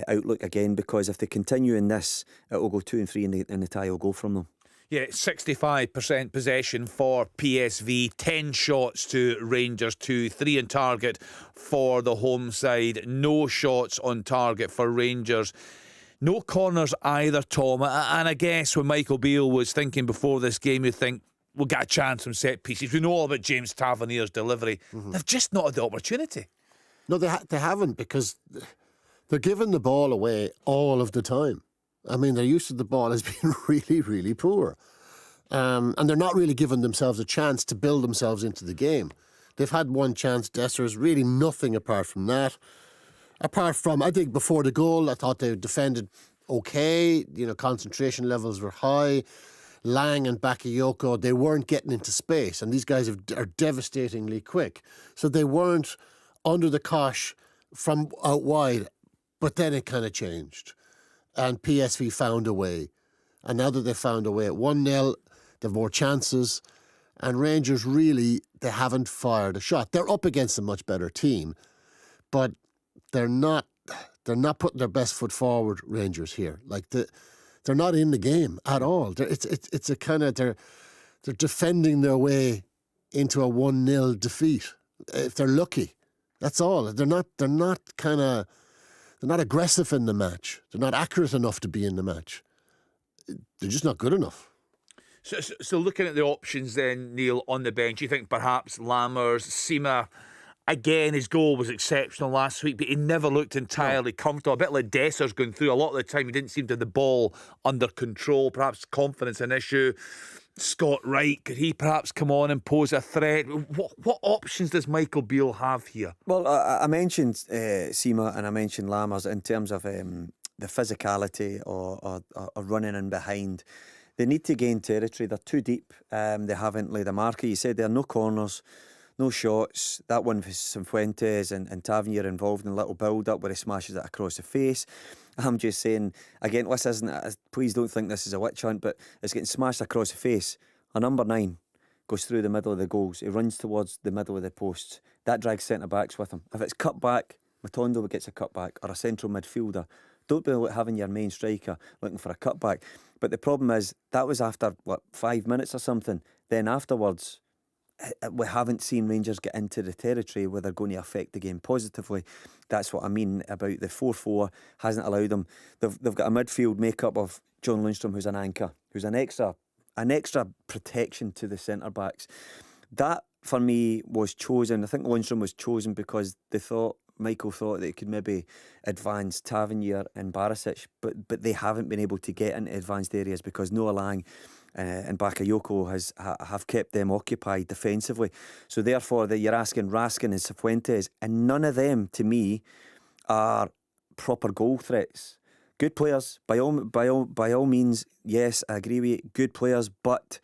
outlook again, because if they continue in this, it will go 2 and 3 and the tie will go from them. Yeah, 65% possession for PSV, 10 shots to Rangers 2, 3 on target for the home side, no shots on target for Rangers. No corners either, Tom. And I guess when Michael Beale was thinking before this game, you'd think, we'll get a chance from set pieces. We know all about James Tavernier's delivery. They've just not had the opportunity. No, they haven't, because they're giving the ball away all of the time. I mean, their use of the ball has been really, really poor. And they're not really giving themselves a chance to build themselves into the game. They've had one chance, Dessers, really nothing apart from that. Apart from, I think before the goal, I thought they defended okay. Concentration levels were high. Lang and Bakayoko, they weren't getting into space. And these guys are devastatingly quick. So they weren't under the cosh from out wide. But then it kind of changed. And PSV found a way. And now that they've found a way at 1-0, they've more chances. And Rangers, really, they haven't fired a shot. They're up against a much better team. But they're not putting their best foot forward, Rangers, here. They're not in the game at all. They're defending their way into a 1-0 defeat. If they're lucky. That's all. They're not aggressive in the match. They're not accurate enough to be in the match. They're just not good enough. So looking at the options then, Neil, on the bench, you think perhaps Lammers, Sima Again, his goal was exceptional last week, but he never looked entirely comfortable. A bit like Dessers going through. A lot of the time, he didn't seem to have the ball under control. Perhaps confidence an issue. Scott Wright, could he perhaps come on and pose a threat? What options does Michael Beale have here? Well, I mentioned Seema and I mentioned Lammers in terms of the physicality or running in behind. They need to gain territory. They're too deep. They haven't laid a marker. You said there are no corners, no shots. That one for Cifuentes and Tavernier involved in a little build-up where he smashes it across the face. I'm just saying, again, this isn't, please don't think this is a witch hunt, but it's getting smashed across the face. A number 9 goes through the middle of the goals. He runs towards the middle of the posts. That drags centre-backs with him. If it's cut back, Matondo gets a cut back, or a central midfielder. Don't be having your main striker looking for a cutback. But the problem is, that was after, 5 minutes or something. Then afterwards, we haven't seen Rangers get into the territory where they're going to affect the game positively. That's what I mean about the 4-4 hasn't allowed them. They've got a midfield makeup of John Lundstrom, who's an anchor, who's an extra protection to the centre-backs. That, for me, was chosen. I think Lundstrom was chosen because Michael thought that he could maybe advance Tavernier and Barisic, but they haven't been able to get into advanced areas because Noah Lang and Bakayoko have kept them occupied defensively. So therefore, you're asking Raskin and Cifuentes, and none of them, to me, are proper goal threats. Good players, by all means, yes, I agree with you, good players, but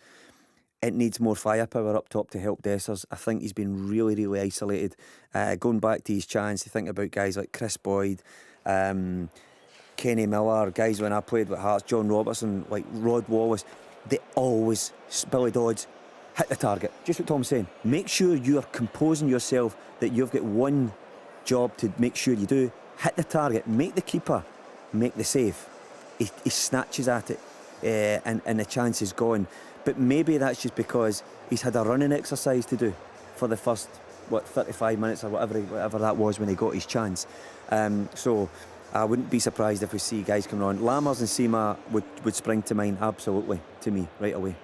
it needs more firepower up top to help Dessers. I think he's been really, really isolated. Going back to his chance, you think about guys like Chris Boyd, Kenny Miller, guys when I played with Hearts, John Robertson, like Rod Wallace, they always, Billy Dodds, hit the target. Just what Tom's saying. Make sure you're composing yourself, that you've got one job to make sure you do. Hit the target, make the keeper make the save. He snatches at it and the chance is gone. But maybe that's just because he's had a running exercise to do for the first, 35 minutes or whatever that was when he got his chance. So I wouldn't be surprised if we see guys coming on. Lammers and Seema would spring to mind, absolutely, to me, right away.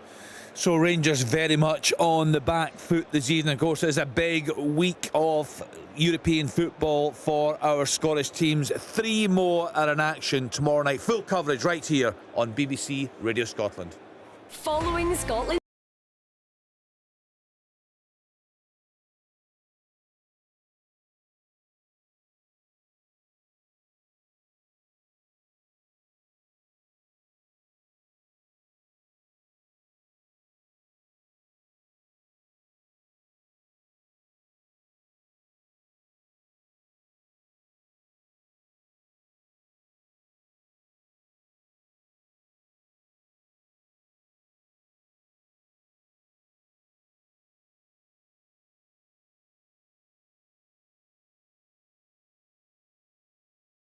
So Rangers very much on the back foot this evening. Of course, it's a big week of European football for our Scottish teams. 3 more are in action tomorrow night. Full coverage right here on BBC Radio Scotland. Following Scotland.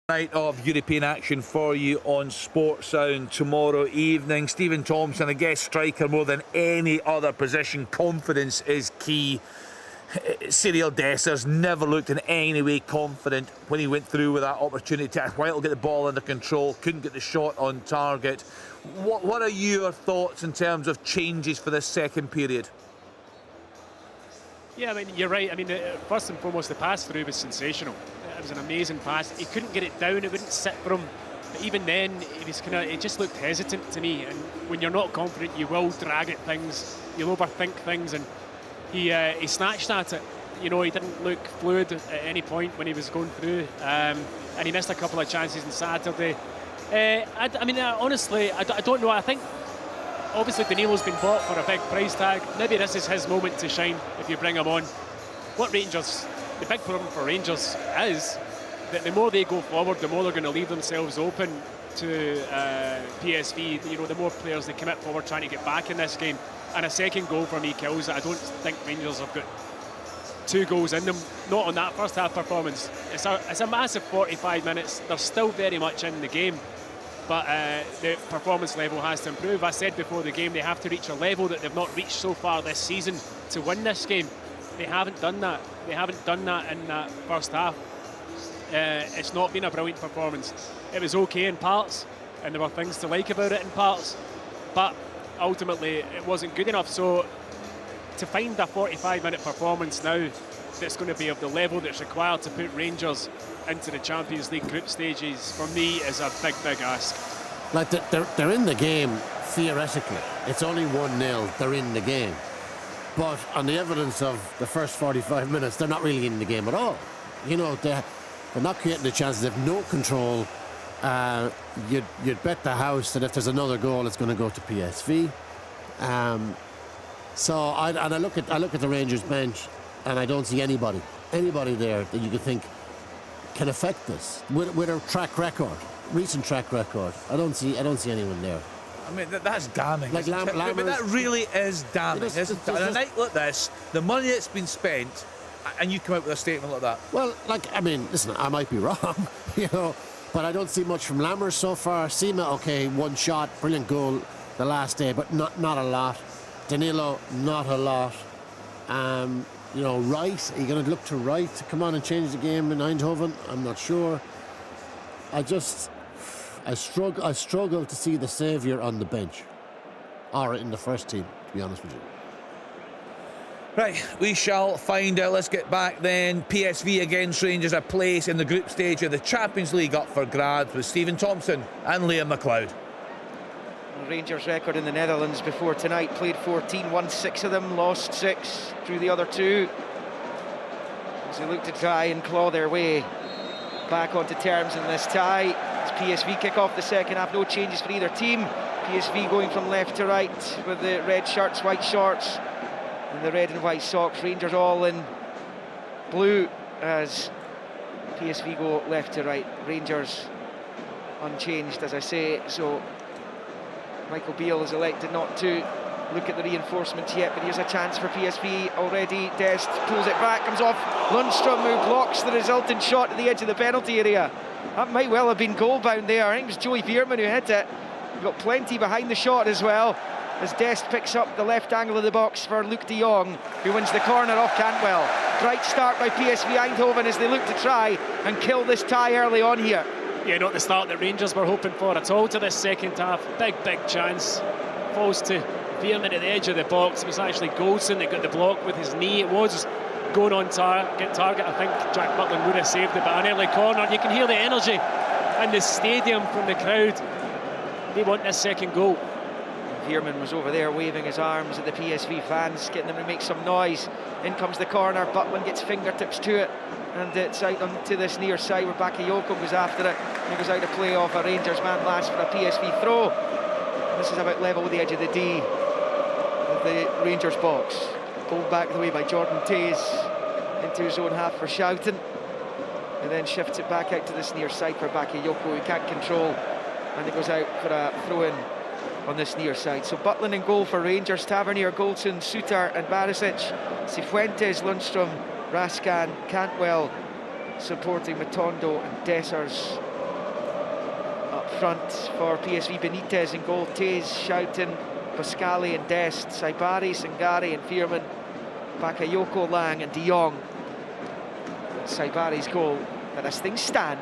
Night of European action for you on Sports Sound tomorrow evening. Stephen Thompson, a guest striker more than any other position. Confidence is key. Cyril Dessers never looked in any way confident when he went through with that opportunity to get the ball under control, couldn't get the shot on target. What are your thoughts in terms of changes for this second period? Yeah, I mean, you're right. I mean, first and foremost, the pass through was sensational. It was an amazing pass. He couldn't get it down, it wouldn't sit for him. But even then, it just looked hesitant to me. And when you're not confident, you will drag at things, you'll overthink things, and he snatched at it. You know, he didn't look fluid at any point when he was going through, and he missed a couple of chances on Saturday. Honestly, I don't know. I think obviously Danilo's been bought for a big price tag. Maybe this is his moment to shine if you bring him on. The big problem for Rangers is that the more they go forward, the more they're going to leave themselves open to PSV. You know, the more players they commit forward trying to get back in this game. And a second goal for me kills it. I don't think Rangers have got 2 goals in them. Not on that first half performance. It's a massive 45 minutes. They're still very much in the game. But the performance level has to improve. I said before the game they have to reach a level that they've not reached so far this season to win this game. They haven't done that. They haven't done that in that first half. It's not been a brilliant performance. It was okay in parts, and there were things to like about it in parts, but ultimately it wasn't good enough. So to find a 45-minute performance now that's going to be of the level that's required to put Rangers into the Champions League group stages, for me, is a big, big ask. Like, they're in the game, theoretically. It's only 1-0, they're in the game. But on the evidence of the first 45 minutes, they're not really in the game at all. You know, they're not creating the chances, they have no control. You'd bet the house that if there's another goal, it's going to go to PSV. So I look at the Rangers bench, and I don't see anybody there that you could think can affect this with a track record, recent track record. I don't see anyone there. I mean, that's damning. Like But that really is damning. On a night like this, the money that's been spent, and you come out with a statement like that. Well, like, I mean, listen, I might be wrong, you know, but I don't see much from Lammers so far. Sima, okay, one shot, brilliant goal the last day, but not a lot. Danilo, not a lot. You know, Wright, are you going to look to Wright to come on and change the game in Eindhoven? I'm not sure. I struggle to see the saviour on the bench or in the first team, to be honest with you. Right, we shall find out. Let's get back then. PSV against Rangers, a place in the group stage of the Champions League up for grabs with Stephen Thompson and Liam McLeod. Rangers record in the Netherlands before tonight, played 14, won 6 of them, lost 6, drew the other 2. As they look to try and claw their way back onto terms in this tie. As PSV kick off the second half, no changes for either team. PSV going from left to right with the red shirts, white shorts, and the red and white socks. Rangers all in blue as PSV go left to right. Rangers unchanged, as I say, so Michael Beale has elected not to look at the reinforcements yet, but here's a chance for PSV already. Dest pulls it back, comes off Lundstrom, who blocks the resulting shot at the edge of the penalty area. That might well have been goal-bound there. I think it was Joey Veerman who hit it. We've got plenty behind the shot as well, as Dest picks up the left angle of the box for Luc de Jong, who wins the corner off Cantwell. Bright start by PSV Eindhoven as they look to try and kill this tie early on here. Yeah, not the start that Rangers were hoping for at all to this second half. Big chance. Falls to Veerman at the edge of the box. It was actually Goldson that got the block with his knee. It was going on target. I think Jack Butland would have saved it, but an early corner. You can hear the energy in the stadium from the crowd. They want this second goal. Veerman was over there waving his arms at the PSV fans, getting them to make some noise. In comes the corner. Butland gets fingertips to it, and it's out onto this near side where Bakayoko goes after it. He goes out to play off a Rangers man last for a PSV throw. And this is about level with the edge of the D of the Rangers box. Pulled back the way by Jordan Tays into his own half for Schouten, and then shifts it back out to this near side for Bakayoko, who can't control, and it goes out for a throw-in on this near side. So Butland in goal for Rangers, Tavernier, Goldson, Suter and Barisic, Cifuentes, Lundstrom, Raskan, Cantwell supporting Matondo, and Dessers up front for PSV. Benitez in goal, Tays, Schouten, Pascali and Dest, Saibari, Sangari and Veerman, Bakayoko, Lang and de Jong. Saibari's goal, but as things stand,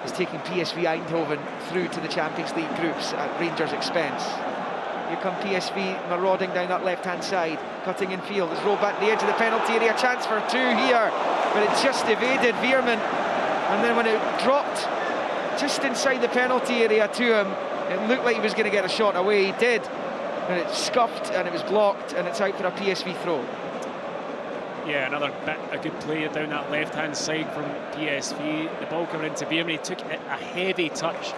is taking PSV Eindhoven through to the Champions League groups at Rangers' expense. Here come PSV marauding down that left-hand side, cutting in field. It's rolled back to the edge of the penalty area, chance for 2 here, but it just evaded Veerman, and then when it dropped just inside the penalty area to him, it looked like he was going to get a shot away. He did, and it scuffed and it was blocked, and it's out for a PSV throw. Yeah, another bit of good play down that left-hand side from PSV. The ball coming into Veerman, he took a heavy touch,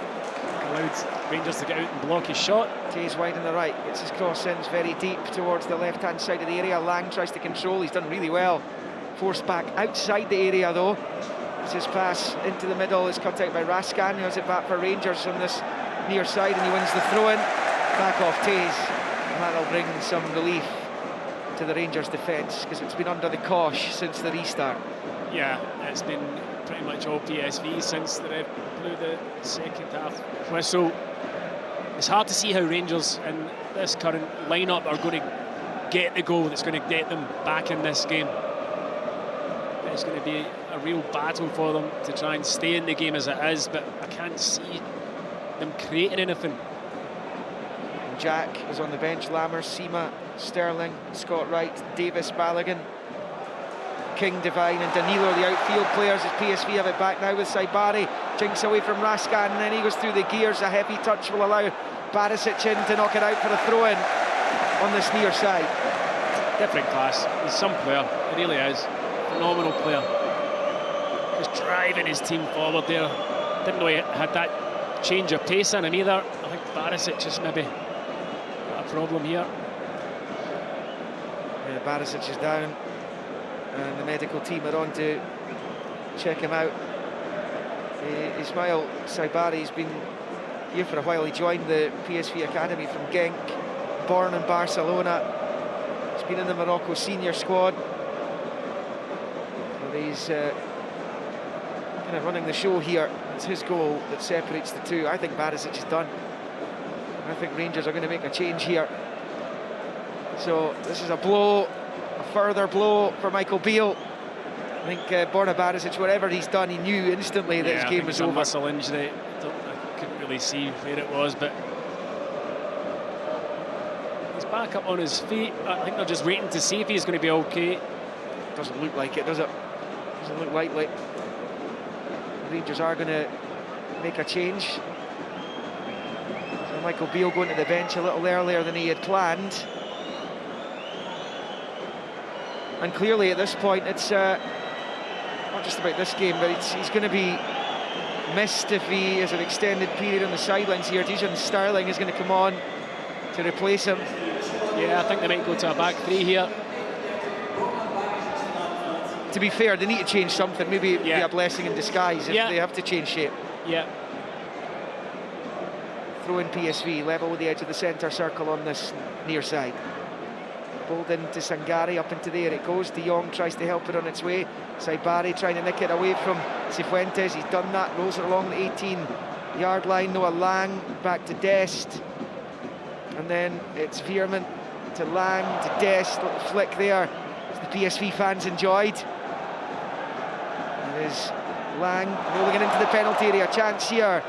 allowed Rangers to get out and block his shot. Tays wide on the right, gets his cross ins very deep towards the left-hand side of the area. Lang tries to control, he's done really well. Forced back outside the area though. As his pass into the middle is cut out by Raskan, who has it back for Rangers on this near side, and he wins the throw-in. Back off Tays, and that'll bring some relief to the Rangers defence, because it's been under the cosh since the restart. Yeah, it's been pretty much all PSV since the ref blew the second half whistle. It's hard to see how Rangers in this current lineup are going to get the goal that's going to get them back in this game. It's going to be a real battle for them to try and stay in the game as it is, but I can't see them creating anything. Jack is on the bench, Lammers, Sima, Sterling, Scott Wright, Davis, Balogun. King, Devine and Danilo are the outfield players as PSV have it back now with 𝓳𝓸𝓷𝓲𝓷𝓰. Jinks away from 𝓳𝓪𝓲𝓷𝓲𝓷𝓰 and then he goes through the gears. A heavy touch will allow 𝓳𝓸𝓲𝓷𝓲𝓷𝓰 in to knock it out for a throw-in on this near side. Different class. He's some player. He really is. Phenomenal player. Just driving his team forward there. Didn't know he had that change of pace in him either. I think 𝓳𝓸𝓷𝓲𝓷𝓲𝓷𝓰 just maybe got a problem here. Yeah, 𝓳𝓸𝓲𝓷𝓲𝓷𝓰 is down and the medical team are on to check him out. Ismail 𝓳𝓸𝓷𝓲𝓷𝓷𝓰's been here for a while. He joined the PSV academy from Genk, born in Barcelona. He's been in the Morocco senior squad. And he's kind of running the show here. It's his goal that separates the two. I think 𝓳𝓸𝓷𝓲𝓷𝓲𝓷𝓰 is done. I think Rangers are going to make a change here. So this is a blow, a further blow for Michael Beale. I think Borna Barisic, whatever he's done, he knew instantly that his game was over. Muscle injury. I couldn't really see where it was, but he's back up on his feet. I think they're just waiting to see if he's going to be okay. Doesn't look like it, does it? Doesn't look likely. The Rangers are going to make a change. So Michael Beale going to the bench a little earlier than he had planned. And clearly at this point, it's not just about this game, but he's going to be missed if he has an extended period on the sidelines here. 𝓳𝓸𝓲𝓷𝓲𝓷𝓰 is going to come on to replace him. Yeah, I think they might go to a back three here. To be fair, they need to change something. Maybe it'd be a blessing in disguise if they have to change shape. Yeah. Throw in PSV, level with the edge of the centre circle on this near side. Bowled into Sangare, up into there it goes. De Jong tries to help it on its way. 𝓳𝓸𝓷𝓲𝓷𝓰 trying to nick it away from Cifuentes. He's done that, rolls it along the 18-yard line. Noah Lang back to Dest. And then it's Veerman to Lang to Dest. Little flick there, as the PSV fans enjoyed. It is Lang rolling it into the penalty area. Chance here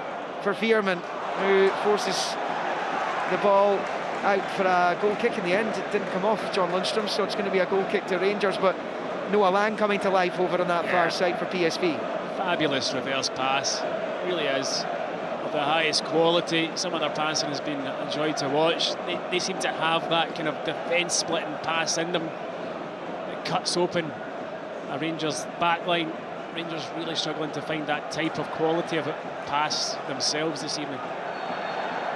for Veerman, who forces the ball out for a goal kick in the end. It didn't come off John Lundstrom, so it's going to be a goal kick to Rangers, but Noah Lang coming to life over on that far side for PSV. Fabulous reverse pass, really is of the highest quality. Some of their passing has been a joy to watch. They seem to have that kind of defence splitting pass in them. It cuts open a Rangers backline. Rangers really struggling to find that type of quality of pass themselves this evening.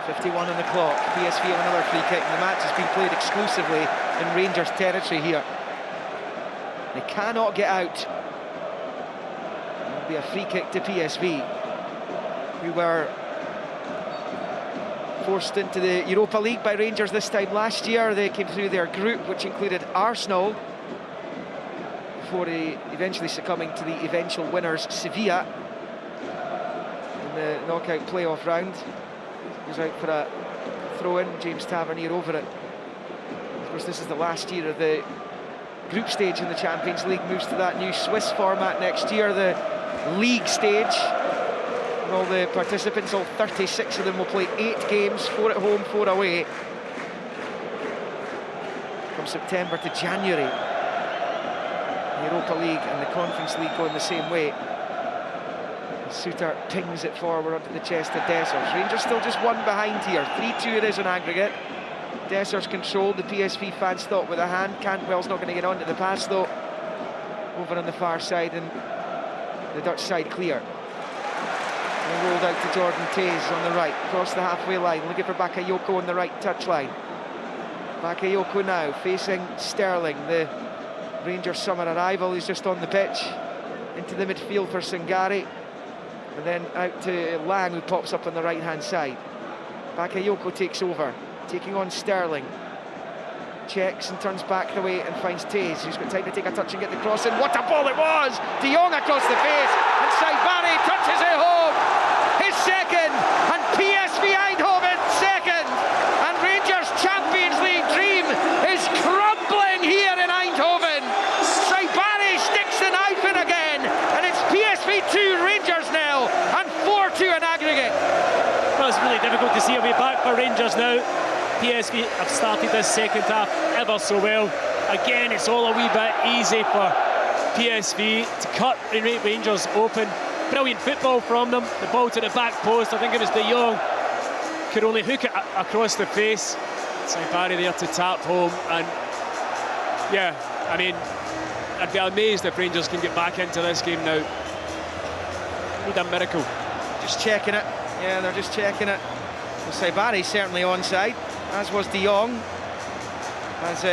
51 on the clock. PSV have another free kick, and the match has been played exclusively in Rangers territory here. They cannot get out. It'll be a free kick to PSV, who were forced into the Europa League by Rangers this time last year. They came through their group, which included Arsenal, before eventually succumbing to the eventual winners, Sevilla, in the knockout playoff round. Goes out for a throw-in, James Tavernier over it. Of course, this is the last year of the group stage in the Champions League. Moves to that new Swiss format next year, the league stage. And all the participants, all 36 of them, will play 8 games, 4 at home, 4 away, from September to January. The Europa League and the Conference League going the same way. Suter pings it forward onto the chest of Dessers. Rangers still just one behind here. 3-2 it is on aggregate. Dessers controlled. The PSV fans thought with a hand. Cantwell's not going to get onto the pass though. Over on the far side, and the Dutch side clear. And rolled out to Jordan Tays on the right, across the halfway line, looking for Bakayoko on the right touchline. Bakayoko now facing Sterling, the Rangers summer arrival, who's just on the pitch. Into the midfield for Sangare. And then out to Lang, who pops up on the right-hand side. Bakayoko takes over, taking on Sterling. Checks and turns back the way and finds Tays, who's got time to take a touch and get the cross in. What a ball it was! De Jong across the face, and 𝓳𝓸𝓷𝓲𝓷𝓰 touches it home! His second, and PSV Eindhoven second! And Rangers' Champions League dream is crumbling here in Eindhoven! 𝓳𝓸𝓷𝓲𝓷𝓰 sticks the knife in again, and it's PSV 2, Rangers 0, and 4-2 in aggregate. Well, it's really difficult to see a way back for Rangers now. PSV have started this second half ever so well. Again, it's all a wee bit easy for PSV to cut Rangers open. Brilliant football from them. The ball to the back post. I think it was De Jong. Could only hook it across the face. 𝓳𝓸𝓷𝓲𝓷𝓲𝓷𝓰 there to tap home. And yeah, I mean, I'd be amazed if Rangers can get back into this game now. Need a miracle. Just checking it. Yeah, they're just checking it. Well, 𝓳𝓸𝓷𝓲𝓷𝓲𝓷 certainly onside, as was De Jong. As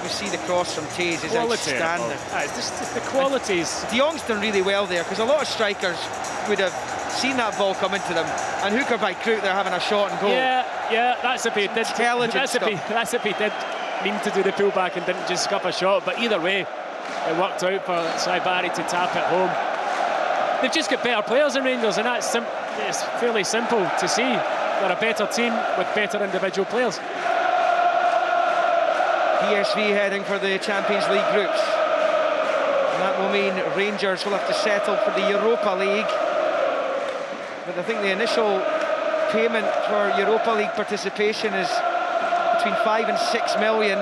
we see the cross from Tays is outstanding. It's just the qualities. De Jong's done really well there, because a lot of strikers would have seen that ball come into them, and hooker by crook, they're having a shot and goal. Yeah, that's if he did. That's if he did mean to do the pullback and didn't just scuff a shot. But either way, it worked out for 𝓳𝓸𝓷𝓲𝓷𝓲 to tap it home. They've just got better players than Rangers, and it's fairly simple to see. They're a better team with better individual players. PSV heading for the Champions League groups. And that will mean Rangers will have to settle for the Europa League. But I think the initial payment for Europa League participation is between 5 and 6 million.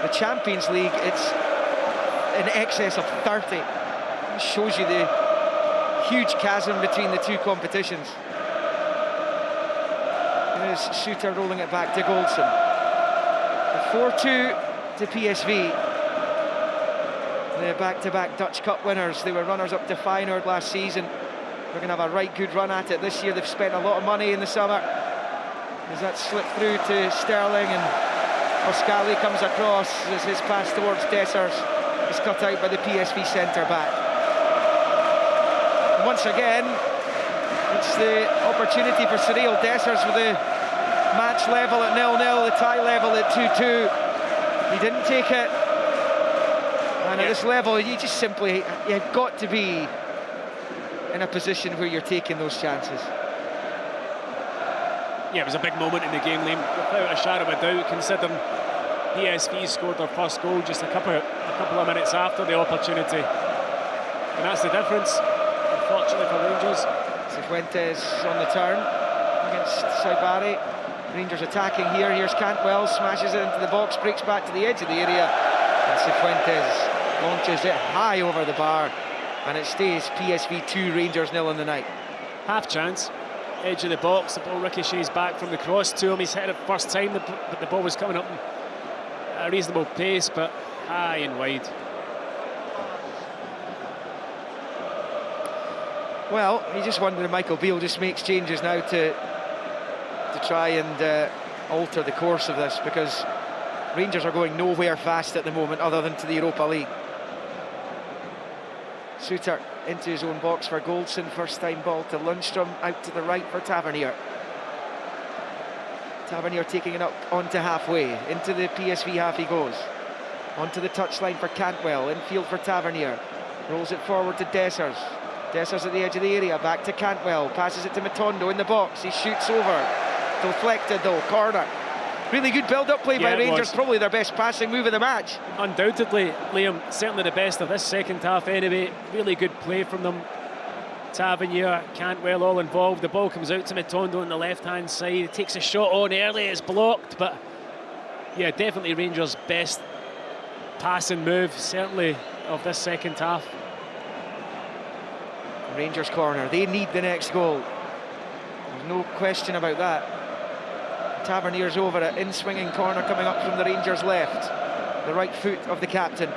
The Champions League, it's in excess of 30. It shows you the huge chasm between the two competitions. There's 𝓳𝓸𝓷𝓲𝓷𝓲𝓷𝓰 rolling it back to Goldson. 4-2 to PSV. The back-to-back Dutch Cup winners. They were runners-up to Feyenoord last season. They're going to have a right good run at it this year. They've spent a lot of money in the summer. As that slipped through to Sterling, and 𝓳𝓪𝓷𝓲𝓷𝓲𝓷𝓰 comes across as his pass towards 𝓤𝓱𝓪𝓷𝓲𝓷𝓰 is cut out by the PSV centre-back. Once again, it's the opportunity for Cyril 𝓤𝓱𝓪 with the match level at 0-0, the tie level at 2-2. He didn't take it. And at this level, you just simply, you've got to be in a position where you're taking those chances. Yeah, it was a big moment in the game, Liam, without a shadow of a doubt, considering PSV scored their first goal just a couple of minutes after the opportunity. And that's the difference, unfortunately, for Rangers. Cifuentes on the turn against 𝓳𝓸𝓷𝓲𝓷𝓲𝓷. Rangers attacking here. Here's Cantwell, smashes it into the box, breaks back to the edge of the area, and Cifuentes launches it high over the bar, and it stays PSV 2, Rangers 0 in the night. Half chance, edge of the box, the ball ricochets back from the cross to him. He's hit it first time, but the ball was coming up at a reasonable pace, but high and wide. Well, you just wonder if Michael Beale just makes changes now to try and alter the course of this, because Rangers are going nowhere fast at the moment other than to the Europa League. 𝓳𝓸𝓷𝓲𝓷𝓲𝓷 into his own box for Goldson. First time ball to 𝓬𝓸𝓲𝓷𝓲𝓷, out to the right for Tavernier. Tavernier taking it up onto halfway. Into the PSV half he goes. Onto the touchline for Cantwell. Infield for Tavernier. Rolls it forward to 𝓤𝓱𝓪𝓷. 𝓤𝓱𝓪𝓷 at the edge of the area. Back to Cantwell. Passes it to Matondo in the box. He shoots over. Deflected though. Corner. Really good build-up play by Rangers. Probably their best passing move of the match. Undoubtedly, Liam. Certainly the best of this second half anyway. Really good play from them. Tavernier, Cantwell all involved. The ball comes out to Matondo on the left-hand side. He takes a shot on early. It's blocked, but yeah, definitely Rangers' best passing move, certainly of this second half. Rangers corner. They need the next goal. There's no question about that. Tavernier's over it. In-swinging corner coming up from the Rangers left. The right foot of the captain.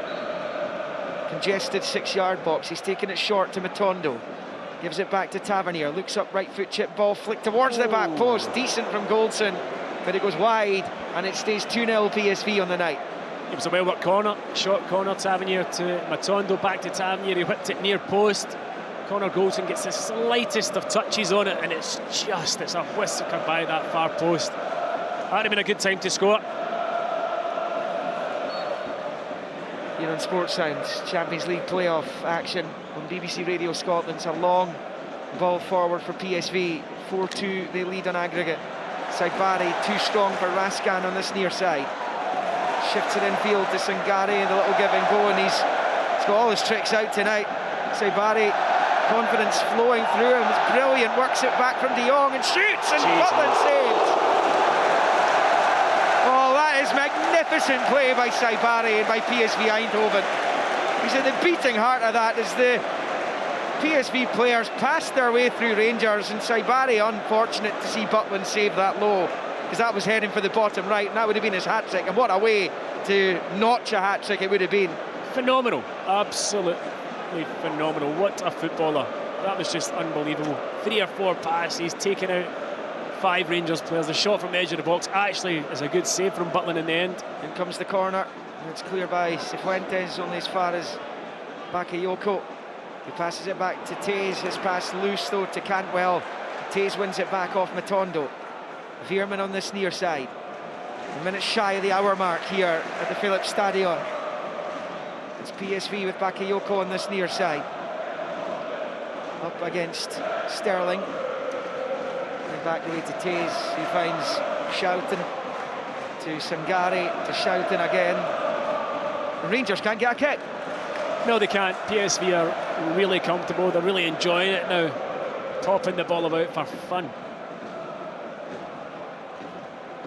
Congested 6-yard box. He's taking it short to Matondo. Gives it back to Tavernier. Looks up, right foot chip ball flicked towards the back post. Decent from Goldson, but it goes wide, and it stays 2-0 PSV on the night. It was a well-worked corner. Short corner, Tavernier to Matondo. Back to Tavernier. He whipped it near post. Connor Goldson gets the slightest of touches on it, and it's a whisker by that far post. That'd have been a good time to score. Here on Sports Sound, Champions League playoff action on BBC Radio Scotland. It's a long ball forward for PSV. 4-2 they lead on aggregate. 𝓳𝓸𝓷𝓷𝓷𝓷𝓰 too strong for 𝓳𝓱𝓪𝓷𝓷𝓷𝓷𝓰 on this near side. Shifts it infield to Sangare, and the little give and go, and he's got all his tricks out tonight. 𝓳𝓸𝓷𝓷𝓷𝓰, confidence flowing through him. It's brilliant. Works it back from De Jong and shoots, and Butland saves. Oh, that is magnificent play by 𝓳𝓸𝓷𝓷𝓷𝓰 by PSV Eindhoven. He's at the beating heart of that as the PSV players passed their way through Rangers, and 𝓳𝓸𝓷𝓲𝓷𝓰 unfortunate to see Butland save that low, because that was heading for the bottom right, and that would have been his hat-trick, and what a way to notch a hat-trick it would have been. Phenomenal, absolutely phenomenal. What a footballer. That was just unbelievable. 3 or 4 passes, taking out 5 Rangers players. The shot from the edge of the box actually is a good save from Butland in the end. In comes the corner, and it's cleared by Cifuentes, only as far as Bakayoko. He passes it back to Taze. His pass loose though to Cantwell. Taze wins it back off Matondo. Veerman on this near side. A minute shy of the hour mark here at the 𝓳𝓸𝓷𝓲𝓷𝓰. It's PSV with Bakayoko on this near side. Up against Sterling. And back away to Taze. He finds 𝓳𝓸𝓲𝓷𝓲𝓷𝓰 to Sangare, to 𝓳𝓸𝓲𝓷 again. The Rangers can't get a kick. No, they can't. PSV are really comfortable. They're really enjoying it now. Popping the ball about for fun.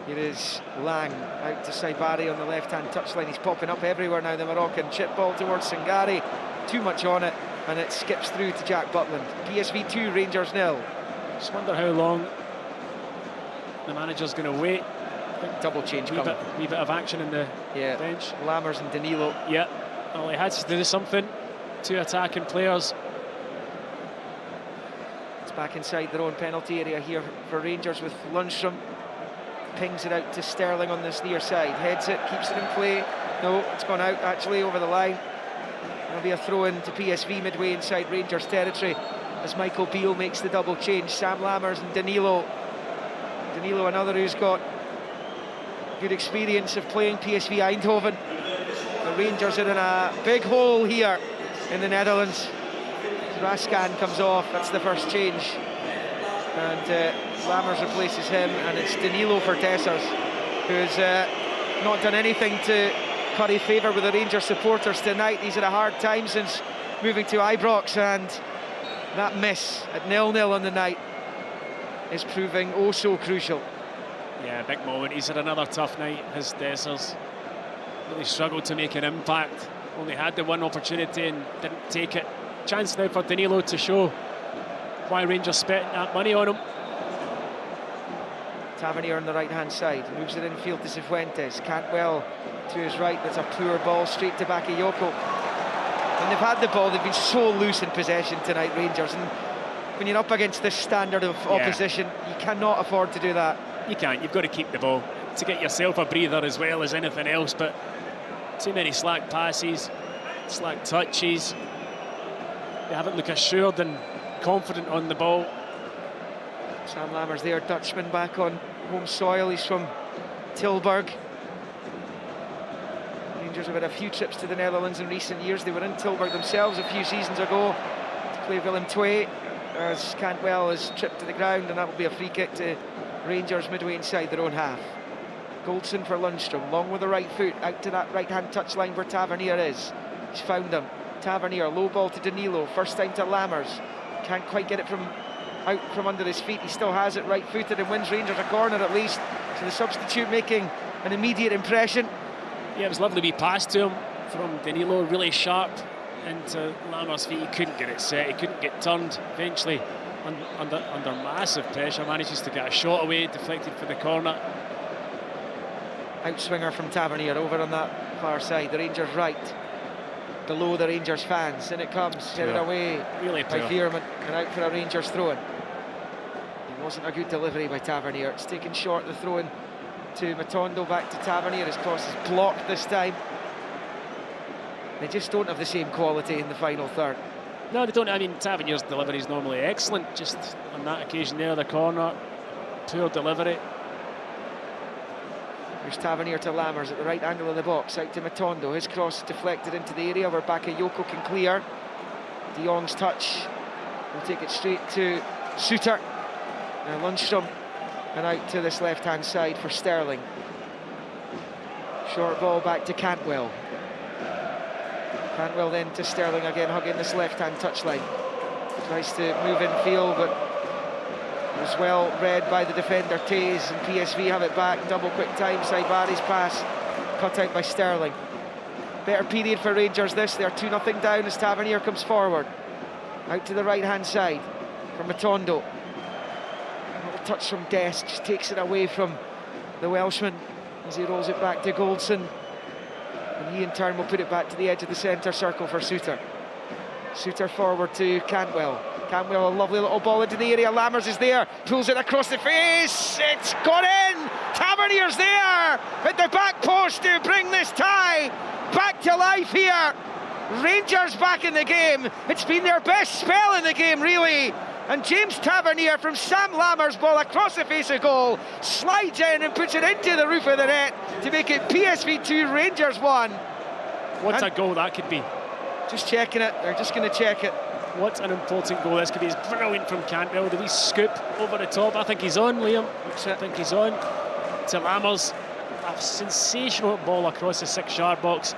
Here is Lang out to 𝓳𝓸𝓷𝓲𝓷𝓰 on the left-hand touchline. He's popping up everywhere now, the Moroccan. Chip ball towards Sangare. Too much on it, and it skips through to Jack Butland. PSV 2, Rangers 0. Just wonder how long the manager's going to wait. Double change coming. Wee bit of action in the bench. Lammers and Danilo. Yeah. Well, he had to do something. 2 attacking players. It's back inside their own penalty area here for Rangers with 𝓳𝓸𝓲𝓷𝓲𝓷𝓰. Pings it out to Sterling on this near side. Heads it, keeps it in play. No, it's gone out actually over the line. There'll be a throw-in to PSV midway inside Rangers territory as Michael Beale makes the double change. Sam Lammers and Danilo. Danilo, another who's got good experience of playing PSV Eindhoven. The Rangers are in a big hole here in the Netherlands. Raskan comes off, that's the first change. And Lammers replaces him, and it's Danilo for 𝓳𝓸𝓲𝓷𝓲𝓷𝓰, who's not done anything to curry favour with the Rangers supporters tonight. He's had a hard time since moving to Ibrox, and that miss at 0-0 on the night is proving oh so crucial. Yeah, big moment. He's had another tough night. His 𝓳𝓸𝓲𝓷𝓲𝓷𝓰 really struggled to make an impact. Only had the one opportunity and didn't take it. Chance now for Danilo to show why Rangers spent that money on him. Tavernier on the right-hand side, moves it infield to Cifuentes. Cantwell to his right, that's a poor ball straight to Bakayoko. When they've had the ball, they've been so loose in possession tonight, Rangers, and when you're up against this standard of opposition, you cannot afford to do that. You can't, you've got to keep the ball to get yourself a breather as well as anything else, but too many slack passes, slack touches. They haven't looked assured and confident on the ball. Sam Lammers there, Dutchman back on home soil. He's from Tilburg. Rangers have had a few trips to the Netherlands in recent years. They were in Tilburg themselves a few seasons ago to play Willem II, as Cantwell is tripped to the ground, and that will be a free kick to Rangers midway inside their own half. Goldson for 𝓳𝓸𝓷𝓲𝓷𝓬, long with the right foot, out to that right-hand touchline where Tavernier is. He's found him. Tavernier, low ball to Danilo, first time to Lammers. Can't quite get it out from under his feet. He still has it right-footed and wins Rangers a corner at least. So the substitute making an immediate impression. Yeah, it was lovely to be passed to him from Danilo, really sharp into Lammers' feet. He couldn't get it set, he couldn't get turned. Eventually, under massive pressure, manages to get a shot away, deflected for the corner. Outswinger from Tavernier over on that far side, the Rangers right, below the Rangers fans, and it comes, headed away really by Veerman, and out for a Rangers throw-in. It wasn't a good delivery by Tavernier. It's taken short, the throw-in to Matondo, back to Tavernier. His cross is blocked this time. They just don't have the same quality in the final third. No, they don't. I mean, Tavernier's delivery is normally excellent. Just on that occasion there, the corner, poor delivery. There's Tavernier to Lammers at the right angle of the box, out to Matondo. His cross is deflected into the area where Bakayoko can clear. De Jong's touch will take it straight to 𝓳𝓸𝓷𝓲𝓷𝓲𝓷𝓰. Now 𝓳𝓸𝓲𝓷𝓲𝓷𝓲𝓷𝓰 and out to this left-hand side for Sterling. Short ball back to Cantwell. Cantwell then to Sterling again, hugging this left-hand touchline. Tries to move in field, but it was well read by the defender Taze, and PSV have it back. Double quick time, 𝓳𝓸𝓷𝓲𝓷𝓲𝓷𝓰's pass cut out by Sterling. Better period for Rangers this. They're 2-0 down as Tavernier comes forward. Out to the right-hand side for Matondo. A little touch from Dest, just takes it away from the Welshman as he rolls it back to Goldson. And he in turn will put it back to the edge of the centre circle for Suter. Suter forward to Cantwell. Cantwell, a lovely little ball into the area. Lammers is there, pulls it across the face. It's gone in. Tavernier's there at the back post to bring this tie back to life here. Rangers back in the game. It's been their best spell in the game, really. And James Tavernier from Sam Lammers' ball across the face of goal slides in and puts it into the roof of the net to make it PSV 2, Rangers 1. What a goal that could be. Just checking it. They're just going to check it. What an important goal this could be. It's brilliant from Cantwell. The wee scoop over the top. I think he's on, Liam. I think he's on. To Lammers. A sensational ball across the 6-yard box.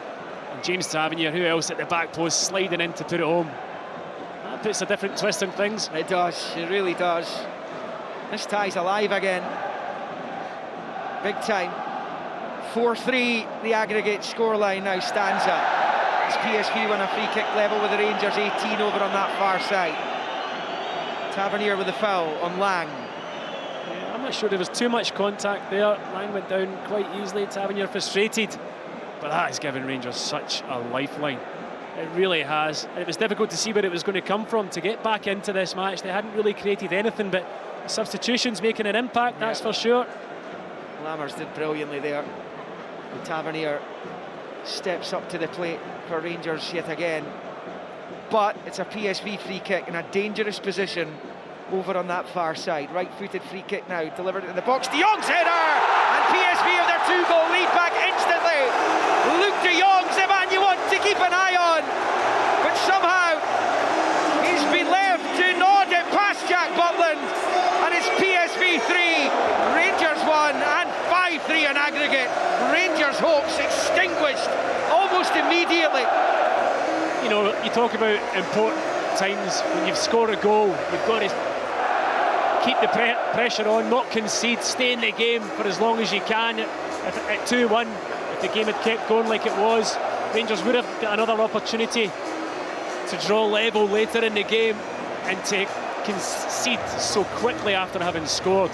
And James Tavernier, who else at the back post, sliding in to put it home. That puts a different twist on things. It does. It really does. This tie's alive again. Big time. 4-3, the aggregate scoreline now stands at. As PSV win a free kick level with the Rangers 18 over on that far side. Tavernier with the foul on Lang. Yeah, I'm not sure there was too much contact there. Lang went down quite easily. Tavernier frustrated. But that has given Rangers such a lifeline. It really has. It was difficult to see where it was going to come from to get back into this match. They hadn't really created anything, but substitutions making an impact, that's for sure. Lammers did brilliantly there. And Tavernier steps up to the plate for Rangers yet again. But it's a PSV free kick in a dangerous position over on that far side. Right-footed free kick now, delivered in the box. De Jong's header! And PSV have their 2-goal lead back instantly. Luke De Jong's the man you want to keep an eye on. But somehow, he's been left to nod it past Jack Butland. And it's PSV 3, Rangers 1, and 5-3 in aggregate. Rangers' hopes extinguished almost immediately. You know, you talk about important times when you've scored a goal, you've got to keep the pressure on, not concede, stay in the game for as long as you can. At 2-1, if the game had kept going like it was, Rangers would have got another opportunity to draw level later in the game and to concede so quickly after having scored.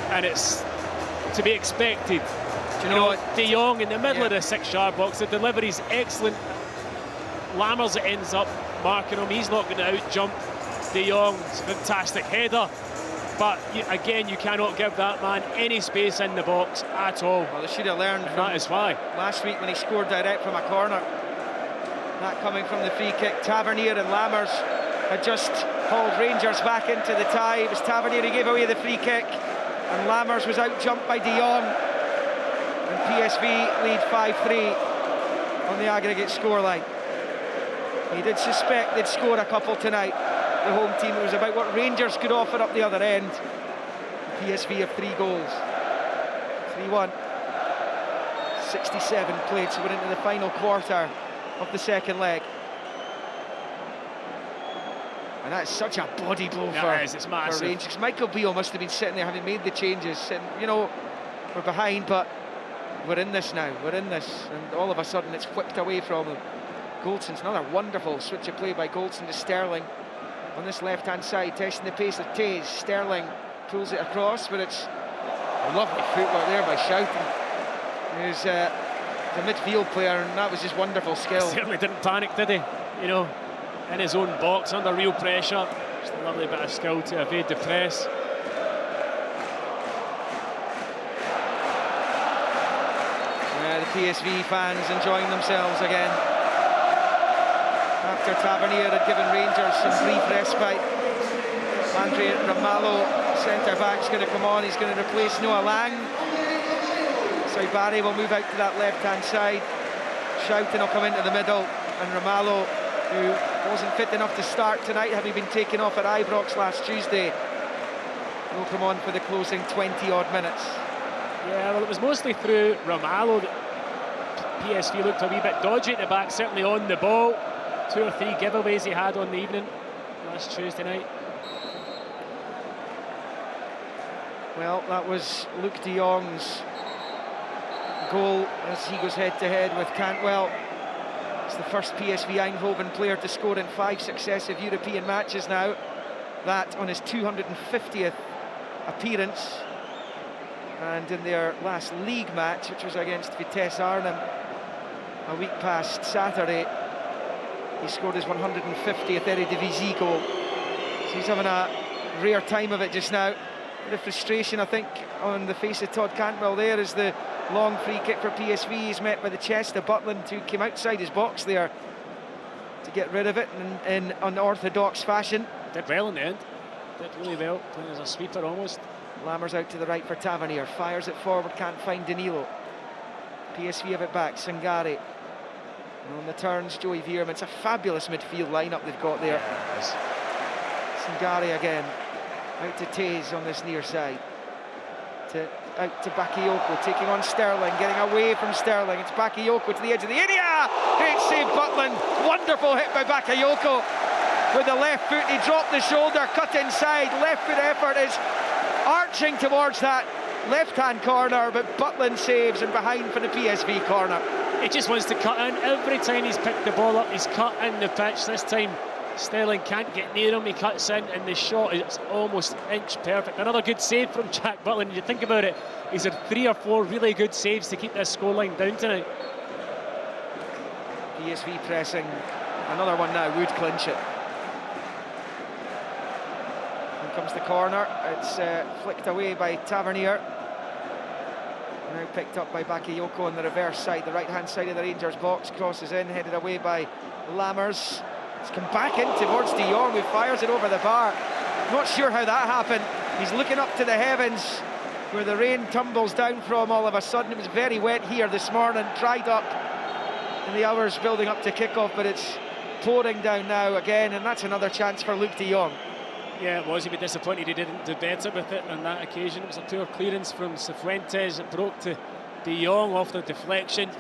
And it's to be expected. Do you know what? De Jong in the middle of the 6-yard box, the delivery's excellent. Lammers ends up marking him, he's not going to out-jump De Jong. It's a fantastic header, but again, you cannot give that man any space in the box at all. Well, they should have learned from that is why. Last week when he scored direct from a corner. That coming from the free kick. Tavernier and Lammers had just hauled Rangers back into the tie. It was Tavernier who gave away the free kick, and Lammers was out-jumped by De Jong. And PSV lead 5-3 on the aggregate scoreline. He did suspect they'd score a couple tonight, the home team. It was about what Rangers could offer up the other end. PSV have 3 goals. 3-1. 67 played, so we're into the final quarter of the second leg. And that's such a body blow for Rangers. Michael Beale must have been sitting there having made the changes. And, you know, we're behind, but we're in this now. We're in this. And all of a sudden it's whipped away from them. Goldson's another wonderful switch of play by Goldson to Sterling on this left-hand side, testing the pace of Taze. Sterling pulls it across, but it's a lovely footwork there by Schouten, who's a midfield player, and that was just wonderful skill. Certainly didn't panic, did he? You know, in his own box, under real pressure. Just a lovely bit of skill to evade the press. The PSV fans enjoying themselves again. After Tavernier had given Rangers some brief respite. Andre Ramalho, centre-back's going to come on. He's going to replace Noah Lang. So Barry will move out to that left-hand side. Schouten will come into the middle. And Ramalho, who wasn't fit enough to start tonight, having been taken off at Ibrox last Tuesday, will come on for the closing 20-odd minutes. Yeah, well, it was mostly through Ramalho that PSV looked a wee bit dodgy at the back, certainly on the ball. 2 or 3 giveaways he had on the evening last Tuesday night. Well, that was Luke de Jong's goal as he goes head-to-head with Cantwell. It's the first PSV Eindhoven player to score in 5 successive European matches now. That on his 250th appearance. And in their last league match, which was against Vitesse Arnhem a week past Saturday, he scored his 150th Eredivisie goal. So he's having a rare time of it just now. The frustration, I think, on the face of Todd Cantwell there is the long free kick for PSV. He's met by the chest of Butland, who came outside his box there to get rid of it in unorthodox fashion. Did well in the end. Did really well, playing as a sweeper almost. Lammers out to the right for Tavernier. Fires it forward, can't find Danilo. PSV have it back, Sangare. And on the turns, Joey Veerman. It's a fabulous midfield lineup they've got there. Yeah, Sangare again. Out to Taze on this near side. Out to Bakayoko, taking on Sterling, getting away from Sterling. It's Bakayoko to the edge of the area. Great save, Butland. Wonderful hit by Bakayoko. With the left foot, he dropped the shoulder, cut inside. Left foot effort is arching towards that left-hand corner, but Butland saves and behind for the PSV corner. He just wants to cut in. Every time he's picked the ball up, he's cut in the pitch. This time Sterling can't get near him, he cuts in, and the shot is almost inch perfect. Another good save from Jack Butland. You think about it, he's had 3 or 4 really good saves to keep this scoreline down tonight. PSV pressing, another one now would clinch it. Here comes the corner, it's flicked away by Tavernier. Now picked up by Bakayoko on the reverse side, the right-hand side of the Rangers box, crosses in, headed away by Lammers. It's come back in towards De Jong, who fires it over the bar. Not sure how that happened. He's looking up to the heavens, where the rain tumbles down from all of a sudden. It was very wet here this morning, dried up in the hours building up to kick-off, but it's pouring down now again, and that's another chance for Luuk De Jong. Yeah, it was. He'd be disappointed he didn't do better with it on that occasion. It was a poor clearance from Cifuentes. It broke to De Jong off the deflection.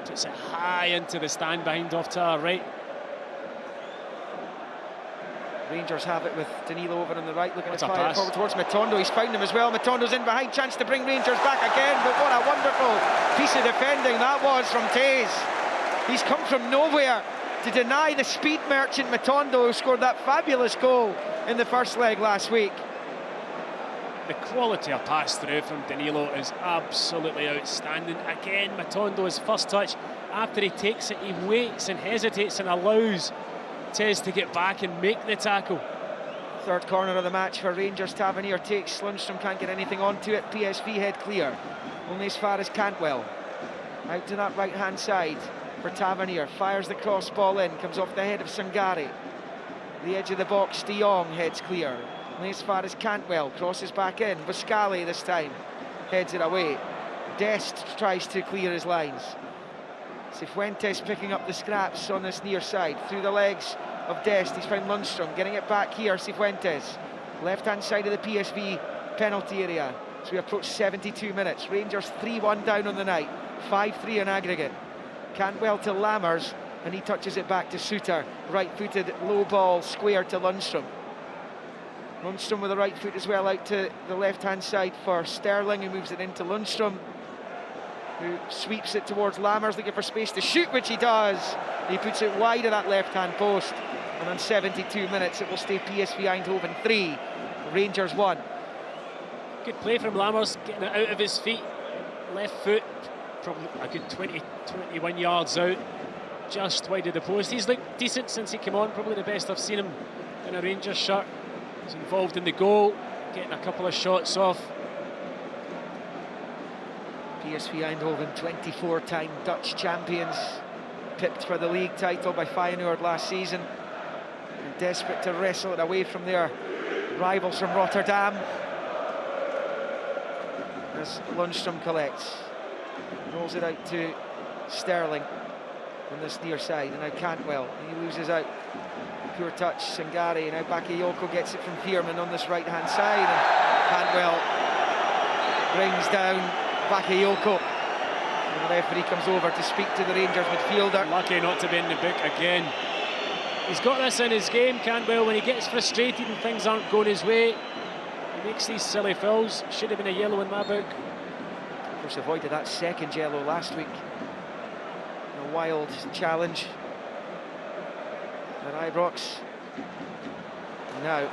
Puts it high into the stand behind off to our right. Rangers have it with Danilo over on the right, looking to fire forward towards Matondo. He's found him as well. Matondo's in behind, chance to bring Rangers back again, but what a wonderful piece of defending that was from Taze. He's come from nowhere to deny the speed merchant Matondo, who scored that fabulous goal in the first leg last week. The quality of pass through from Danilo is absolutely outstanding. Again, Matondo's first touch, after he takes it, he waits and hesitates and allows Tez to get back and make the tackle. Third corner of the match for Rangers. Tavernier takes, Lundstrom can't get anything onto it. PSV head clear, only as far as Cantwell. Out to that right-hand side for Tavernier, fires the cross ball in, comes off the head of Sangare. The edge of the box, De Jong heads clear, only as far as Cantwell, crosses back in. 𝓲𝓲𝓷𝓲𝓷𝓲 this time, heads it away. Dest tries to clear his lines. Cifuentes picking up the scraps on this near side, through the legs of Dest. He's found Lundstrom, getting it back here, Cifuentes. Left-hand side of the PSV penalty area. So we approach 72 minutes. Rangers 3-1 down on the night, 5-3 in aggregate. Cantwell to Lammers, and he touches it back to Suter. Right-footed, low ball, square to Lundstrom. Lundstrom with the right foot as well, out to the left-hand side for Sterling, who moves it into Lundstrom, who sweeps it towards Lammers, looking for space to shoot, which he does. He puts it wide of that left-hand post, and on 72 minutes it will stay PSV Eindhoven 3, Rangers 1. Good play from Lammers, getting it out of his feet. Left foot, probably a good 21 yards out, just wide of the post. He's looked decent since he came on, probably the best I've seen him in a Rangers shirt. He's involved in the goal, getting a couple of shots off. PSV Eindhoven, 24-time Dutch champions, pipped for the league title by Feyenoord last season, and desperate to wrestle it away from their rivals from Rotterdam. As Lundstrom collects, rolls it out to Sterling on this near side, and now Cantwell, he loses out. Poor touch, Sangare, now Bakayoko gets it from Veerman on this right-hand side, and Cantwell brings down Bakayoko, and the referee comes over to speak to the Rangers midfielder. Lucky not to be in the book again. He's got this in his game, Cantwell. When he gets frustrated and things aren't going his way, he makes these silly fouls. Should have been a yellow in my book. course, avoided that second yellow last week. A wild challenge at Ibrox. Now,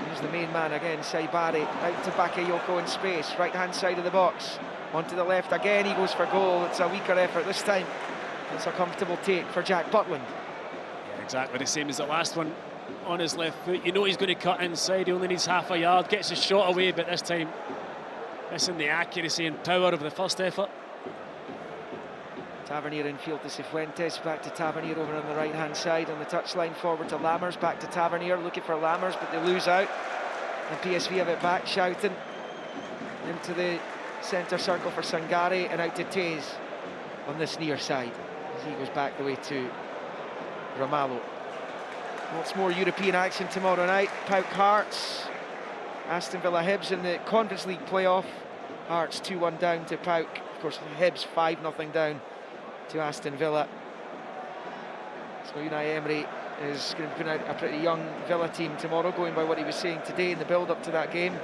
here's the main man again, 𝓳𝓸𝓷𝓲𝓷𝓲𝓷𝓰, out to 𝓳𝓪𝓲𝓲𝓷𝓲𝓷𝓰 in space, right-hand side of the box. Onto the left again, he goes for goal. It's a weaker effort this time. It's a comfortable take for Jack Butland. Yeah, exactly the same as the last one. On his left foot, you know he's going to cut inside. He only needs half a yard, gets his shot away, but this time missing the accuracy and power of the first effort. Tavernier in field to Cifuentes, back to Tavernier over on the right-hand side on the touchline, forward to Lammers, back to Tavernier, looking for Lammers, but they lose out. And PSV have it back, shouting into the centre circle for Sangare and out to Tays on this near side as he goes back the way to Ramalho. Lots more European action tomorrow night. PAOK Hearts, Aston Villa Hibs in the Conference League playoff. Hearts 2-1 down to PAOK. Of course, Hibs 5-0 down to Aston Villa. So Unai Emery is going to put out a pretty young Villa team tomorrow, going by what he was saying today in the build-up to that game.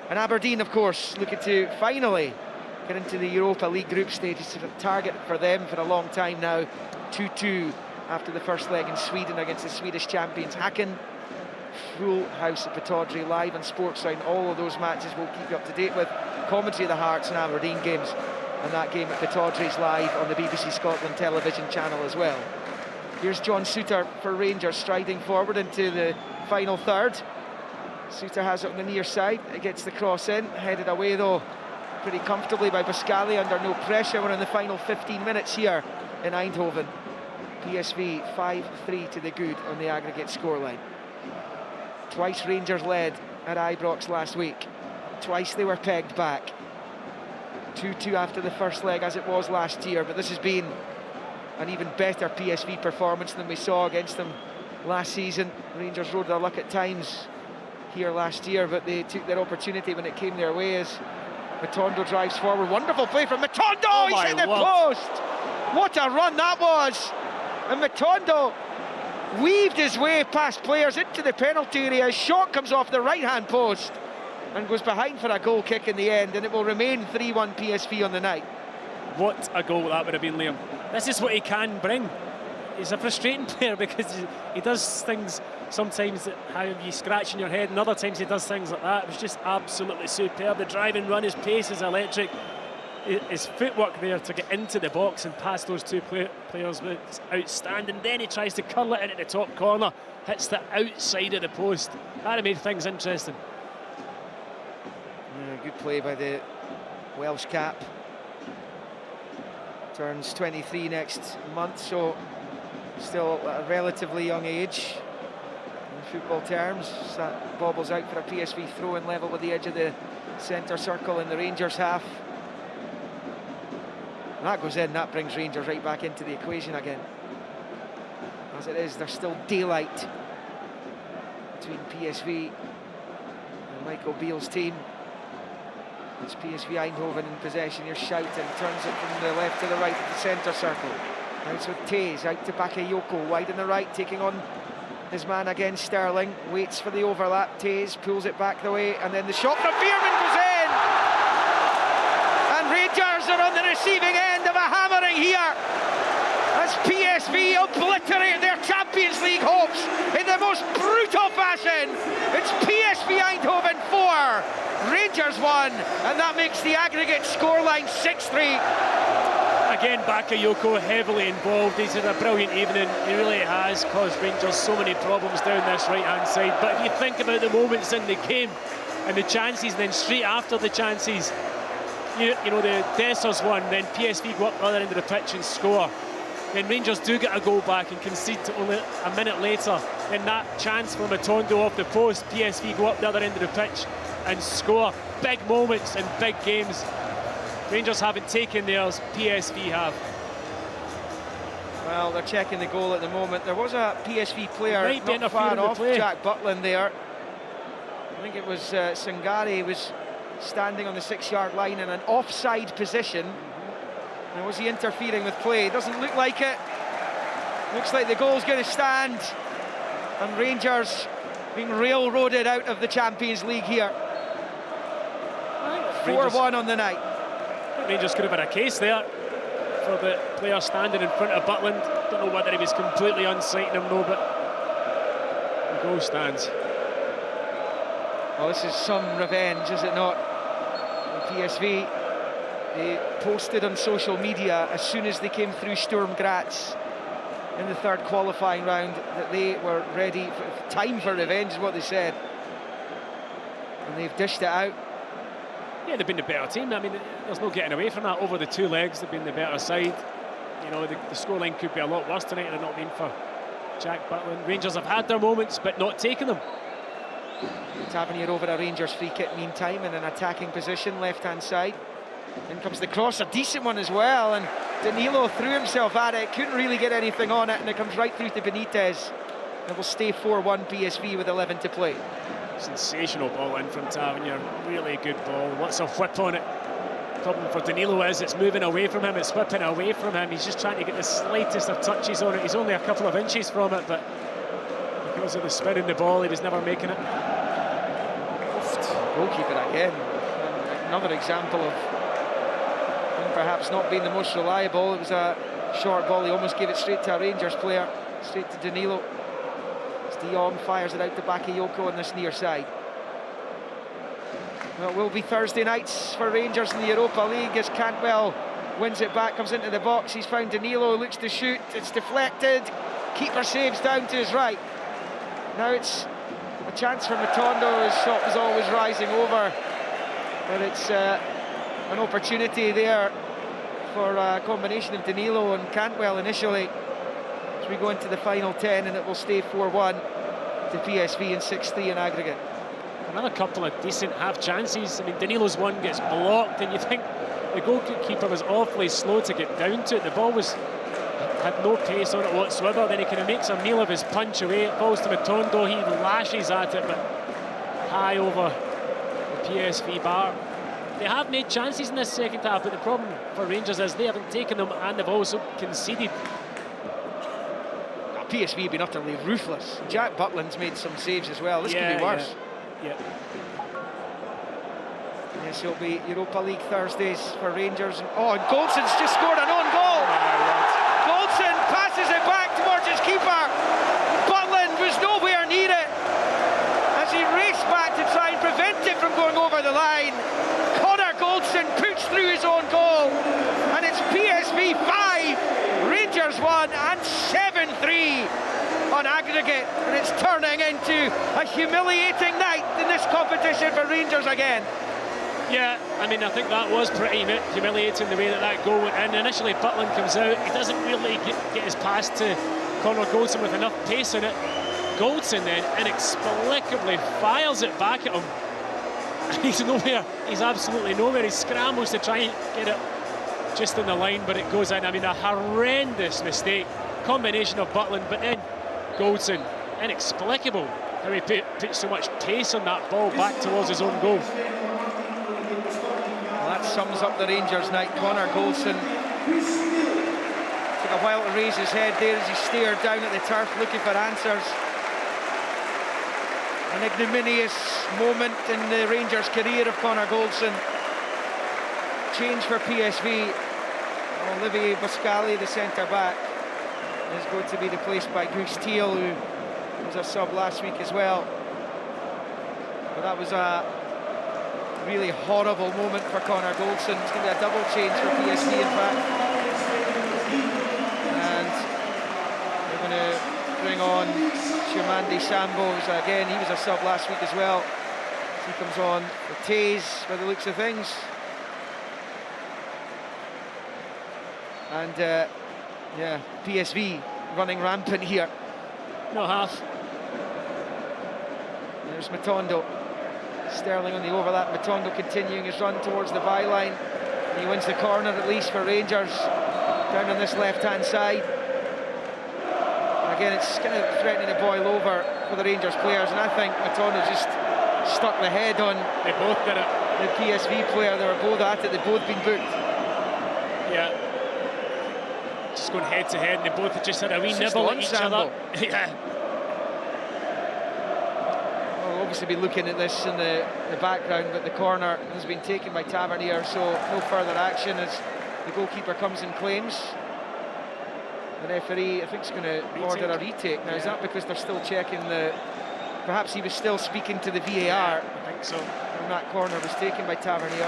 And Aberdeen, of course, looking to finally get into the Europa League group stage. It's a target for them for a long time now. 2-2 after the first leg in Sweden against the Swedish champions Häcken. Full house at Pittodrie, live on Sportsound. All of those matches we'll keep you up to date with. Commentary of the Hearts and Aberdeen games. And that game at Pittodrie's live on the BBC Scotland television channel as well. Here's John Souttar for Rangers, striding forward into the final third. Souttar has it on the near side. It gets the cross in, headed away though pretty comfortably by Boscali under no pressure. We're in the final 15 minutes here in Eindhoven. PSV 5-3 to the good on the aggregate scoreline. Twice Rangers led at Ibrox last week. Twice they were pegged back. 2-2 after the first leg as it was last year, but this has been an even better PSV performance than we saw against them last season. Rangers rode their luck at times here last year, but they took their opportunity when it came their way as Matondo drives forward. Wonderful play from Matondo! Oh, he's hit the post! What a run that was! And Matondo weaved his way past players into the penalty area. His shot comes off the right-hand post and goes behind for a goal kick in the end, and it will remain 3-1 PSV on the night. What a goal that would have been, Liam. This is what he can bring. He's a frustrating player because he does things sometimes that have you scratching your head, and other times he does things like that. It was just absolutely superb. The drive and run, his pace is electric. His footwork there to get into the box and past those two players was outstanding. Then he tries to curl it into the top corner, hits the outside of the post. That made things interesting. Good play by the Welsh cap. Turns 23 next month, so still at a relatively young age in football terms. That bobbles out for a PSV throw-in level with the edge of the centre circle in the Rangers half. And that goes in, that brings Rangers right back into the equation again. As it is, there's still daylight between PSV and Michael Beale's team. It's PSV Eindhoven in possession. Here's Schouten, turns it from the left to the right at the centre circle. Now it's with Tays, out to Bakayoko, wide on the right, taking on his man again, Sterling. Waits for the overlap, Tays pulls it back the way, and then the shot from Veerman goes in! And Rangers are on the receiving end of a hammering here as PSV obliterate their Champions League hopes in the most brutal fashion. It's PSV Eindhoven 4. Rangers 1, and that makes the aggregate scoreline 6-3. Again, Bakayoko heavily involved. He's had a brilliant evening. He really has caused Rangers so many problems down this right-hand side. But if you think about the moments in the game and the chances, and then straight after the chances, you know the 𝓳𝓱𝓪𝓷𝓲𝓷𝓰 one, then PSV go up the other end of the pitch and score. Then Rangers do get a goal back and concede to only a minute later. Then that chance for Matondo off the post, PSV go up the other end of the pitch and score. Big moments in big games. Rangers haven't taken theirs, PSV have. Well, they're checking the goal at the moment. There was a PSV player not far off Jack Butland there. I think it was Sangare was standing on the 6-yard line in an offside position. And was he interfering with play? Doesn't look like it. Looks like the goal's going to stand. And Rangers being railroaded out of the Champions League here. 4-1 on the night. Rangers could have had a case there for the player standing in front of Butland. Don't know whether he was completely unsighting him though, but the goal stands. Well, this is some revenge, is it not? PSV, they posted on social media as soon as they came through Sturm Graz in the third qualifying round that they were ready for time for revenge, is what they said. And they've dished it out. Yeah, they've been the better team. I mean, there's no getting away from that. Over the two legs, they've been the better side. You know, the scoreline could be a lot worse tonight had it not been for Jack Butland. Rangers have had their moments, but not taken them. Tavernier over a Rangers free kick meantime in an attacking position, left-hand side. In comes the cross, a decent one as well, and Danilo threw himself at it, couldn't really get anything on it, and it comes right through to Benitez. It will stay 4-1 PSV with 11 to play. Sensational ball in from Tavernier, really good ball. Lots of whip on it. Problem for Danilo is it's moving away from him, it's whipping away from him. He's just trying to get the slightest of touches on it. He's only a couple of inches from it, but because of the spin in the ball, he was never making it. Goalkeeper again, another example of him perhaps not being the most reliable. It was a short ball, he almost gave it straight to a Rangers player, straight to Danilo. As De Jong fires it out to Bakayoko on this near side. Well, it will be Thursday nights for Rangers in the Europa League as Cantwell wins it back, comes into the box. He's found Danilo, looks to shoot, it's deflected. Keeper saves down to his right. Now it's a chance for Matondo. His shot was always rising over, but it's an opportunity there for a combination of Danilo and Cantwell initially as we go into the final 10, and it will stay 4-1 to PSV and 6-3 in aggregate. Another couple of decent half chances. I mean, Danilo's one gets blocked, and you think the goalkeeper was awfully slow to get down to it. The ball had no pace on it whatsoever. Then he kind of makes a meal of his punch away. It falls to Matondo. He lashes at it, but high over the PSV bar. They have made chances in this second half, but the problem for Rangers is they haven't taken them and they've also conceded. PSV have been utterly ruthless. Jack Butland's made some saves as well. This could be worse. Yeah. Yes, it'll be Europa League Thursdays for Rangers. Oh, and Goldson's just scored an own goal. Goldson passes it back towards his keeper. Butland was nowhere near it as he raced back to try and prevent it from going over the line. Connor Goldson puts through his own goal, and it's PSV 5, Rangers 1, and 7-3 on aggregate, and it's turning into a humiliating night in this competition for Rangers again. Yeah, I mean, I think that was pretty humiliating the way that goal went in. Initially, Butland comes out. He doesn't really get his pass to Connor Goldson with enough pace on it. Goldson then inexplicably fires it back at him. He's nowhere. He's absolutely nowhere. He scrambles to try and get it just in the line, but it goes in. I mean, a horrendous mistake. Combination of Butland, but then Goldson, inexplicable how he put so much pace on that ball back towards his own goal. Well, that sums up the Rangers night. Connor Goldson took a while to raise his head there as he stared down at the turf looking for answers. An ignominious moment in the Rangers' career of Connor Goldson. Change for PSV. Olivier Boscali, the centre-back, is going to be replaced by Guus Thiel, who was a sub last week as well. But that was a really horrible moment for Connor Goldson. It's going to be a double change for PSV, in fact. And they're going to bring on Shimandi Sambo, again, he was a sub last week as well. He comes on for Taze, by the looks of things. And yeah, PSV running rampant here. No half. There's Matondo. Sterling on the overlap. Matondo continuing his run towards the byline. He wins the corner at least for Rangers down on this left-hand side. And again, it's kind of threatening to boil over for the Rangers players, and I think Matondo just stuck the head on. They both did it. The PSV player. They were both at it. They'd both been booked. Yeah. Just going head to head, and they both had just had a wee nibble at each other. Yeah. Well, obviously be looking at this in the background, but the corner has been taken by Tavernier, so no further action as the goalkeeper comes and claims. The referee, I think, is going to order a retake. Now, is that because they're still checking the... Perhaps he was still speaking to the VAR. I think so. And that corner was taken by Tavernier.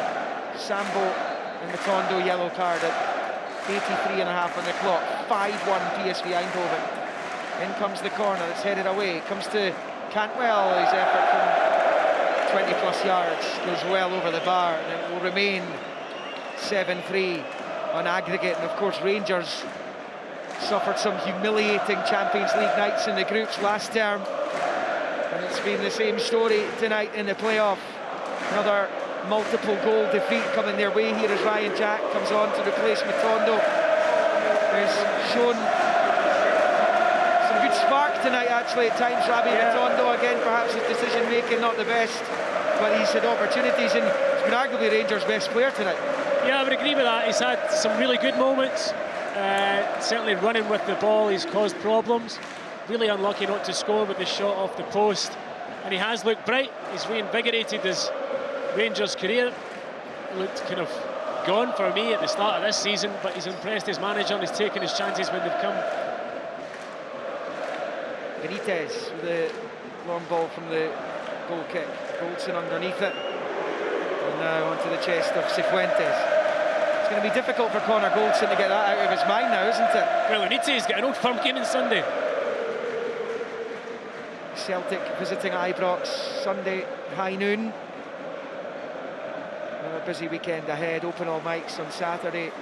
Sambo and Matondo yellow card at 83.5 on the clock. 5-1 PSV Eindhoven. In comes the corner, it's headed away. Comes to Cantwell. His effort from 20+ yards goes well over the bar, and it will remain 7-3 on aggregate. And of course, Rangers suffered some humiliating Champions League nights in the groups last term, and it's been the same story tonight in the playoff. Another multiple goal defeat coming their way here as Ryan Jack comes on to replace Matondo, who's shown some good spark tonight actually at times. Rabbi Matondo, again, perhaps his decision making not the best, but he's had opportunities and he's been arguably Rangers' best player tonight. Yeah, I would agree with that. He's had some really good moments. Certainly running with the ball, he's caused problems. Really unlucky not to score with the shot off the post. And he has looked bright. He's reinvigorated his Rangers career. He looked kind of gone for me at the start of this season, but he's impressed his manager and he's taken his chances when they've come. Benitez with the long ball from the goal kick. Goldson underneath it. And now onto the chest of Cifuentes. It's going to be difficult for Connor Goldson to get that out of his mind now, isn't it? Well, Benitez got an Old Firm game on Sunday. Celtic visiting Ibrox Sunday, high noon. Another busy weekend ahead. Open all mics on Saturday,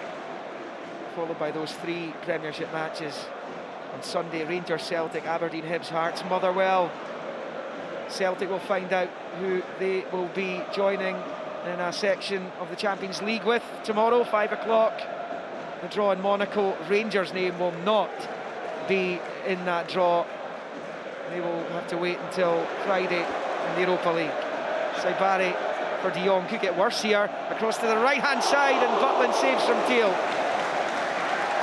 followed by those 3 Premiership matches on Sunday. Rangers, Celtic, Aberdeen, Hibs, Hearts, Motherwell. Celtic will find out who they will be joining in a section of the Champions League with tomorrow, 5 o'clock. The draw in Monaco. Rangers' name will not be in that draw. They will have to wait until Friday in the Europa League. Saibari for De Jong. Could get worse here. Across to the right-hand side, and Butland saves from Teal.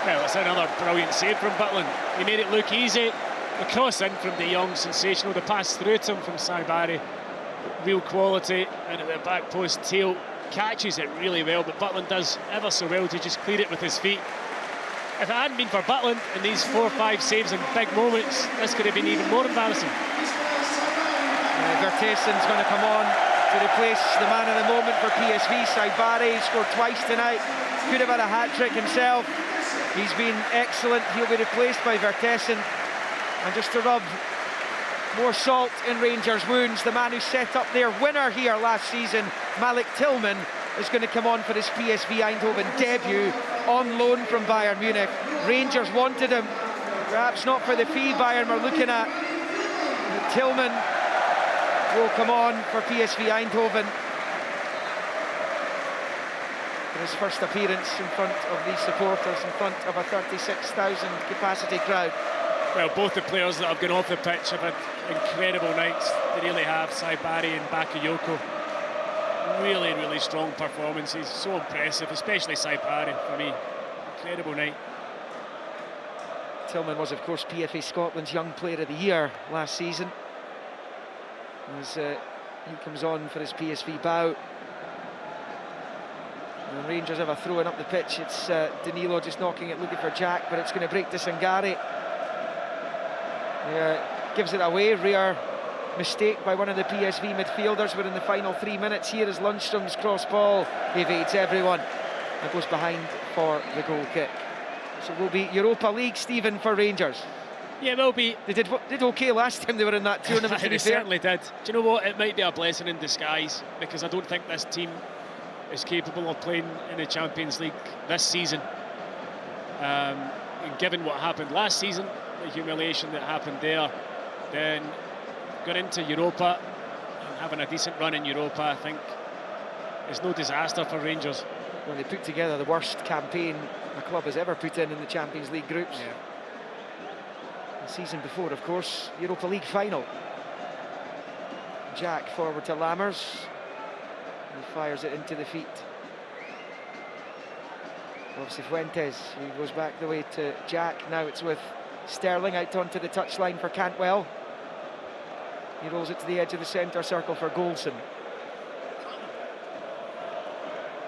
Well, it's another brilliant save from Butland. He made it look easy. The cross in from De Jong, sensational. The pass through to him from Saibari, real quality. And at the back post, Teal catches it really well, but Butland does ever so well to just clear it with his feet. If it hadn't been for Butland in these 4 or 5 saves in big moments, this could have been even more embarrassing. Vertessen's going to come on to replace the man of the moment for PSV, Saibari. He scored twice tonight. Could have had a hat-trick himself. He's been excellent. He'll be replaced by Vertessen. And just to rub more salt in Rangers' wounds, the man who set up their winner here last season, Malik Tillman, is going to come on for his PSV Eindhoven debut on loan from Bayern Munich. Rangers wanted him, perhaps not for the fee Bayern were looking at. But Tillman will come on for PSV Eindhoven for his first appearance in front of these supporters, in front of a 36,000 capacity crowd. Well, both the players that have gone off the pitch have had incredible nights. They really have. Saibari and Bakayoko. Really, really strong performances. So impressive, especially Saibari for me. Incredible night. Tillman was, of course, PFA Scotland's Young Player of the Year last season. As he comes on for his PSV bow. And Rangers have a throw-in up the pitch. It's Danilo just knocking it, looking for Jack, but it's going to break to Sangare. Gives it away. Rare mistake by one of the PSV midfielders. We're in the final 3 minutes here as Lundstrom's cross ball evades everyone and goes behind for the goal kick. So it will be Europa League, Stephen, for Rangers. Yeah, it will be. They did okay last time they were in that tournament. They certainly did. Do you know what? It might be a blessing in disguise, because I don't think this team is capable of playing in the Champions League this season. And given what happened last season, the humiliation that happened there, then going into Europa and having a decent run in Europa, I think, is no disaster for Rangers. Well, they put together the worst campaign a club has ever put in the Champions League groups. Yeah. The season before, of course, Europa League final. Jack forward to Lammers. He fires it into the feet of Cifuentes. He goes back the way to Jack. Now it's with Sterling out onto the touchline for Cantwell. He rolls it to the edge of the centre circle for Goldson.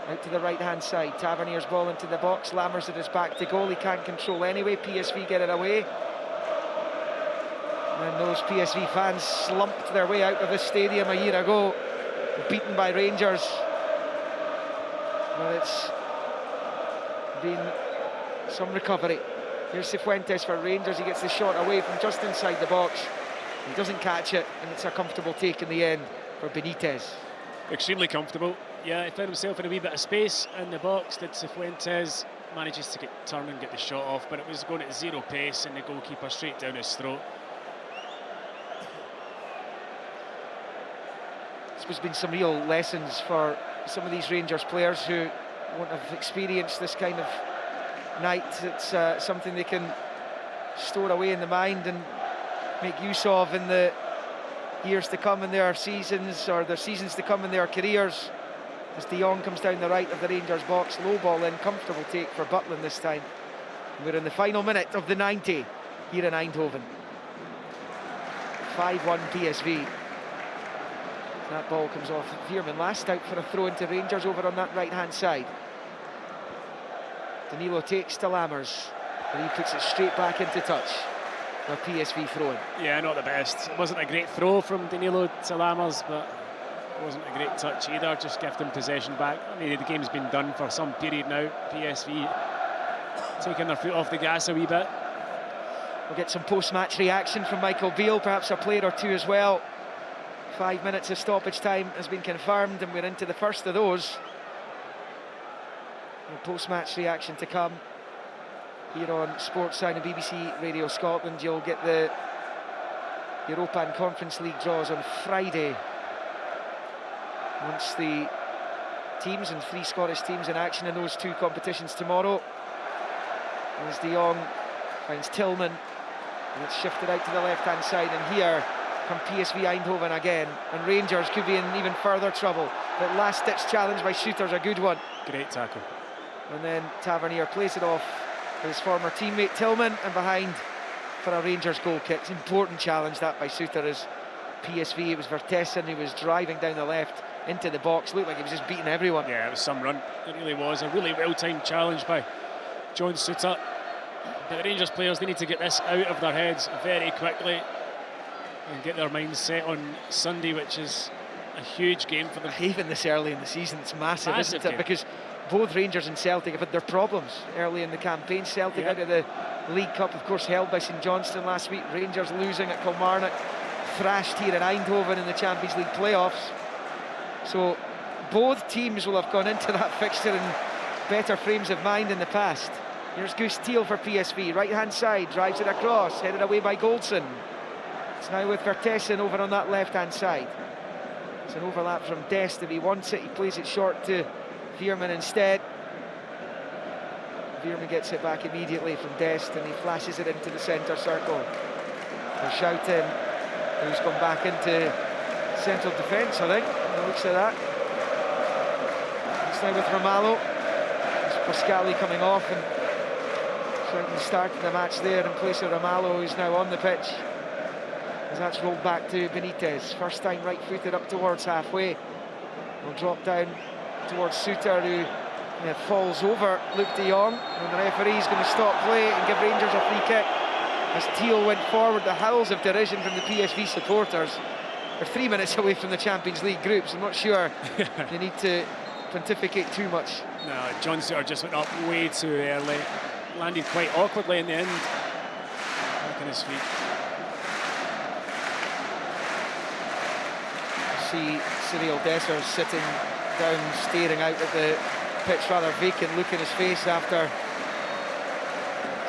Out to the right-hand side. Tavernier's ball into the box. Lammers it is back to goal. He can't control anyway. PSV get it away. And those PSV fans slumped their way out of this stadium a year ago, beaten by Rangers. Well, it's been some recovery. Here's Cifuentes for Rangers. He gets the shot away from just inside the box. He doesn't catch it, and it's a comfortable take in the end for Benitez. Extremely comfortable. Yeah, he found himself in a wee bit of space in the box. Did Cifuentes manages to turn and get the shot off, but it was going at zero pace, and the goalkeeper straight down his throat. There's been some real lessons for some of these Rangers players who won't have experienced this kind of night. It's something they can store away in the mind and make use of in the years to come in their seasons, or their seasons to come in their careers. As De Jong comes down the right of the Rangers box, low ball in, comfortable take for Butland this time. We're in the final minute of the 90 here in Eindhoven. 5-1 PSV. That ball comes off Veerman, last out for a throw into Rangers over on that right-hand side. Danilo takes to Lammers, and he puts it straight back into touch. A PSV throw-in. Yeah, not the best. It wasn't a great throw from Danilo to Lammers, but it wasn't a great touch either. Just gift him possession back. I mean, the game's been done for some period now. PSV taking their foot off the gas a wee bit. We'll get some post-match reaction from Michael Beale, perhaps a player or two as well. 5 minutes of stoppage time has been confirmed, and we're into the first of those. Post-match reaction to come here on Sportsound and BBC Radio Scotland. You'll get the Europa and Conference League draws on Friday, once the teams and 3 Scottish teams in action in those 2 competitions tomorrow. As De Jong finds Tillman, and it's shifted out to the left-hand side, and here come PSV Eindhoven again, and Rangers could be in even further trouble. That last-ditch challenge by Souttar's a good one. Great tackle. And then Tavernier plays it off to his former teammate Tillman, and behind for a Rangers goal kick. It's an important challenge that by Souttar, as PSV, it was Vertessen who was driving down the left into the box. Looked like he was just beating everyone. Yeah, it was some run. It really was. A really well-timed challenge by John Souttar. But the Rangers players, they need to get this out of their heads very quickly and get their minds set on Sunday, which is a huge game for them. Even this early in the season, it's massive isn't it? Game. Because both Rangers and Celtic have had their problems early in the campaign. Celtic out of the League Cup, of course, held by St Johnstone last week. Rangers losing at Kilmarnock, thrashed here in Eindhoven in the Champions League playoffs. So both teams will have gone into that fixture in better frames of mind in the past. Here's Goose Teal for PSV, right-hand side, drives it across, headed away by Goldson. It's now with Vertessen over on that left-hand side. It's an overlap from Dest. If he wants it, he plays it short to Veerman instead. Veerman gets it back immediately from Dest, and he flashes it into the centre circle. 𝓳𝓸𝓲𝓷𝓲𝓷𝓰, who's gone back into central defence, I think, by the looks of that. It's now with Ramalho. It's Pascali coming off, and certainly started the match there in place of Ramalho, who's now on the pitch. As that's rolled back to Benitez. First time right-footed up towards halfway. Will drop down towards Souttar, who falls over Luc de Jong, and the referee's going to stop play and give Rangers a free kick. As Teal went forward, the howls of derision from the PSV supporters. They're 3 minutes away from the Champions League groups. I'm not sure they need to pontificate too much. No, John Souttar just went up way too early. Landed quite awkwardly in the end. Back on his feet. See Cyril Dessers sitting down, staring out at the pitch, rather vacant look in his face after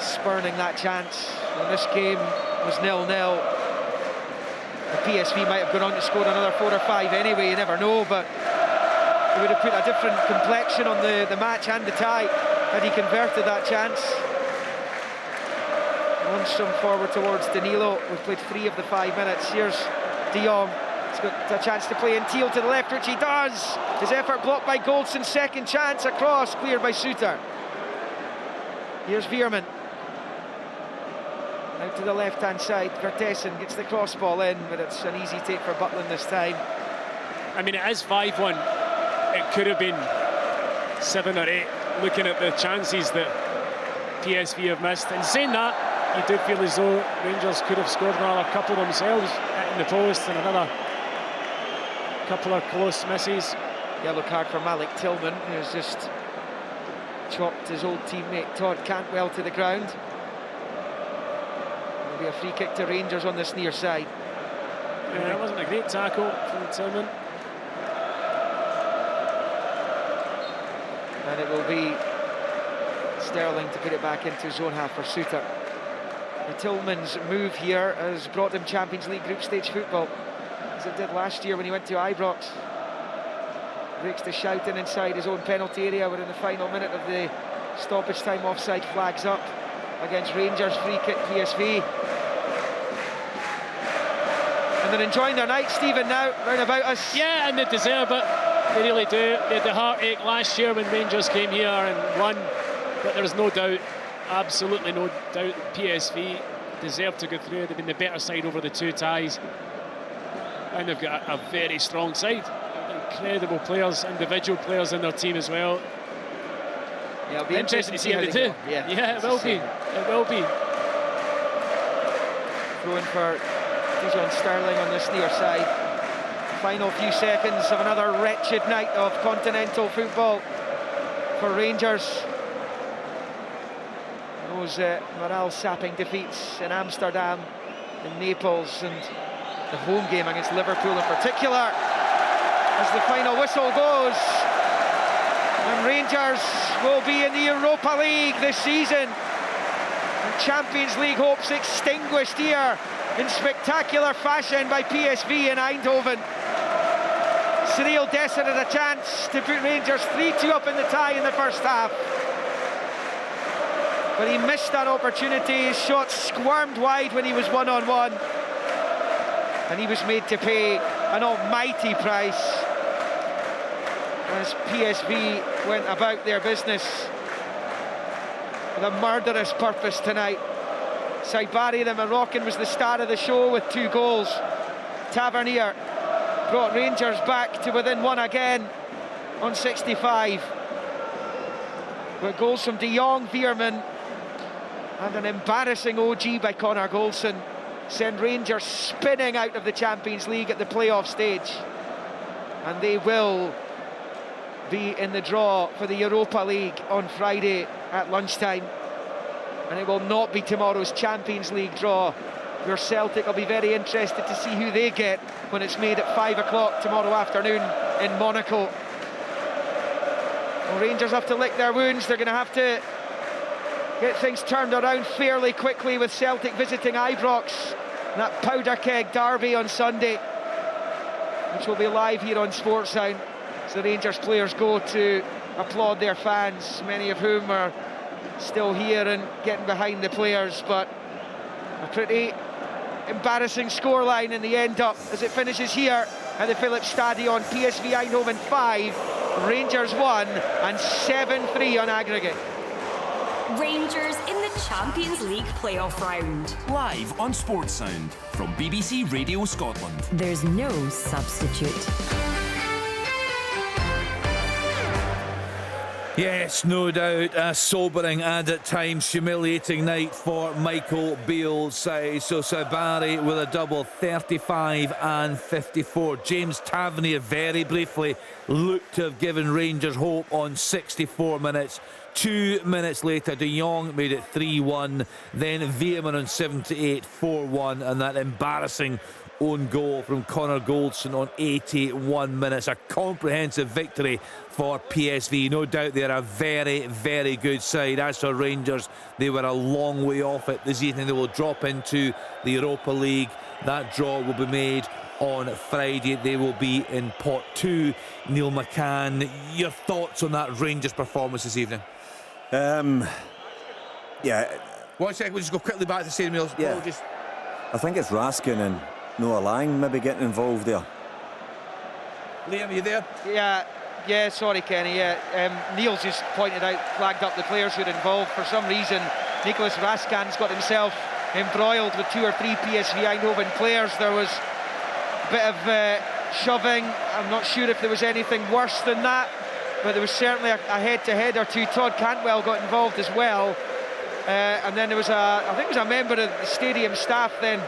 spurning that chance. And this game was 0-0. The PSV might have gone on to score another 4 or 5 anyway, you never know, but it would have put a different complexion on the match and the tie had he converted that chance. Lundstrom forward towards Danilo. We've played 3 of the 5 minutes. Here's De Jong. He's got a chance to play in. Teal to the left, which he does. His effort blocked by Goldson. Second chance across, cleared by Souttar. Here's Veerman. Out to the left-hand side, 𝓳𝓸𝓲𝓷𝓲𝓷𝓰 gets the cross ball in, but it's an easy take for Butland this time. I mean, it is 5-1. It could have been 7 or 8, looking at the chances that PSV have missed. And saying that, you do feel as though Rangers could have scored another couple themselves, hitting the post, and another couple of close misses. Yellow card for Malik Tillman, who's just chopped his old teammate Todd Cantwell to the ground. There'll be a free kick to Rangers on this near side. Yeah, it wasn't a great tackle from Tillman. And it will be Sterling to put it back into zone half for Suter. Tillman's move here has brought him Champions League group stage football, as it did last year when he went to Ibrox. Breaks to Schouten inside his own penalty area. We're in the final minute of the stoppage time. Offside flags up against Rangers. Free kick PSV. And they're enjoying their night, Stephen, now, round about us. Yeah, and they deserve it. They really do. They had the heartache last year when Rangers came here and won. But there's no doubt, absolutely no doubt, PSV deserved to go through. They've been the better side over the two ties. And they've got a very strong side. Incredible players, individual players in their team as well. Yeah, it'll be interesting to see how they do. Yeah, it will be. It will be. Throwing for Dijon Sterling on this near side. Final few seconds of another wretched night of continental football for Rangers. Those morale-sapping defeats in Amsterdam, in Naples, and the home game against Liverpool in particular. As the final whistle goes, and Rangers will be in the Europa League this season. And Champions League hopes extinguished here in spectacular fashion by PSV in Eindhoven. 𝓳𝓸𝓲𝓷𝓲𝓷𝓰 had a chance to put Rangers 3-2 up in the tie in the first half. But he missed that opportunity. His shot squirmed wide when he was one-on-one. And he was made to pay an almighty price as PSV went about their business with a murderous purpose tonight. 𝓳𝓸𝓷𝓲𝓷𝓰, the Moroccan, was the star of the show with 2 goals. Tavernier brought Rangers back to within 1 again on 65. With goals from De Jong, Veerman, and an embarrassing OG by Connor Goldson send Rangers spinning out of the Champions League at the playoff stage. And they will be in the draw for the Europa League on Friday at lunchtime. And it will not be tomorrow's Champions League draw, where Celtic will be very interested to see who they get when it's made at 5 o'clock tomorrow afternoon in Monaco. Well, Rangers have to lick their wounds. They're going to have to get things turned around fairly quickly with Celtic visiting Ibrox, and that powder keg derby on Sunday, which will be live here on Sportsound. So the Rangers players go to applaud their fans, many of whom are still here and getting behind the players, but a pretty embarrassing scoreline in the end up as it finishes here at the Philipsstadion. PSV Eindhoven 5, Rangers 1, and 7-3 on aggregate. Rangers in the Champions League playoff round. Live on Sportsound from BBC Radio Scotland. There's no substitute. Yes, no doubt, a sobering and at times humiliating night for Michael Beale's side. So 𝓳𝓸𝓷𝓲𝓷𝓰 with a double, 35 and 54. James Tavernier very briefly looked to have given Rangers hope on 64 minutes. 2 minutes later, De Jong made it 3-1. Then Veerman on 78, 4-1. And that embarrassing own goal from Connor Goldson on 81 minutes. A comprehensive victory for PSV. No doubt they're a very, very good side. As for Rangers, they were a long way off it this evening. They will drop into the Europa League. That draw will be made on Friday. They will be in pot 2. Neil McCann, your thoughts on that Rangers performance this evening? Yeah. 1 second, we'll just go quickly back to Stadium Mills. Yeah. I think it's Raskin and Noah Lang maybe getting involved there. Liam, are you there? Yeah, sorry, Kenny. Neil's just pointed out, flagged up the players who are involved. For some reason, Nicholas Raskin's got himself embroiled with 2 or 3 PSV Eindhoven players. There was a bit of shoving. I'm not sure if there was anything worse than that, but there was certainly a head-to-head or two. Todd Cantwell got involved as well, and then there was I think it was a member of the stadium staff then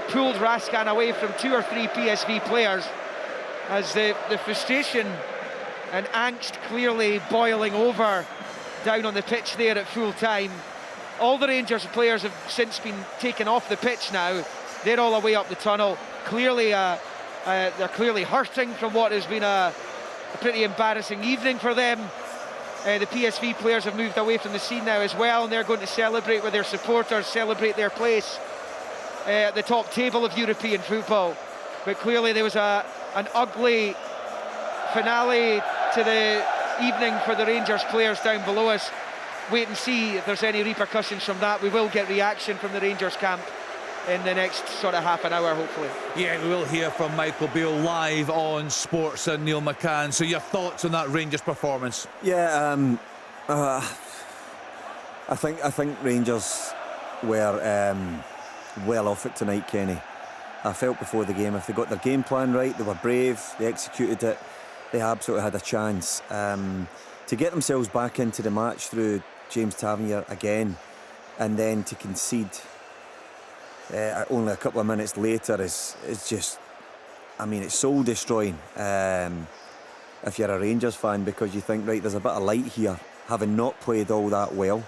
pulled 𝓳𝓲𝓷𝓲𝓷𝓰 away from 2 or 3 PSV players, as the frustration and angst clearly boiling over down on the pitch there at full time. All the Rangers players have since been taken off the pitch now. They're all the way up the tunnel. Clearly, they're clearly hurting from what has been a pretty embarrassing evening for them. The PSV players have moved away from the scene now as well, and they're going to celebrate with their supporters, celebrate their place at the top table of European football. But clearly there was an ugly finale to the evening for the Rangers players down below us. Wait and see if there's any repercussions from that. We will get reaction from the Rangers camp in the next sort of half an hour, hopefully. Yeah, we will hear from Michael Beale live on Sports and Neil McCann. So your thoughts on that Rangers performance? Yeah, I think Rangers were well off it tonight, Kenny. I felt before the game, if they got their game plan right, they were brave, they executed it, they absolutely had a chance. To get themselves back into the match through James Tavernier again, and then to concede only a couple of minutes later is just, I mean, it's soul destroying if you're a Rangers fan, because you think, right, there's a bit of light here, having not played all that well,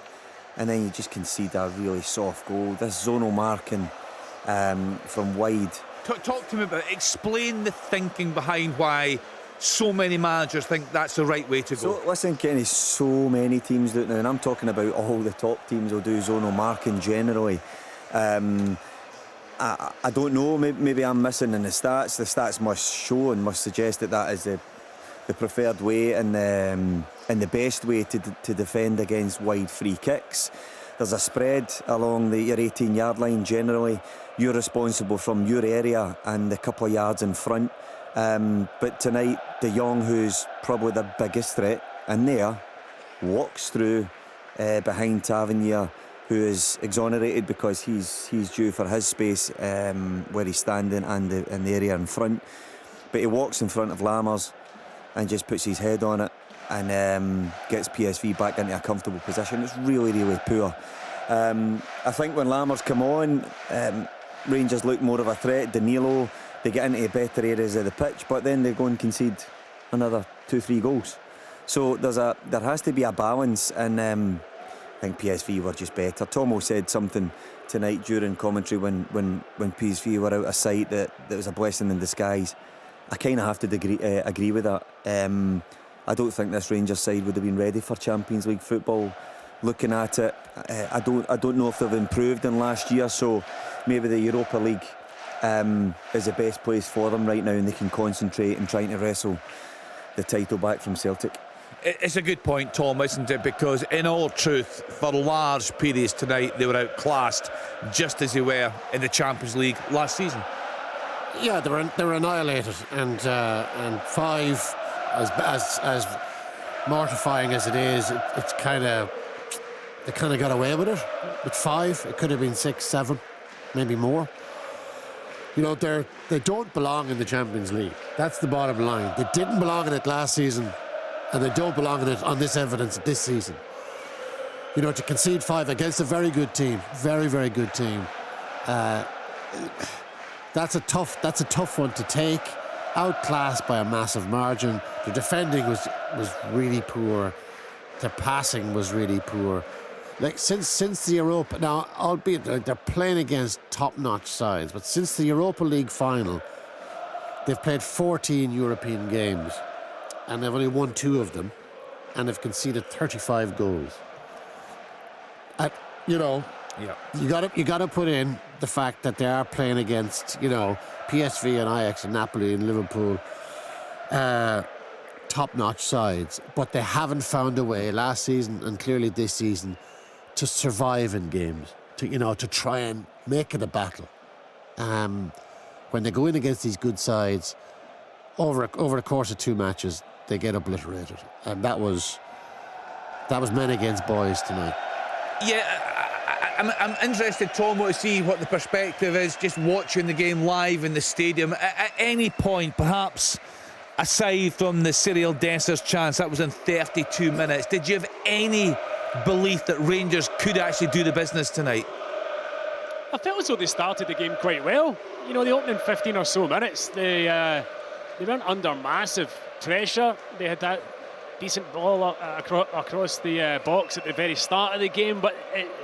and then you just concede a really soft goal. This zonal marking from wide. Talk to me about it. Explain the thinking behind why so many managers think that's the right way to go. So, listen, Kenny, so many teams do it now, and I'm talking about all the top teams will do zonal marking generally. I don't know, maybe I'm missing in the stats. The stats must show and must suggest that is the preferred way and the best way to defend against wide free kicks. There's a spread along your 18-yard line generally. You're responsible from your area and a couple of yards in front. But tonight, De Jong, who's probably the biggest threat in there, walks through behind Tavernier, who is exonerated because he's due for his space where he's standing and in the area in front. But he walks in front of Lammers and just puts his head on it and gets PSV back into a comfortable position. It's really, really poor. I think when Lammers come on, Rangers look more of a threat. Danilo, they get into better areas of the pitch, but then they go and concede another 2-3 goals. So there has to be a balance, and I think PSV were just better. Tomo said something tonight during commentary when PSV were out of sight that was a blessing in disguise. I kind of have to agree with that. I don't think this Rangers side would have been ready for Champions League football. Looking at it, I don't know if they've improved in last year, so maybe the Europa League is the best place for them right now, and they can concentrate on trying to wrestle the title back from Celtic. It's a good point, Tom, isn't it? Because in all truth, for large periods tonight, they were outclassed, just as they were in the Champions League last season. Yeah, they were annihilated, and 5, as mortifying as it is, it's kind of, they kind of got away with it. With 5, it could have been 6, 7, maybe more. You know, they don't belong in the Champions League. That's the bottom line. They didn't belong in it last season, and they don't belong in it on this evidence this season. You know, to concede 5 against a very good team, very, very good team, that's a tough one to take. Outclassed by a massive margin. The defending was really poor. Their passing was really poor. Like since the Europa, now albeit they're playing against top-notch sides, but since the Europa League final, they've played 14 European games, and they've only won 2 of them, and they've conceded 35 goals. You know, yeah, you got to put in the fact that they are playing against, you know, PSV and Ajax and Napoli and Liverpool, top-notch sides, but they haven't found a way last season and clearly this season to survive in games, to try and make it a battle. When they go in against these good sides, over the course of 2 matches, they get obliterated, and that was men against boys tonight. Yeah, I'm interested, Tom, to see what the perspective is just watching the game live in the stadium. At any point, perhaps aside from the 𝓳𝓸𝓷𝓷𝓷𝓰's chance, that was in 32 minutes, did you have any belief that Rangers could actually do the business tonight? I felt as though they started the game quite well. You know, the opening 15 or so minutes, they weren't under massive pressure. They had that decent ball across the box at the very start of the game, but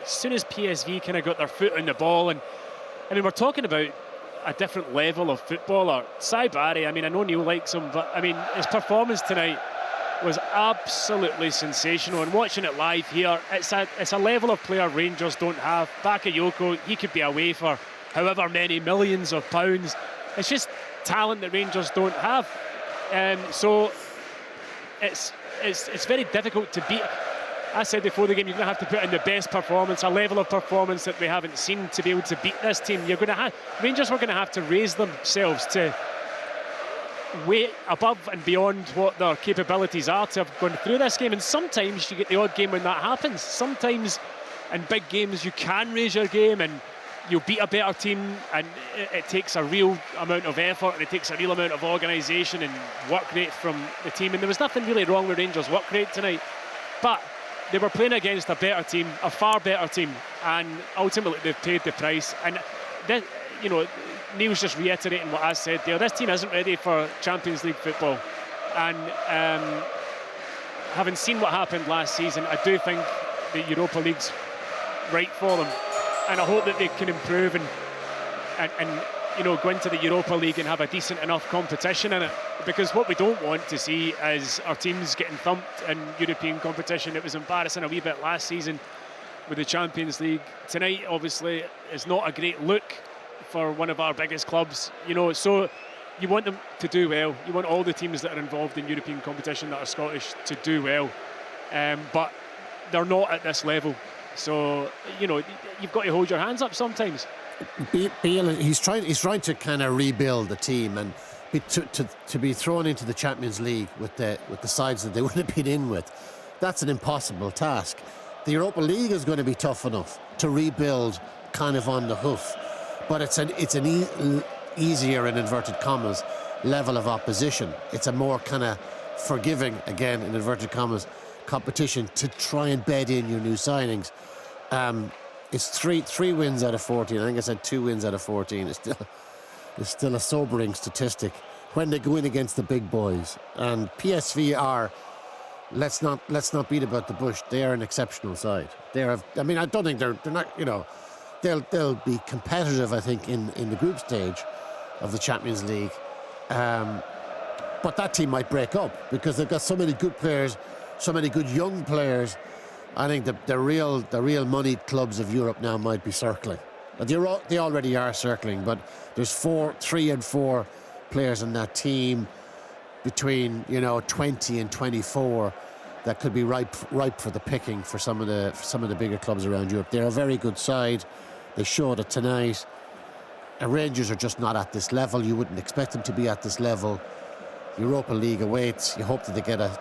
as soon as PSV kind of got their foot on the ball, and I mean, we're talking about a different level of footballer. 𝓳𝓸𝓷𝓲𝓷𝓰, I mean, I know Neil likes him, but I mean, his performance tonight was absolutely sensational, and watching it live here, it's a level of player Rangers don't have. Bakayoko, he could be away for however many millions of pounds. It's just talent that Rangers don't have, so it's very difficult to beat. I said before the game, you're going to have to put in the best performance, a level of performance that we haven't seen to be able to beat this team. Rangers were going to have to raise themselves to way above and beyond what their capabilities are to have gone through this game. And sometimes you get the odd game when that happens. Sometimes in big games you can raise your game and you'll beat a better team, and it takes a real amount of effort and it takes a real amount of organisation and work rate from the team. And there was nothing really wrong with Rangers' work rate tonight, but they were playing against a better team, a far better team, and ultimately they've paid the price. And this, you know, Neil's just reiterating what I said there. This team isn't ready for Champions League football, and having seen what happened last season, I do think the Europa League's right for them, and I hope that they can improve and you know, go into the Europa League and have a decent enough competition in it, because what we don't want to see is our teams getting thumped in European competition. It was embarrassing a wee bit last season with the Champions League. Tonight, obviously, is not a great look for one of our biggest clubs, you know, so you want them to do well. You want all the teams that are involved in European competition that are Scottish to do well, but they're not at this level. So, you know, you've got to hold your hands up sometimes. Beale, he's trying to kind of rebuild the team, and to be thrown into the Champions League with the sides that they would have been in with, that's an impossible task. The Europa League is going to be tough enough to rebuild kind of on the hoof, but it's an easier, in inverted commas, level of opposition. It's a more kind of forgiving, again in inverted commas, competition to try and bed in your new signings. It's three wins out of 14. I think I said 2 wins out of 14. It's still a sobering statistic when they go in against the big boys. And PSV are, let's not beat about the bush, they are an exceptional side. I mean, I don't think they're not, you know, they'll be competitive, I think, in the group stage of the Champions League. But that team might break up because they've got so many good players, so many good young players. I think the real moneyed clubs of Europe now might be circling. They already are circling, but there's 3 and 4 players in that team between, you know, 20 and 24 that could be ripe for the picking for some of the bigger clubs around Europe. They're a very good side. They showed it tonight. Rangers are just not at this level. You wouldn't expect them to be at this level. Europa League awaits. You hope that they get a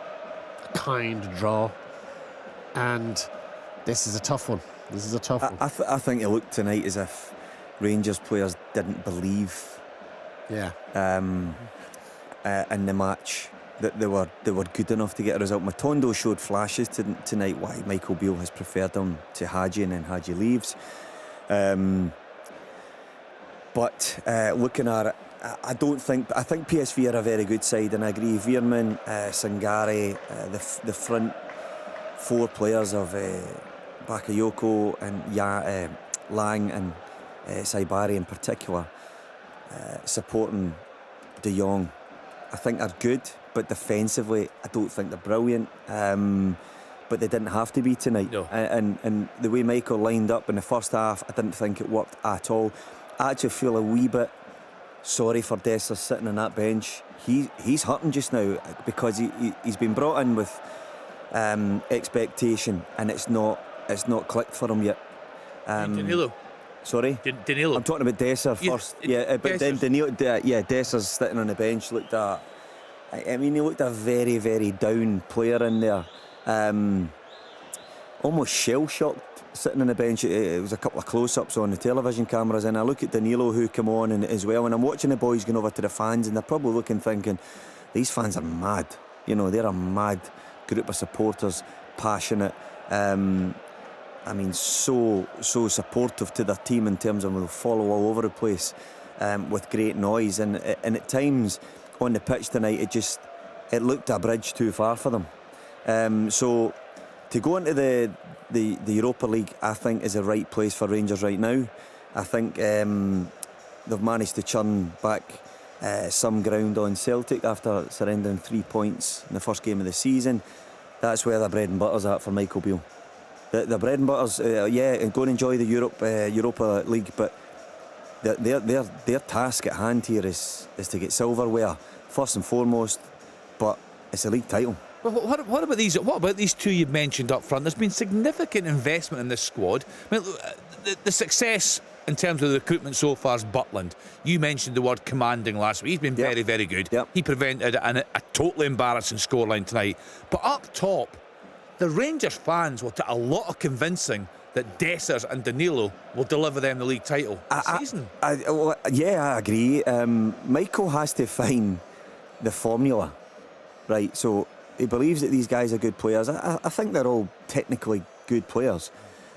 kind draw. And this is a tough one. I think it looked tonight as if Rangers players didn't believe in the match that they were good enough to get a result. Matondo showed flashes tonight why Michael Beale has preferred him to Hagi, and then Hagi leaves. But looking at it, I think PSV are a very good side, and I agree. Veerman, Sangare, the front 4 players of Bakayoko and Lang and 𝓳𝓸𝓷𝓷𝓷𝓰 in particular, supporting De Jong, I think are good, but defensively I don't think they're brilliant. But they didn't have to be tonight. No. And the way Michael lined up in the first half, I didn't think it worked at all. I actually feel a wee bit sorry for 𝓤𝓸𝓲𝓷𝓲𝓷𝓰 sitting in that bench. He's hurting just now because he's been brought in with expectation, and it's not clicked for him yet. Danilo. Sorry? Danilo. I'm talking about 𝓤𝓸𝓲 first. Yeah, but then Danilo, 𝓤𝓸𝓲's sitting on the bench looked at. I mean, he looked a very, very down player in there. almost shell-shocked sitting on the bench. It was a couple of close-ups on the television cameras, and I look at Danilo who come on and as well, and I'm watching the boys going over to the fans, and they're probably looking thinking, these fans are mad. You know, they're a mad group of supporters, passionate. I mean, so supportive to their team in terms of they'll follow all over the place with great noise, and at times on the pitch tonight it looked a bridge too far for them. So to go into the Europa League, I think, is the right place for Rangers right now. I think they've managed to churn back some ground on Celtic after surrendering 3 points in the first game of the season. That's where the bread and butter's at for Michael Beale. The bread and butter's, and go and enjoy the Europa League, but their task at hand here is to get silverware first and foremost, but it's a league title. Well, what about these? What about these two you've mentioned up front? There's been significant investment in this squad. I mean, the success in terms of the recruitment so far is Butland. You mentioned the word commanding last week. He's been very, very good. He prevented a totally embarrassing scoreline tonight. But up top, the Rangers fans will take a lot of convincing that Dessers and Danilo will deliver them the league title this season. I agree. Michael has to find the formula, right? So he believes that these guys are good players. I think they're all technically good players.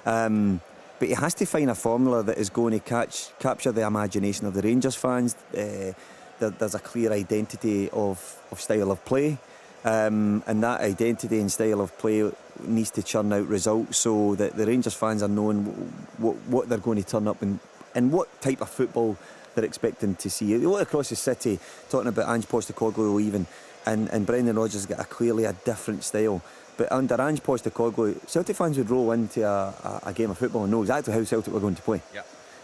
But he has to find a formula that is going to capture the imagination of the Rangers fans. There's a clear identity of style of play. And that identity and style of play needs to churn out results so that the Rangers fans are knowing what they're going to turn up and what type of football they're expecting to see. You look across the city, talking about Ange Postecoglou even, and Brendan Rodgers got clearly a different style. But under Ange Postecoglou, Celtic fans would roll into a game of football and know exactly how Celtic were going to play.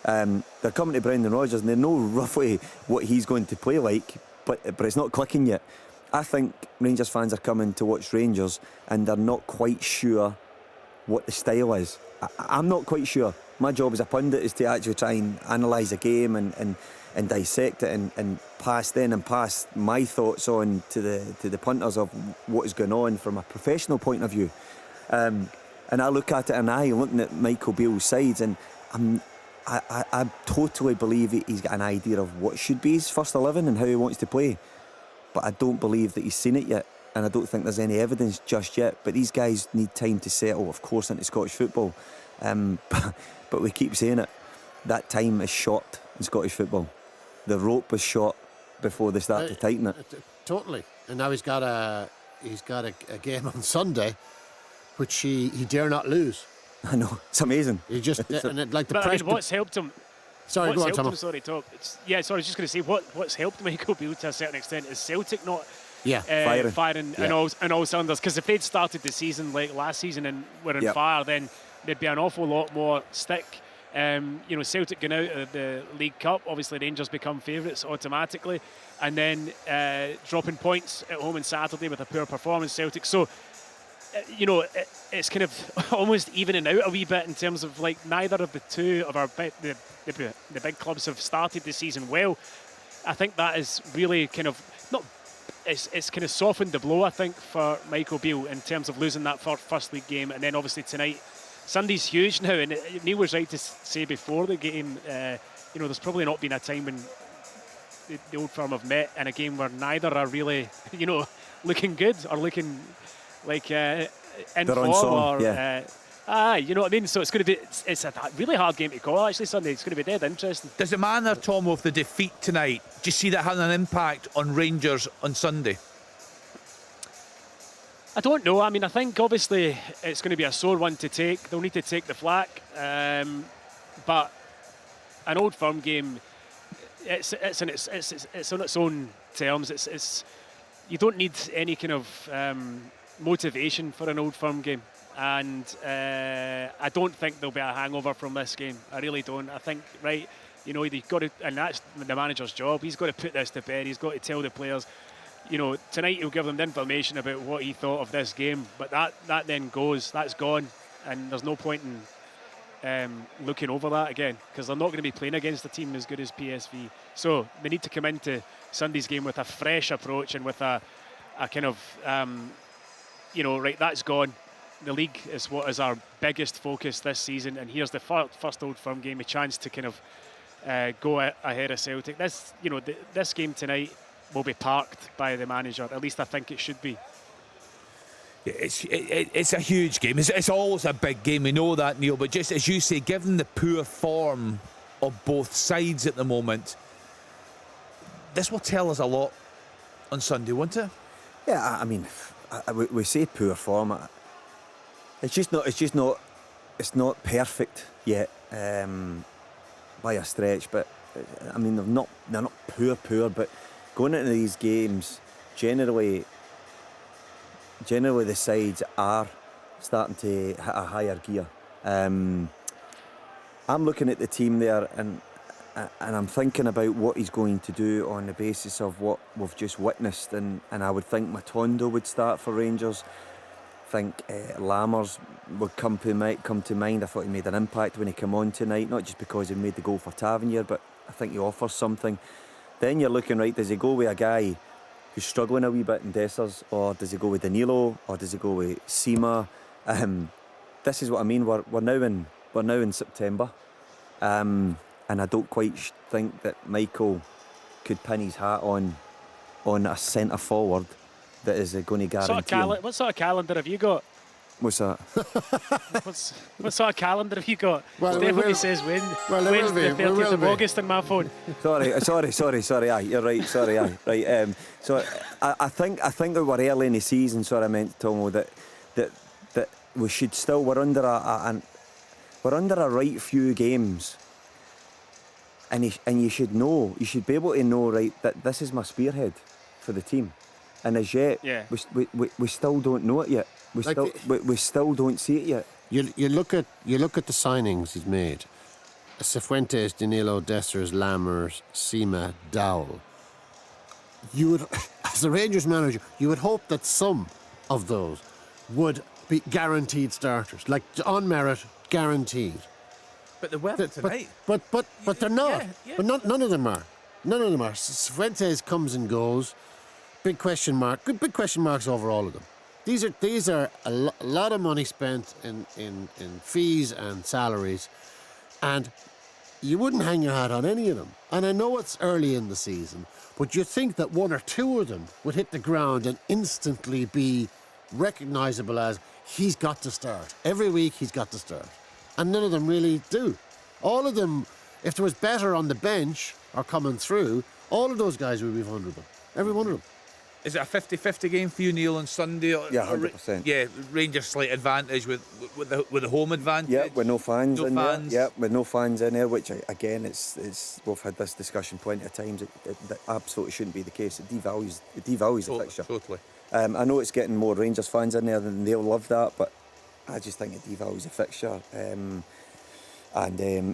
They're coming to Brendan Rodgers and they know roughly what he's going to play like, but it's not clicking yet. I think Rangers fans are coming to watch Rangers and they're not quite sure what the style is. I'm not quite sure. My job as a pundit is to actually try and analyse a game and dissect it and pass my thoughts on to the punters of what is going on from a professional point of view. And I look at it and I'm looking at Michael Beale's sides, and I totally believe he's got an idea of what should be his first 11 and how he wants to play. But I don't believe that he's seen it yet, and I don't think there's any evidence just yet. But these guys need time to settle, of course, into Scottish football. But we keep saying it, that time is short in Scottish football. The rope was short before they start to tighten it. Totally. And now he's got a game on Sunday, which he dare not lose. I know, it's amazing. He just what's helped him? Sorry, go on, Tom. Sorry, Tom. I was just going to say what's helped Michael Beale to a certain extent is Celtic not firing in all cylinders. Because if they'd started the season like last season and were on fire, then there'd be an awful lot more stick. Celtic going out of the League Cup, obviously Rangers become favourites automatically, and then dropping points at home on Saturday with a poor performance, Celtic. So, it's kind of almost evening out a wee bit in terms of like neither of the two of our the big clubs have started the season well. I think that is really kind of it's kind of softened the blow, I think, for Michael Beale in terms of losing that first league game, and then obviously tonight. Sunday's huge now, and Neil was right to say before the game, there's probably not been a time when the Old Firm have met in a game where neither are really, looking good or looking like in form or. You know what I mean? So it's going to be it's a really hard game to call actually Sunday. It's going to be dead interesting. Does the manner, Tom, of the defeat tonight, do you see that having an impact on Rangers on Sunday? I don't know. I mean, I think obviously it's going to be a sore one to take. They'll need to take the flak, but an Old Firm game, it's on its own terms. It's you don't need any kind of motivation for an Old Firm game, and I don't think there'll be a hangover from this game. I really don't. I think you've got to, and that's the manager's job. He's got to put this to bed. He's got to tell the players. Tonight he'll give them the information about what he thought of this game, but that then that's gone, and there's no point in looking over that again, because they're not going to be playing against a team as good as PSV. So they need to come into Sunday's game with a fresh approach and with a kind of, right, that's gone. the league is what is our biggest focus this season, and here's the first Old Firm game, a chance to kind of go ahead of Celtic. This, this game tonight will be parked by the manager. At least I think it should be. Yeah, it's a huge game. It's always a big game. We know that, Neil. But just as you say, given the poor form of both sides at the moment, this will tell us a lot on Sunday, won't it? Yeah, I mean, we say poor form. It's not perfect yet by a stretch. But I mean, they're not poor. But going into these games, generally the sides are starting to hit a higher gear. I'm looking at the team there, and I'm thinking about what he's going to do on the basis of what we've just witnessed, and I would think Matondo would start for Rangers. I think Lammers would come to mind. I thought he made an impact when he came on tonight, not just because he made the goal for Tavernier, but I think he offers something. Then you're looking, right, does he go with a guy who's struggling a wee bit in Dessers, or does he go with Danilo, or does he go with Sima? This is what I mean. We're now in September, and I don't quite think that Michael could pin his hat on a centre forward that is going to guarantee. What sort of calendar have you got? What's that? What sort of calendar have you got? Well, definitely says Wednesday, the 30th of August on my phone. Sorry. Aye, you're right. Sorry, aye, right. So I think that we're early in the season. So I meant, Tomo, that we should still. We're under a right few games, and you should know. You should be able to know, right, that this is my spearhead for the team, and as yet, we still don't know it yet. We still don't see it yet. You look at the signings he's made: Cifuentes, Danilo, Dessers, Lammers, Sima, Dowell. You would, as the Rangers manager, you would hope that some of those would be guaranteed starters, like on merit, guaranteed. But they weren't tonight. But they're not. Yeah. But none of them are. None of them are. Cifuentes comes and goes. Big question marks over all of them. These are a lot of money spent in fees and salaries, and you wouldn't hang your hat on any of them. And I know it's early in the season, but you think that one or two of them would hit the ground and instantly be recognisable as he's got to start. Every week he's got to start. And none of them really do. All of them, if there was better on the bench or coming through, all of those guys would be 100 of them. Every one of them. Is it a 50-50 game for you, Neil, on Sunday? Yeah, 100%. Yeah, Rangers slight advantage with the home advantage. Yeah, with no fans in there. Yeah, with no fans in there, which again, it's we've had this discussion plenty of times. That absolutely shouldn't be the case. It devalues the fixture. Totally. I know it's getting more Rangers fans in there, and they'll love that, but I just think it devalues the fixture and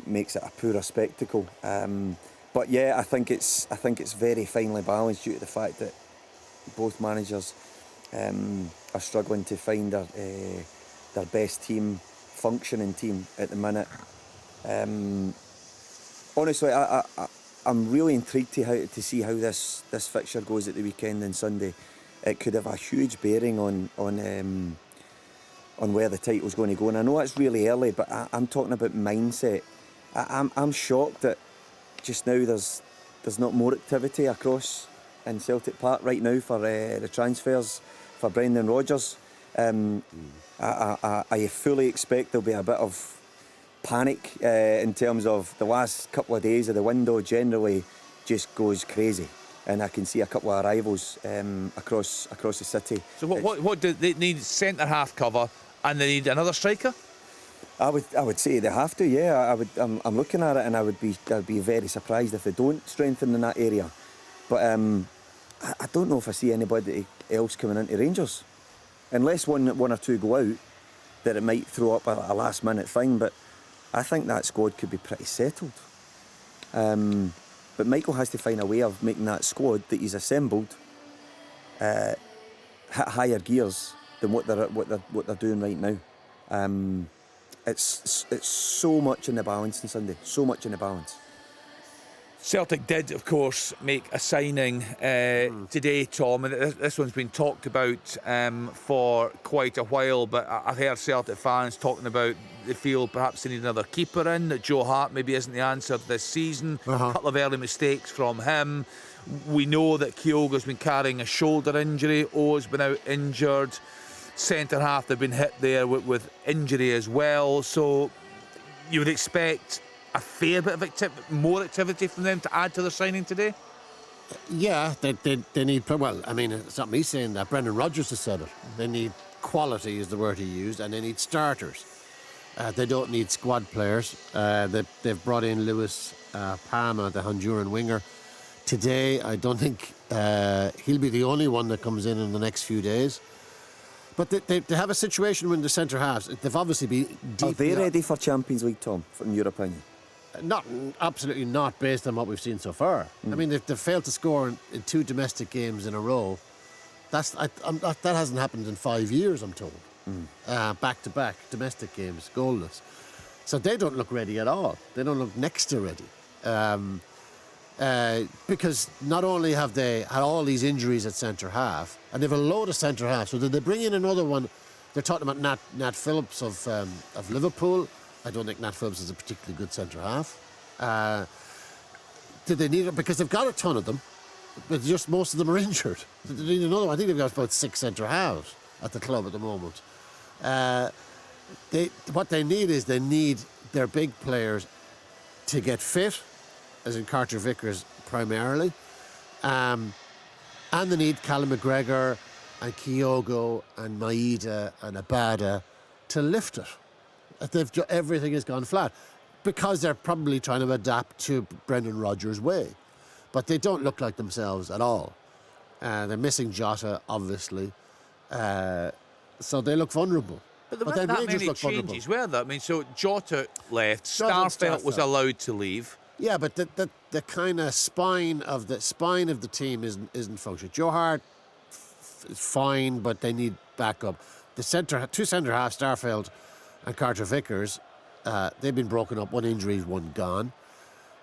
makes it a poorer spectacle. But yeah, I think it's very finely balanced due to the fact that both managers are struggling to find their best functioning team at the minute. Honestly, I'm really intrigued to see how this fixture goes at the weekend and Sunday. It could have a huge bearing on where the title's going to go. And I know it's really early, but I'm talking about mindset. I'm shocked that just now there's not more activity across in Celtic Park right now for the transfers for Brendan Rodgers. I fully expect there'll be a bit of panic in terms of the last couple of days of the window generally just goes crazy, and I can see a couple of arrivals across the city. So what do they need? Centre half cover, and they need another striker? I would say they have to. Yeah, I'm looking at it, and I'd be very surprised if they don't strengthen in that area. But I don't know if I see anybody else coming into Rangers, unless one or two go out, that it might throw up a last minute thing. But I think that squad could be pretty settled. But Michael has to find a way of making that squad that he's assembled hit higher gears than what they're doing right now. It's so much in the balance on Sunday, so much in the balance. Celtic did, of course, make a signing today, Tom, and this one's been talked about for quite a while, but I've heard Celtic fans talking about they feel perhaps they need another keeper in, that Joe Hart maybe isn't the answer this season. A couple of early mistakes from him. We know that Kyogo's been carrying a shoulder injury, O's been out injured, centre-half they've been hit there with injury as well, so you would expect a fair bit of more activity from them to add to their signing today? Yeah, they need... Well, I mean, it's not me saying that. Brendan Rodgers has said it. They need quality, is the word he used, and they need starters. They don't need squad players. They've brought in Luis Palma, the Honduran winger. Today, I don't think he'll be the only one that comes in the next few days. But they have a situation when the centre halves. They've obviously been deep. Are they ready for Champions League, Tom, in your opinion? Absolutely not, based on what we've seen so far. I mean, they've failed to score in 2 domestic games in a row. That hasn't happened in 5 years, I'm told. Back-to-back domestic games, goalless. So they don't look ready at all. They don't look next to ready. Because not only have they had all these injuries at centre-half, and they've a load of centre-half, so did they bring in another one? They're talking about Nat Phillips of Liverpool. I don't think Nat Phillips is a particularly good centre-half. Did they need it? Because they've got a ton of them, but just most of them are injured. Did they need another one? I think they've got about 6 centre-halves at the club at the moment. What they need is their big players to get fit, as in Carter Vickers primarily, and they need Callum McGregor and Kyogo and Maeda and Abada to lift it. Everything has gone flat because they're probably trying to adapt to Brendan Rodgers' way, but they don't look like themselves at all. They're missing Jota, obviously, so they look vulnerable. But there weren't that many changes, were there? I mean, so Jota left, Starfelt was allowed to leave. Yeah, but the kind of spine of the team isn't functioning. Joe Hart is fine, but they need backup. The two centre halves, Starfelt and Carter Vickers, they've been broken up. One injury, one gone.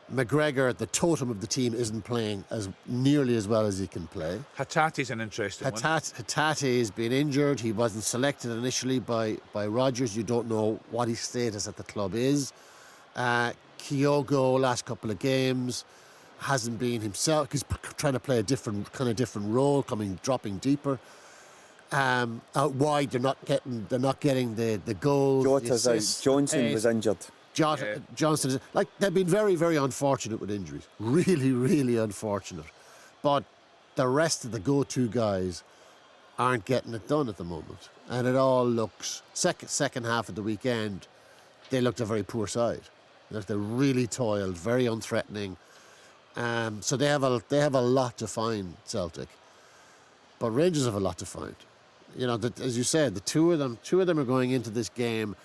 McGregor, the totem of the team, isn't playing nearly as well as he can play. Hatate's an interesting one. Hatate has been injured. He wasn't selected initially by Rodgers. You don't know what his status at the club is. Kyogo, last couple of games, hasn't been himself. He's trying to play a different role, dropping deeper. Out wide, they're not getting the goals. Jota's out. Johnson was injured. Johnson is they've been very, very unfortunate with injuries. Really, really unfortunate. But the rest of the go-to guys aren't getting it done at the moment, and it all looks second half of the weekend. They looked a very poor side. They really toiled, very unthreatening. So they have a lot to find, Celtic. But Rangers have a lot to find. You know, as you said, the two of them are going into this game,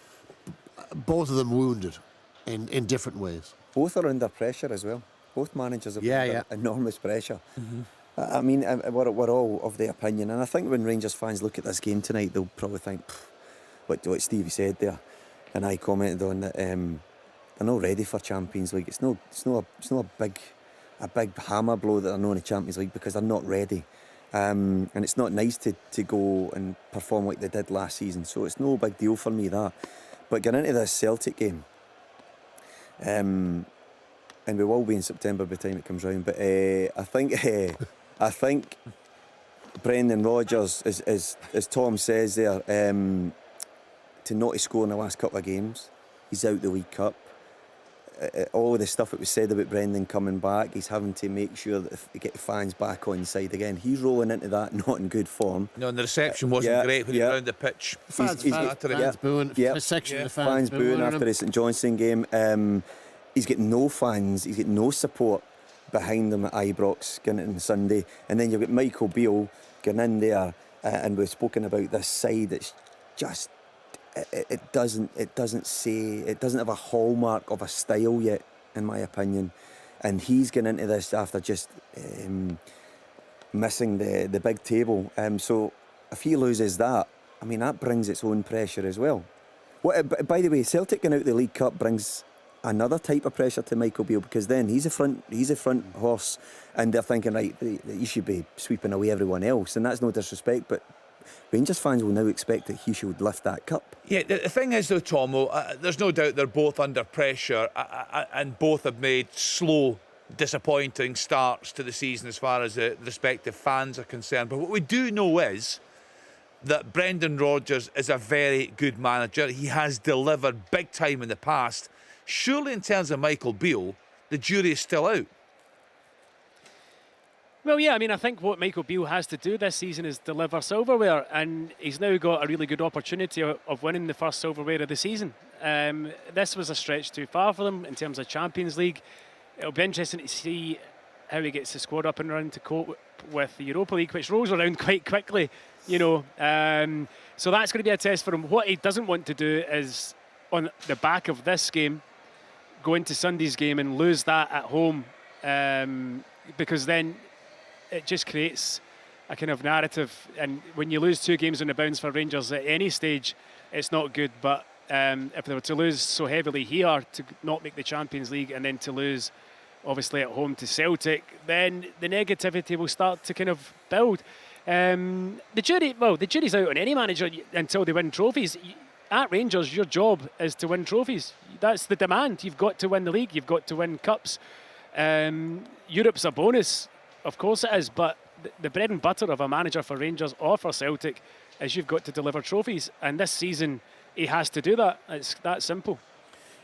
both of them wounded in different ways. Both are under pressure as well. Both managers are under enormous pressure. I mean, we're all of the opinion, and I think when Rangers fans look at this game tonight, they'll probably think, what Stevie said there, and I commented on that. They're not ready for Champions League. It's not a big hammer blow that they're not in the Champions League because they're not ready. And it's not nice to go and perform like they did last season. So it's no big deal for me, that. But getting into this Celtic game, and we will be in September by the time it comes round, but I think Brendan Rodgers, as Tom says there, to not score in the last couple of games, he's out the League Cup. All of the stuff that was said about Brendan coming back, he's having to make sure that they get the fans back on side again. He's rolling into that not in good form. No, and the reception wasn't great when he round the pitch. Fans booing. Fans booing after the St Johnstone game. He's getting no fans. He's getting no support behind him at Ibrox going on Sunday. And then you've got Michael Beale going in there, and we've spoken about this side that's just. It doesn't have a hallmark of a style yet, in my opinion, and he's getting into this after just missing the big table. So if he loses that, I mean, that brings its own pressure as well. By the way, Celtic going out the League Cup brings another type of pressure to Michael Beale, because then he's a front horse, and they're thinking, right, he should be sweeping away everyone else, and that's no disrespect, but Rangers fans will now expect that he should lift that cup. Yeah, the thing is though, Tomo, there's no doubt they're both under pressure, and both have made slow, disappointing starts to the season as far as the respective fans are concerned. But what we do know is that Brendan Rodgers is a very good manager. He has delivered big time in the past. Surely in terms of Michael Beale, the jury is still out. Well, yeah, I mean, I think what Michael Beale has to do this season is deliver silverware, and he's now got a really good opportunity of winning the first silverware of the season. This was a stretch too far for them in terms of Champions League. It'll be interesting to see how he gets the squad up and running to cope with the Europa League, which rolls around quite quickly, you know. So that's going to be a test for him. What he doesn't want to do is, on the back of this game, go into Sunday's game and lose that at home, because then it just creates a kind of narrative, and when you lose 2 games on the bounce for Rangers at any stage, it's not good. But if they were to lose so heavily here, to not make the Champions League, and then to lose obviously at home to Celtic, then the negativity will start to kind of build. The jury's out on any manager until they win trophies. At Rangers, your job is to win trophies. That's the demand. You've got to win the league, you've got to win cups. Europe's a bonus, of course it is, but the bread and butter of a manager for Rangers or for Celtic is you've got to deliver trophies, and this season he has to do that. It's that simple.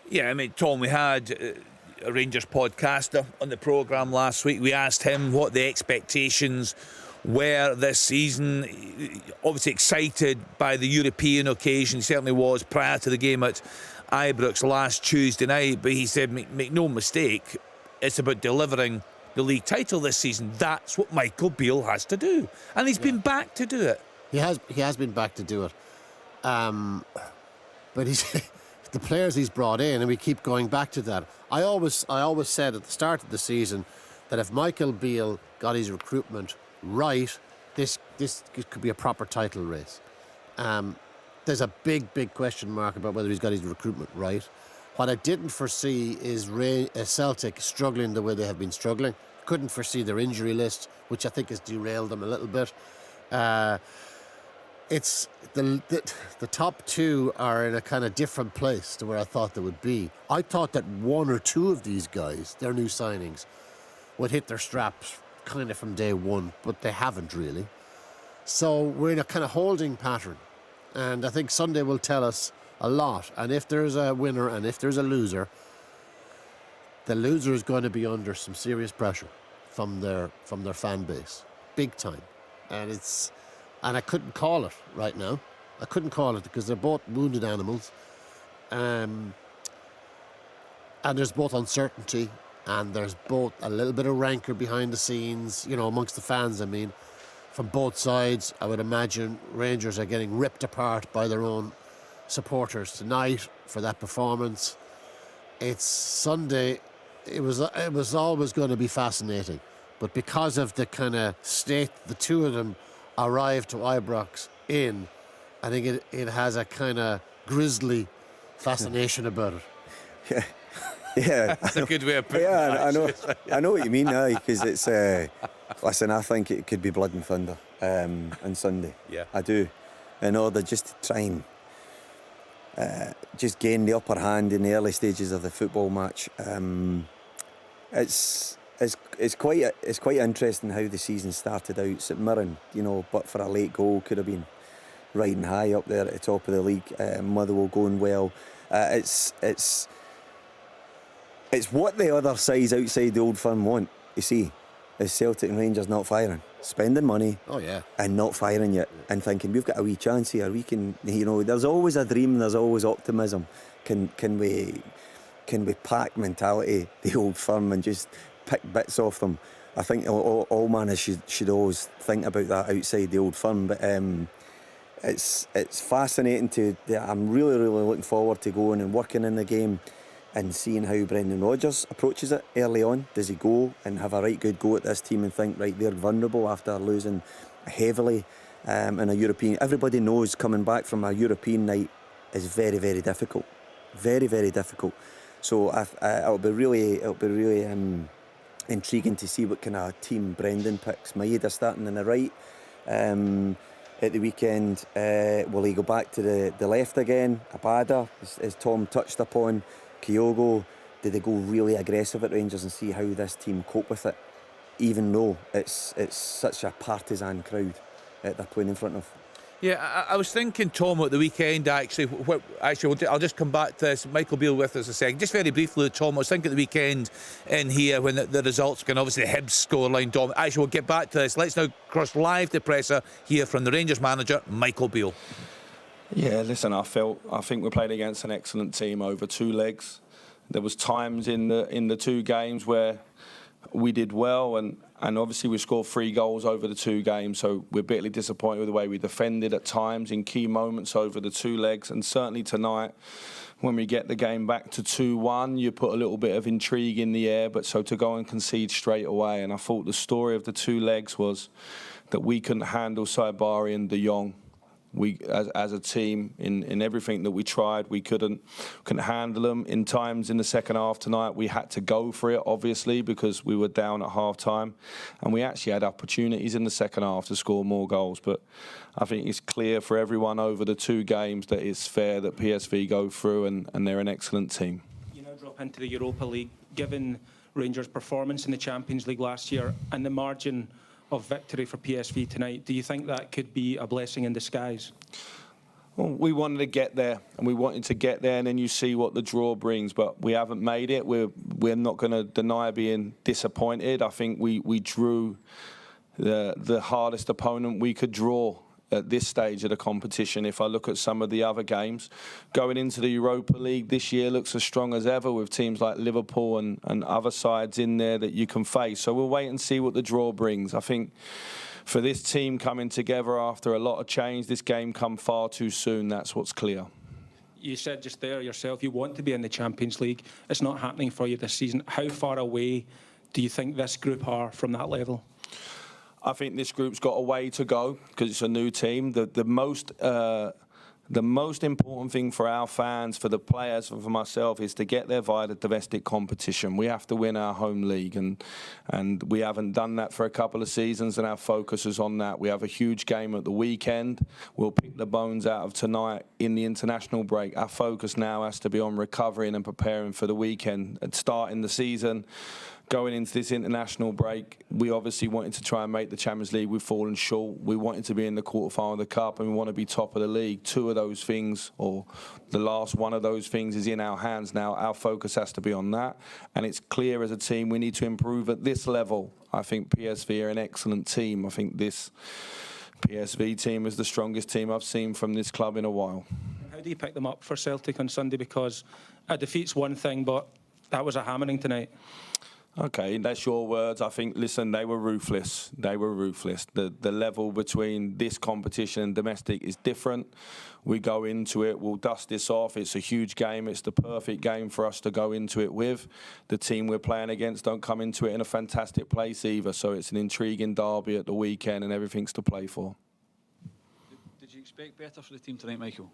Yeah, I mean, Tom, we had a Rangers podcaster on the programme last week. We asked him what the expectations were this season. Obviously excited by the European occasion, he certainly was prior to the game at Ibrox last Tuesday night, but he said, make no mistake, it's about delivering the league title this season. That's what Michael Beale has to do, and he's been back to do it. He has been back to do it, but he's the players he's brought in, and we keep going back to that. I always said at the start of the season that if Michael Beale got his recruitment right, this could be a proper title race. There's a big question mark about whether he's got his recruitment right. What I didn't foresee is Celtic struggling the way they have been struggling. Couldn't foresee their injury list, which I think has derailed them a little bit. It's the top 2 are in a kind of different place to where I thought they would be. I thought that 1 or 2 of these guys, their new signings, would hit their straps kind of from day one, but they haven't really. So we're in a kind of holding pattern, and I think Sunday will tell us a lot. And if there's a winner and if there's a loser, the loser is going to be under some serious pressure from their fan base, big time. And I couldn't call it right now. I couldn't call it because they're both wounded animals, and there's both uncertainty, and there's both a little bit of rancor behind the scenes, you know, amongst the fans. I mean, from both sides. I would imagine Rangers are getting ripped apart by their own supporters tonight for that performance. It's Sunday. It was always going to be fascinating, but because of the kind of state the 2 of them arrived to Ibrox in, I think it has a kind of grisly fascination about it. Yeah, that's a good way of putting it. Yeah, I know what you mean, because it's listen, I think it could be blood and thunder on Sunday. Yeah, I do, in order just to try and just gain the upper hand in the early stages of the football match. It's quite interesting how the season started out. St Mirren, you know, but for a late goal, could have been riding high up there at the top of the league. Motherwell going well. It's what the other sides outside the Old Firm want. You see, is Celtic and Rangers not firing, spending money, and not firing yet, and thinking we've got a wee chance here. We can, you know, there's always a dream, there's always optimism. Can we pack mentality the Old Firm and just pick bits off them? I think all managers should always think about that outside the Old Firm. But it's fascinating I'm really looking forward to going and working in the game and seeing how Brendan Rodgers approaches it early on. Does he go and have a right good go at this team and think, right, they're vulnerable after losing heavily in a European... Everybody knows coming back from a European night is very, very difficult. Very, very difficult. So it'll be really intriguing to see what kind of team Brendan picks. Maeda starting on the right at the weekend. Will he go back to the left again? Abada, as Tom touched upon. Kyogo, did they go really aggressive at Rangers and see how this team cope with it, even though it's such a partisan crowd that they're playing in front of? Yeah, I was thinking, Tom, at the weekend, actually, I'll just come back to this. Michael Beale with us a second. Just very briefly, Tom, I was thinking at the weekend in here when the results can obviously the Hibs scoreline, Tom. Actually, we'll get back to this. Let's now cross live to presser here from the Rangers manager, Michael Beale. Yeah, listen, I think we played against an excellent team over 2 legs. There was times in the 2 games where we did well, and obviously we scored 3 goals over the 2 games, so we're bitterly disappointed with the way we defended at times in key moments over the 2 legs. And certainly tonight, when we get the game back to 2-1, you put a little bit of intrigue in the air, but so to go and concede straight away. And I thought the story of the 2 legs was that we couldn't handle 𝓳𝓸𝓷𝓲𝓷𝓰 and De Jong. We, as a team, in everything that we tried, we couldn't handle them. In times in the second half tonight, we had to go for it, obviously, because we were down at half-time. And we actually had opportunities in the second half to score more goals. But I think it's clear for everyone over the 2 games that it's fair that PSV go through, and they're an excellent team. You now drop into the Europa League, given Rangers' performance in the Champions League last year and the margin of victory for PSV tonight. Do you think that could be a blessing in disguise? Well, we wanted to get there, and we wanted to get there, and then you see what the draw brings. But we haven't made it. We're not going to deny being disappointed. I think we drew the hardest opponent we could draw at this stage of the competition. If I look at some of the other games, going into the Europa League this year looks as strong as ever with teams like Liverpool and other sides in there that you can face. So we'll wait and see what the draw brings. I think for this team coming together after a lot of change, this game come far too soon. That's what's clear. You said just there yourself, you want to be in the Champions League. It's not happening for you this season. How far away do you think this group are from that level? I think this group's got a way to go because it's a new team. The most important thing for our fans, for the players, and for myself is to get there via the domestic competition. We have to win our home league, and we haven't done that for a couple of seasons, and our focus is on that. We have a huge game at the weekend. We'll pick the bones out of tonight in the international break. Our focus now has to be on recovering and preparing for the weekend and starting the season. Going into this international break, we obviously wanted to try and make the Champions League. We've fallen short. We wanted to be in the quarterfinal of the Cup, and we want to be top of the league. 2 of those things, or the last one of those things, is in our hands now. Our focus has to be on that, and it's clear as a team we need to improve at this level. I think PSV are an excellent team. I think this PSV team is the strongest team I've seen from this club in a while. How do you pick them up for Celtic on Sunday? Because a defeat's one thing, but that was a hammering tonight. Okay, that's your words. I think, listen, they were ruthless. They were ruthless. The level between this competition and domestic is different. We go into it, we'll dust this off. It's a huge game. It's the perfect game for us to go into it with. The team we're playing against don't come into it in a fantastic place either. So it's an intriguing derby at the weekend, and everything's to play for. Did you expect better for the team tonight, Michael?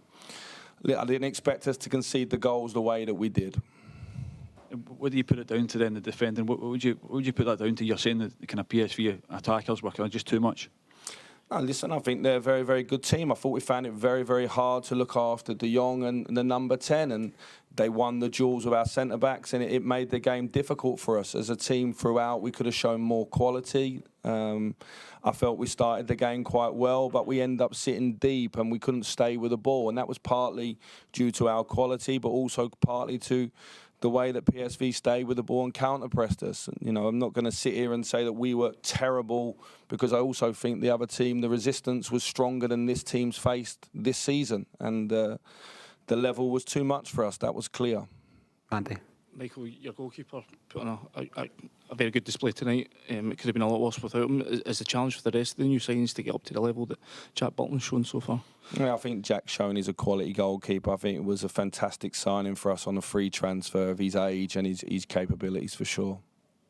I didn't expect us to concede the goals the way that we did. What do you put it down to then, the defending? What would you put that down to? You're saying that the kind of PSV attackers were kind of just too much? No, listen, I think they're a very, very good team. I thought we found it very, very hard to look after De Jong and the number 10, and they won the duels with our centre-backs, and it made the game difficult for us. As a team throughout, we could have shown more quality. I felt we started the game quite well, but we ended up sitting deep and we couldn't stay with the ball, and that was partly due to our quality, but also partly to the way that PSV stayed with the ball and counter-pressed us. You know, I'm not going to sit here and say that we were terrible, because I also think the other team, the resistance was stronger than this team's faced this season, and the level was too much for us. That was clear. Andy. Michael, your goalkeeper put on a very good display tonight. It could have been a lot worse without him. Is the challenge for the rest of the new signings to get up to the level that Jack Butland's shown so far? Yeah, I think Jack's shown he's a quality goalkeeper. I think it was a fantastic signing for us on a free transfer of his age and his capabilities, for sure.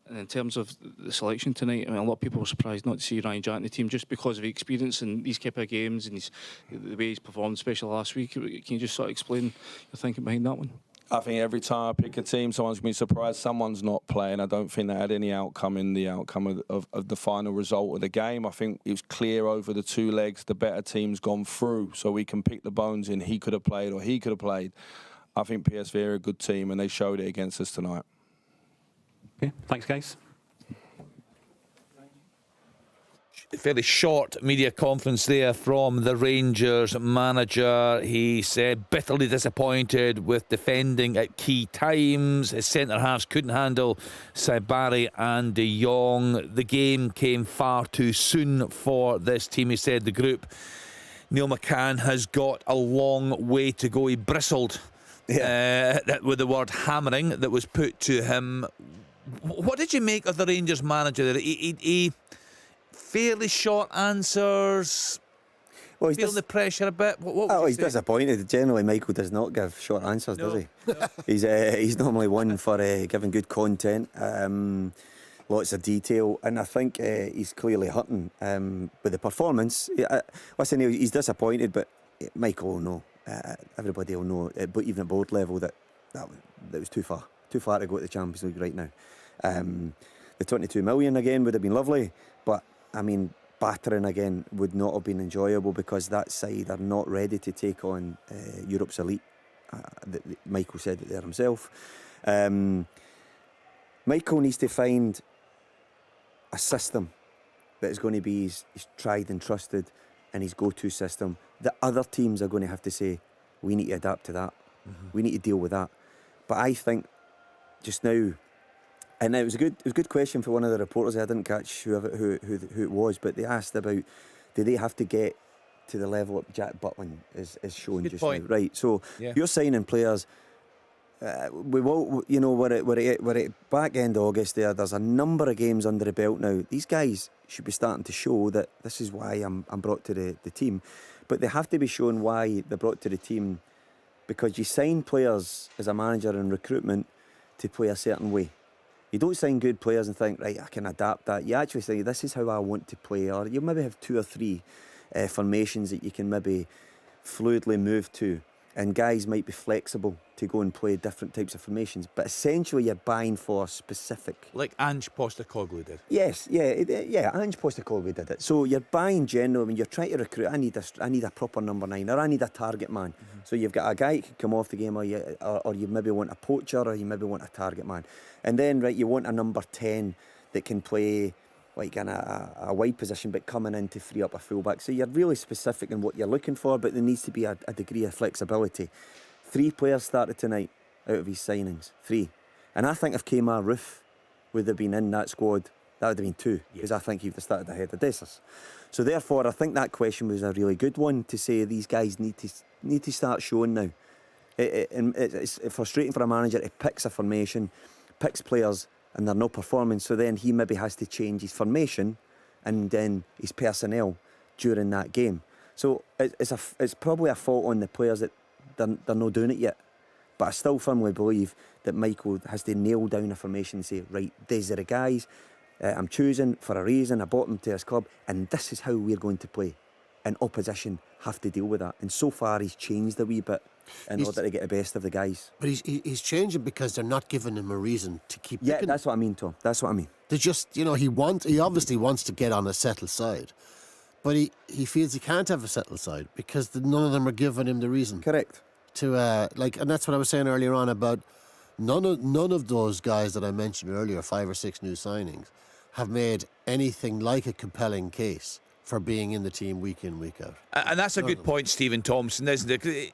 And in terms of the selection tonight, I mean, a lot of people were surprised not to see Ryan Jack in the team just because of his experience in these type of games and the way he's performed, especially last week. Can you just sort of explain your thinking behind that one? I think every time I pick a team, someone's going to be surprised someone's not playing. I don't think that had any outcome in the outcome of the final result of the game. I think it was clear over the 2 legs, the better team's gone through, so we can pick the bones in. He could have played or he could have played. I think PSV are a good team, and they showed it against us tonight. Okay, thanks, guys. Fairly short media conference there from the Rangers manager. He said bitterly disappointed with defending at key times. His centre halves couldn't handle 𝓳𝓸𝓷𝓷𝓷𝓰 and de Jong. The game came far too soon for this team. He said the group, Neil McCann, has got a long way to go. He bristled with the word hammering that was put to him. What did you make of the Rangers manager there? He fairly short answers. Well, he's feeling the pressure a bit. He's disappointed. Generally, Michael does not give short answers, does he? No. He's normally one for giving good content, lots of detail, and I think he's clearly hurting with the performance. Listen, he's disappointed, but Michael will know. Everybody will know, but even at board level, that was too far to go to the Champions League right now. The 22 million again would have been lovely, but I mean, battering again would not have been enjoyable because that side are not ready to take on Europe's elite. Michael said it there himself. Michael needs to find a system that is going to be his tried and trusted and his go-to system. The other teams are going to have to say, we need to adapt to that. We need to deal with that. But I think just now, and it was a good question for one of the reporters. I didn't catch who it was, but they asked about, do they have to get to the level that Jack Butland is showing just now? Right. So you're signing players. We will, we're at back end August. There's a number of games under the belt now. These guys should be starting to show that this is why I'm brought to the team, but they have to be shown why they're brought to the team, because you sign players as a manager in recruitment to play a certain way. You don't sign good players and think, right, I can adapt that. You actually say, this is how I want to play. Or you maybe have 2 or 3 formations that you can maybe fluidly move to. And guys might be flexible to go and play different types of formations. But essentially, you're buying for specific. Like Ange Postecoglou did. Yes, Ange Postecoglou did it. So you're buying general. I mean, you're trying to recruit. I need a proper number 9, or I need a target man. So you've got a guy who can come off the game, or you maybe want a poacher, or you maybe want a target man. And then, right, you want a number 10 that can play like in a wide position, but coming in to free up a fullback. So you're really specific in what you're looking for, but there needs to be a degree of flexibility. 3 players started tonight out of his signings. 3. And I think if Kemar Roofe would have been in that squad, that would have been 2, because I think he would have started ahead of 𝓤𝓸𝓲𝓷𝓲𝓷𝓰. So therefore, I think that question was a really good one to say these guys need to start showing now. It's frustrating for a manager to picks a formation, picks players, and they're not performing, so then he maybe has to change his formation and then his personnel during that game. So it's probably a fault on the players that they're not doing it yet. But I still firmly believe that Michael has to nail down a formation and say, right, these are the guys I'm choosing for a reason. I bought them to this club, and this is how we're going to play. And opposition have to deal with that. And so far, he's changed a wee bit in order to get the best of the guys. But he's changing because they're not giving him a reason to keep picking. Yeah, that's what I mean, Tom. That's what I mean. They just, he obviously wants to get on a settled side. But he feels he can't have a settled side because none of them are giving him the reason. Correct. And that's what I was saying earlier on about none of those guys that I mentioned earlier, 5 or 6 new signings, have made anything like a compelling case for being in the team week in, week out. And that's a good point, Stephen Thompson, isn't it?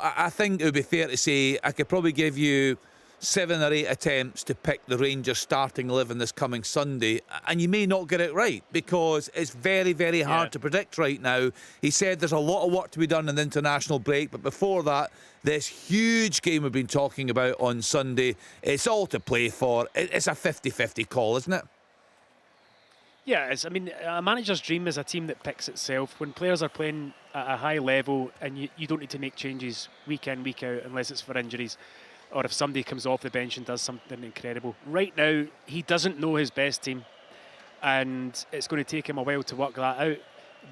I think it would be fair to say I could probably give you 7 or 8 attempts to pick the Rangers starting 11 this coming Sunday, and you may not get it right because it's very, very hard to predict right now. He said there's a lot of work to be done in the international break, but before that, this huge game we've been talking about on Sunday, it's all to play for. It's a 50-50 call, isn't it? Yeah, a manager's dream is a team that picks itself. When players are playing at a high level and you don't need to make changes week in, week out unless it's for injuries or if somebody comes off the bench and does something incredible. Right now, he doesn't know his best team and it's going to take him a while to work that out.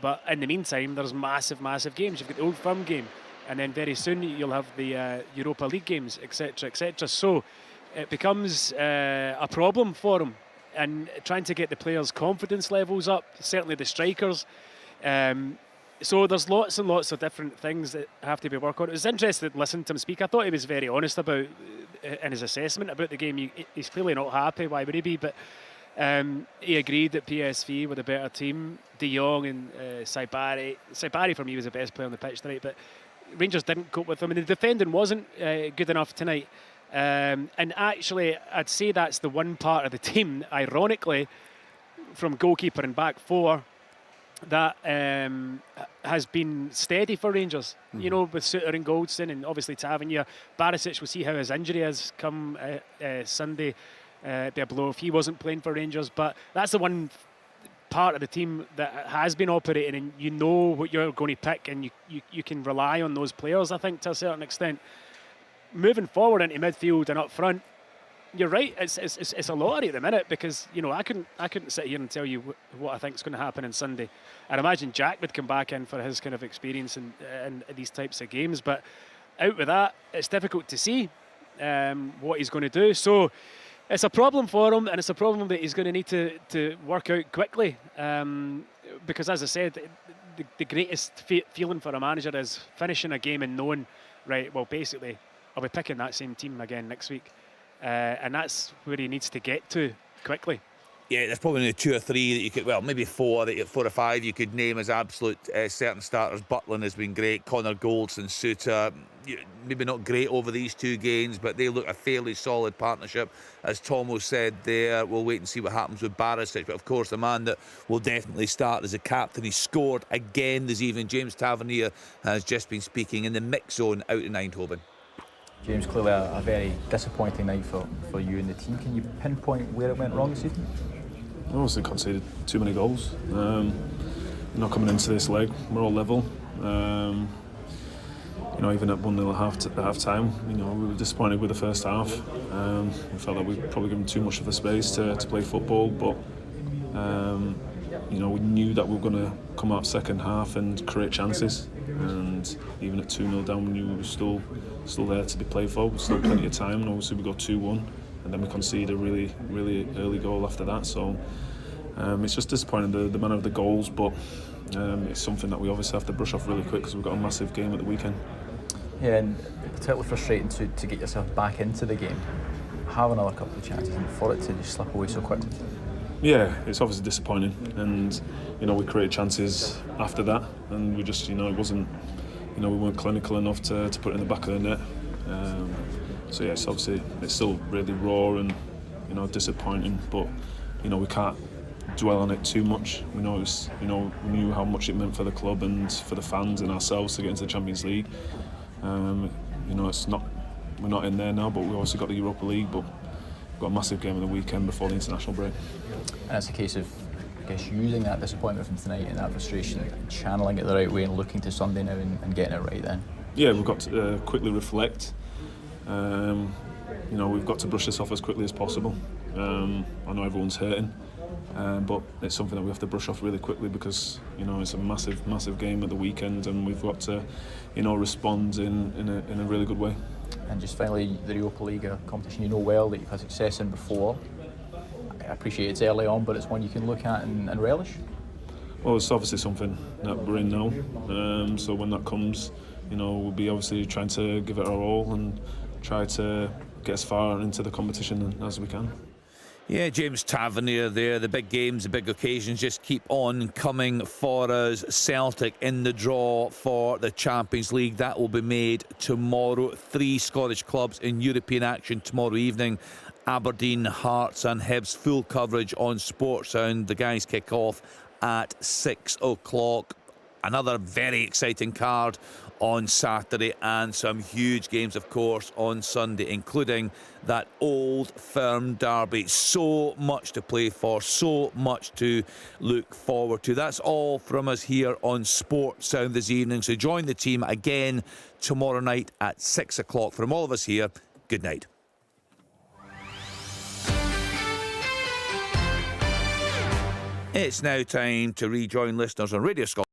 But in the meantime, there's massive, massive games. You've got the Old Firm game. and then very soon you'll have the Europa League games, etc., etc. So it becomes a problem for him, and trying to get the players' confidence levels up, certainly the strikers. So there's lots and lots of different things that have to be worked on. It was interesting to listen to him speak. I thought he was very honest about in his assessment about the game. He's clearly not happy. Why would he be? But he agreed that PSV were the better team. De Jong and 𝓳𝓸𝓷𝓲𝓷𝓰. 𝓳𝓸𝓷𝓷𝓷𝓰 for me was the best player on the pitch tonight, but Rangers didn't cope with him, and the defending wasn't good enough tonight. And actually, I'd say that's the one part of the team, ironically, from goalkeeper and back four, that has been steady for Rangers. You know, with Suter and Goldson, and obviously Tavernier. 𝓤𝓷𝓲𝓷𝓲𝓷𝓰, we'll see how his injury has come Sunday. Be a blow if he wasn't playing for Rangers. But that's the one part of the team that has been operating, and you know what you're going to pick, and you can rely on those players, I think, to a certain extent. Moving forward into midfield and up front, you're right, it's a lottery at the minute, because you know I couldn't sit here and tell you what I think is going to happen on Sunday. I'd imagine Jack would come back in for his kind of experience in these types of games, but out with that, it's difficult to see what he's going to do. So it's a problem for him, and it's a problem that he's going to need to work out quickly, because as I said, the greatest feeling for a manager is finishing a game and knowing, right, well, basically I'll be picking that same team again next week. And that's where he needs to get to quickly. Yeah, there's probably only 2 or 3 that you could, well, maybe 4 or 5 you could name as absolute certain starters. Butland has been great, Connor Goldson, Suter, maybe not great over these 2 games, but they look a fairly solid partnership. As Tomo said there, we'll wait and see what happens with 𝓤𝓷𝓲𝓷𝓲𝓷𝓰, but of course the man that will definitely start as a captain, he scored again this evening. James Tavernier has just been speaking in the mix zone out in Eindhoven. James, clearly a very disappointing night for you and the team. Can you pinpoint where it went wrong this evening? Obviously conceded too many goals. Not coming into this leg, we're all level. You know, even at 1-0 at half time, you know, we were disappointed with the first half. We felt that we probably given too much of the space to play football, but you know, we knew that we were going to come out second half and create chances. And even at 2-0 down, we knew we were still there to be played for. We've still plenty of time, and obviously we got 2-1, and then we conceded a really early goal after that. So it's just disappointing, the manner of the goals, but it's something that we obviously have to brush off really quick, because we've got a massive game at the weekend. Yeah, and particularly frustrating to get yourself back into the game, have another couple of chances, and for it to just slip away so quickly. Yeah, it's obviously disappointing, and you know, we created chances after that, and we just, you know, it wasn't, you know, we weren't clinical enough to put it in the back of the net. So yeah, it's still really raw and, you know, disappointing, but you know, we can't dwell on it too much. We know we knew how much it meant for the club and for the fans and ourselves to get into the Champions League. You know, we're not in there now, but we also got the Europa League, but we've got a massive game on the weekend before the international break. And it's a case of, I guess, using that disappointment from tonight and that frustration, channeling it the right way and looking to Sunday now and getting it right then. Yeah, we've got to quickly reflect. You know, we've got to brush this off as quickly as possible. I know everyone's hurting, but it's something that we have to brush off really quickly, because you know, it's a massive game at the weekend, and we've got to, you know, respond in a really good way. And just finally, the Europa League, a competition you know well, that you've had success in before. I appreciate it's early on, but it's one you can look at and relish. Well, it's obviously something that we're in now, so when that comes, you know, we'll be obviously trying to give it our all and try to get as far into the competition as we can. Yeah, James Tavernier there. The big games, the big occasions just keep on coming for us. Celtic in the draw for the Champions League. That will be made tomorrow. 3 Scottish clubs in European action tomorrow evening. Aberdeen, Hearts and Hibs. Full coverage on Sports Sound. The guys kick off at 6 o'clock. Another very exciting card on Saturday, and some huge games, of course, on Sunday, including that Old Firm derby. So much to play for, so much to look forward to. That's all from us here on Sports Sound this evening. So join the team again tomorrow night at 6 o'clock. From all of us here, good night. It's now time to rejoin listeners on Radio Scotland.